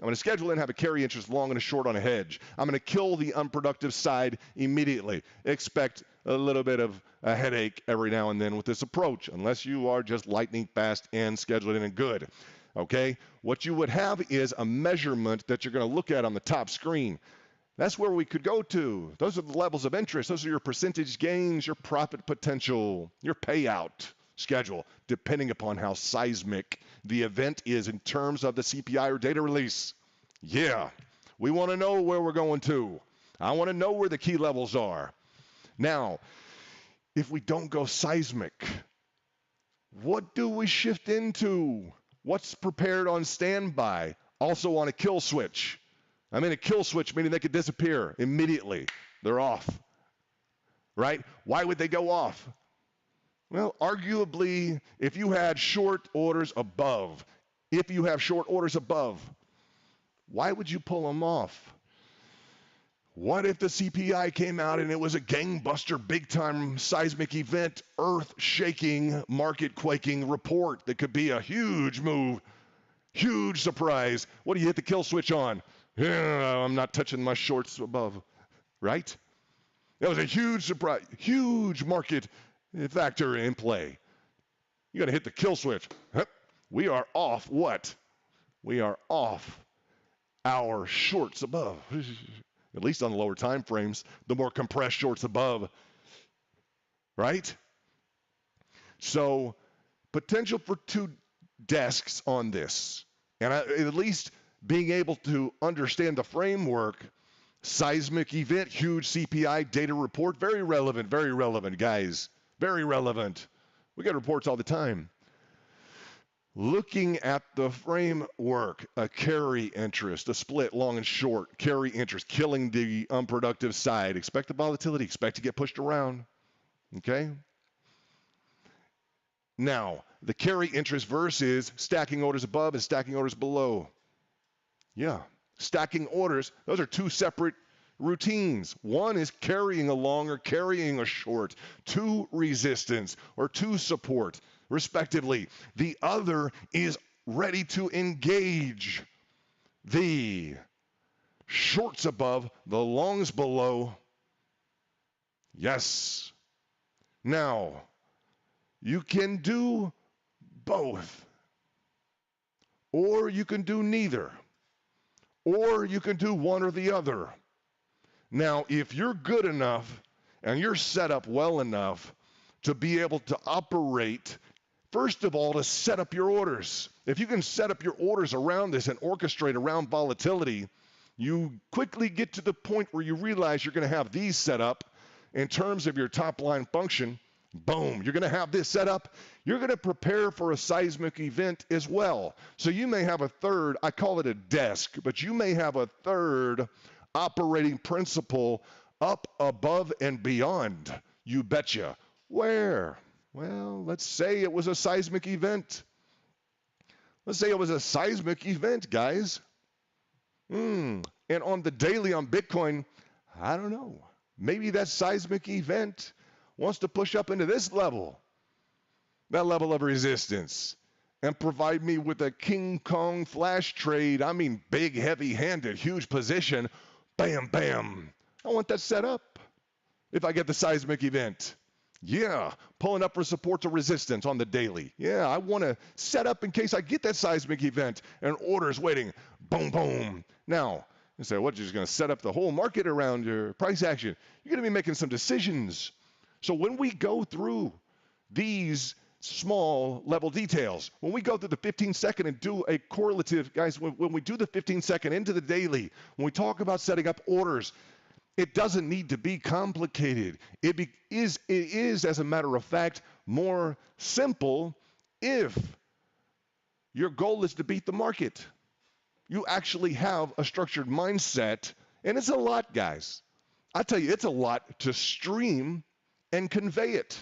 I'm going to schedule in and have a carry interest long and a short on a hedge. I'm going to kill the unproductive side immediately. Expect a little bit of a headache every now and then with this approach, unless you are just lightning fast and scheduled in and good. Okay? What you would have is a measurement that you're going to look at on the top screen. That's where we could go to. Those are the levels of interest. Those are your percentage gains, your profit potential, your payout schedule, depending upon how seismic the event is in terms of the CPI or data release. Yeah, we want to know where we're going to. I want to know where the key levels are. Now, if we don't go seismic, what do we shift into? What's prepared on standby? Also on a kill switch. I mean a kill switch, meaning they could disappear immediately. They're off. Right? Why would they go off? Well, arguably, if you had short orders above, why would you pull them off? What if the CPI came out and it was a gangbuster, big-time seismic event, earth-shaking, market-quaking report that could be a huge move, huge surprise? What do you hit the kill switch on? Yeah, I'm not touching my shorts above, right? That was a huge surprise, huge market factor in play. You got to hit the kill switch. We are off what? We are off our shorts above. At least on the lower time frames, the more compressed shorts above, right? So potential for two desks on this. And at least being able to understand the framework, seismic event, huge CPI data report, very relevant, guys. Very relevant. We get reports all the time. Looking at the framework, a carry interest, a split long and short, carry interest, killing the unproductive side. Expect the volatility, expect to get pushed around. Okay? Now, the carry interest verse is stacking orders above and stacking orders below. Yeah. Stacking orders, those are two separate routines. One is carrying a long or carrying a short, to resistance or to support, respectively. The other is ready to engage the shorts above, the longs below. Yes. Now, you can do both, or you can do neither, or you can do one or the other. Now, if you're good enough and you're set up well enough to be able to operate, first of all, to set up your orders. If you can set up your orders around this and orchestrate around volatility, you quickly get to the point where you realize you're going to have these set up in terms of your top line function. Boom, you're going to have this set up. You're going to prepare for a seismic event as well. So you may have a third, I call it a desk, but you may have a third operating principle up, above, and beyond. You betcha. Where? Well, let's say it was a seismic event. Let's say it was a seismic event, guys. And on the daily on Bitcoin, I don't know. Maybe that seismic event wants to push up into this level, that level of resistance, and provide me with a King Kong flash trade. I mean, big, heavy-handed, huge position. Bam, bam. I want that set up if I get the seismic event. Yeah, pulling up for support to resistance on the daily. Yeah, I want to set up in case I get that seismic event and orders waiting. Boom, boom. Now, you say, what, you're just going to set up the whole market around your price action? You're going to be making some decisions. So when we go through these small level details, when we go through the 15-second and do a correlative, guys, when we do the 15-second into the daily, when we talk about setting up orders, it doesn't need to be complicated. It is, as a matter of fact, more simple if your goal is to beat the market. You actually have a structured mindset, and it's a lot, guys. I tell you, it's a lot to stream and convey it.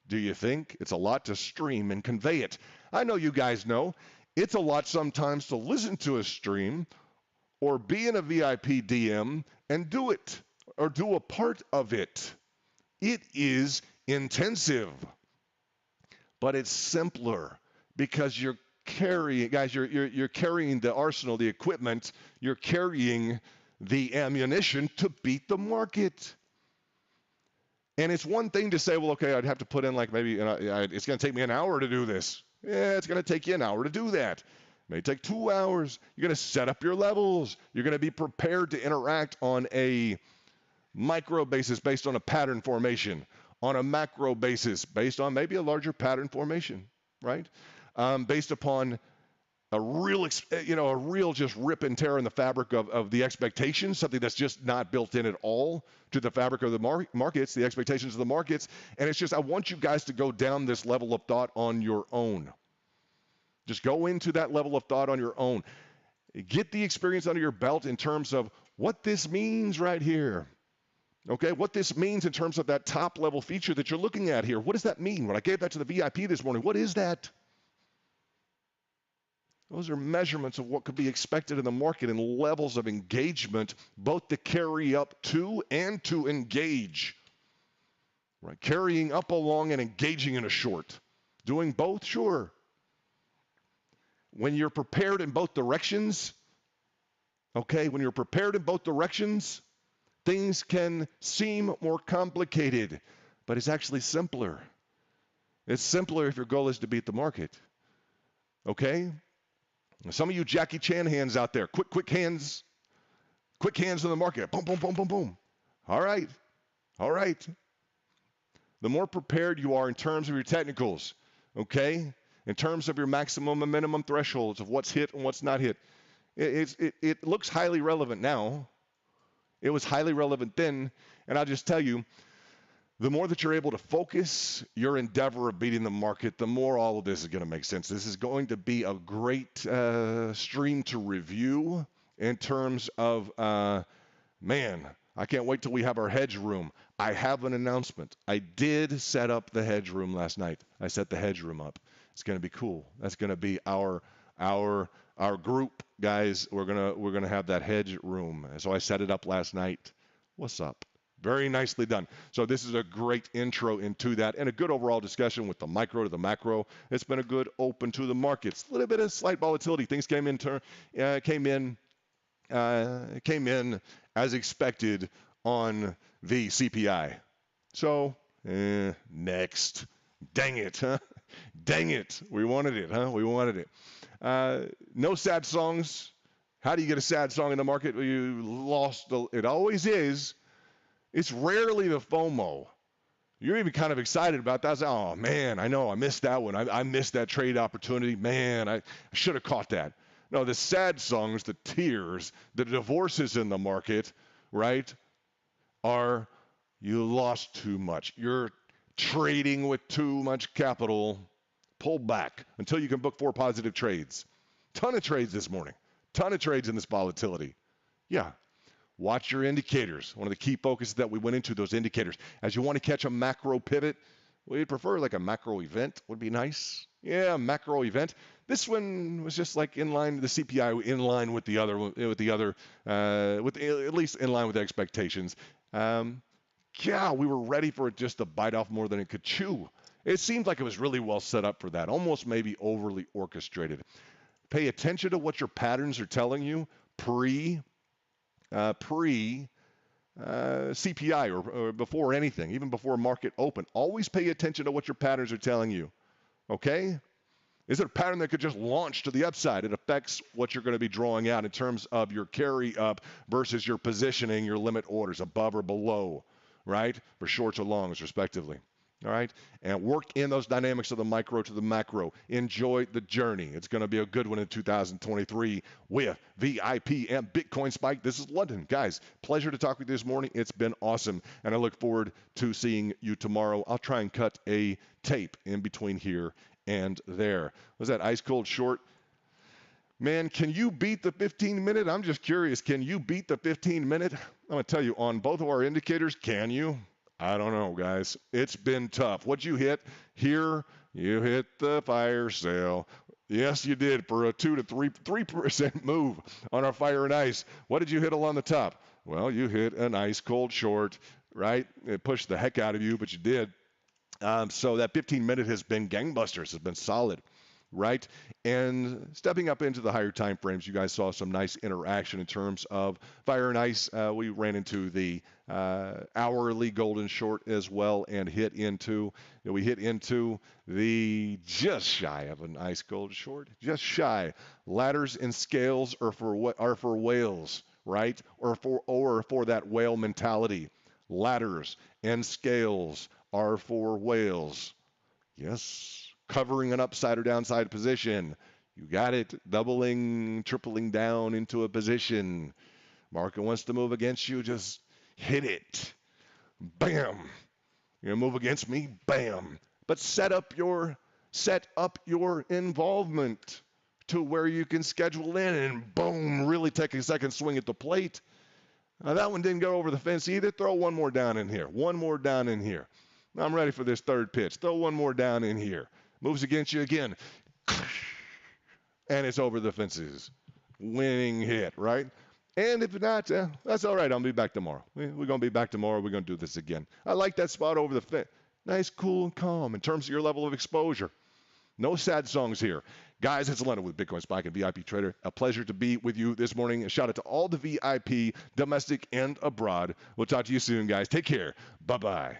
Do you think? It's a lot to stream and convey it. I know you guys know. It's a lot sometimes to listen to a stream or be in a VIP DM and do it, or do a part of it. It is intensive, but it's simpler because you're carrying, guys, you're carrying the arsenal, the equipment, you're carrying the ammunition to beat the market. And it's one thing to say, well, okay, I'd have to put in like maybe, it's going to take me an hour to do this. Yeah, it's going to take you an hour to do that. It may take 2 hours. You're going to set up your levels. You're going to be prepared to interact on a micro basis based on a pattern formation, on a macro basis based on maybe a larger pattern formation, right? Based upon a real, a real just rip and tear in the fabric of the expectations, something that's just not built in at all to the fabric of the markets, the expectations of the markets. And it's just, I want you guys to go down this level of thought on your own. Just go into that level of thought on your own. Get the experience under your belt in terms of what this means right here. Okay, what this means in terms of that top level feature that you're looking at here. What does that mean? When I gave that to the VIP this morning, what is that? Those are measurements of what could be expected in the market and levels of engagement, both to carry up to and to engage. Right? Carrying up along and engaging in a short. Doing both, sure. When you're prepared in both directions, okay, when you're prepared in both directions, things can seem more complicated, but it's actually simpler. It's simpler if your goal is to beat the market. Okay? Some of you Jackie Chan hands out there, quick hands in the market. Boom, boom, boom, boom, boom. All right. The more prepared you are in terms of your technicals, okay, in terms of your maximum and minimum thresholds of what's hit and what's not hit, it looks highly relevant now. It was highly relevant then, and I'll just tell you, the more that you're able to focus your endeavor of beating the market, the more all of this is going to make sense. This is going to be a great stream to review in terms of, man, I can't wait till we have our hedge room. I have an announcement. I did set up the hedge room last night. I set the hedge room up. It's going to be cool. That's going to be our group, guys. We're gonna have that hedge room. So I set it up last night. What's up? Very nicely done. So this is a great intro into that and a good overall discussion with the micro to the macro. It's been a good open to the markets. A little bit of slight volatility. Things came in as expected on the CPI. So next. Dang it, huh? Dang it. We wanted it, huh? We wanted it. No sad songs. How do you get a sad song in the market? You lost. It always is. It's rarely the FOMO. You're even kind of excited about that. Oh, man, I know. I missed that one. I missed that trade opportunity. Man, I should have caught that. No, the sad songs, the tears, the divorces in the market, right, are you lost too much. You're trading with too much capital. Pull back until you can book 4 positive trades. Ton of trades this morning. Ton of trades in this volatility. Yeah. Watch your indicators. One of the key focuses that we went into, those indicators. As you want to catch a macro pivot, we'd prefer like a macro event would be nice. Yeah, macro event. This one was just like in line with the CPI, in line with the other, with at least in line with expectations. Yeah, we were ready for it just to bite off more than it could chew. It seemed like it was really well set up for that, almost maybe overly orchestrated. Pay attention to what your patterns are telling you pre CPI or before anything, even before market open. Always pay attention to what your patterns are telling you. Okay? Is it a pattern that could just launch to the upside? It affects what you're going to be drawing out in terms of your carry up versus your positioning, your limit orders above or below, right? For shorts or longs, respectively. All right? And work in those dynamics of the micro to the macro. Enjoy the journey. It's going to be a good one in 2023 with VIP and Bitcoin Spike. This is London. Guys, pleasure to talk with you this morning. It's been awesome. And I look forward to seeing you tomorrow. I'll try and cut a tape in between here and there. Was that ice cold short? Man, can you beat the 15-minute? I'm just curious. Can you beat the 15-minute? I'm going to tell you, on both of our indicators, can you? I don't know, guys. It's been tough. What'd you hit? Here, you hit the fire sale. Yes, you did, for a 2 to 3% move on our fire and ice. What did you hit along the top? Well, you hit an ice cold short, right? It pushed the heck out of you, but you did. So that 15-minute has been gangbusters, has been solid, right? And stepping up into the higher time frames, you guys saw some nice interaction in terms of fire and ice. We ran into the hourly golden short as well and we hit into the just shy of an ice gold short, just shy. Ladders and scales are for whales, right? Or for that whale mentality. Ladders and scales are for whales. Yes, covering an upside or downside position. You got it. Doubling, tripling down into a position. Market wants to move against you, just hit it. Bam. You're gonna move against me? Bam. But set up your involvement to where you can schedule in and boom, really take a second swing at the plate. That one didn't go over the fence either. Throw one more down in here. One more down in here. I'm ready for this third pitch. Throw one more down in here. Moves against you again. And it's over the fences. Winning hit, right? And if not, that's all right. I'll be back tomorrow. We're going to be back tomorrow. We're going to do this again. I like that spot over the fence. Nice, cool, and calm in terms of your level of exposure. No sad songs here. Guys, it's Leonard with Bitcoin Spike and VIP Trader. A pleasure to be with you this morning. A shout out to all the VIP, domestic and abroad. We'll talk to you soon, guys. Take care. Bye-bye.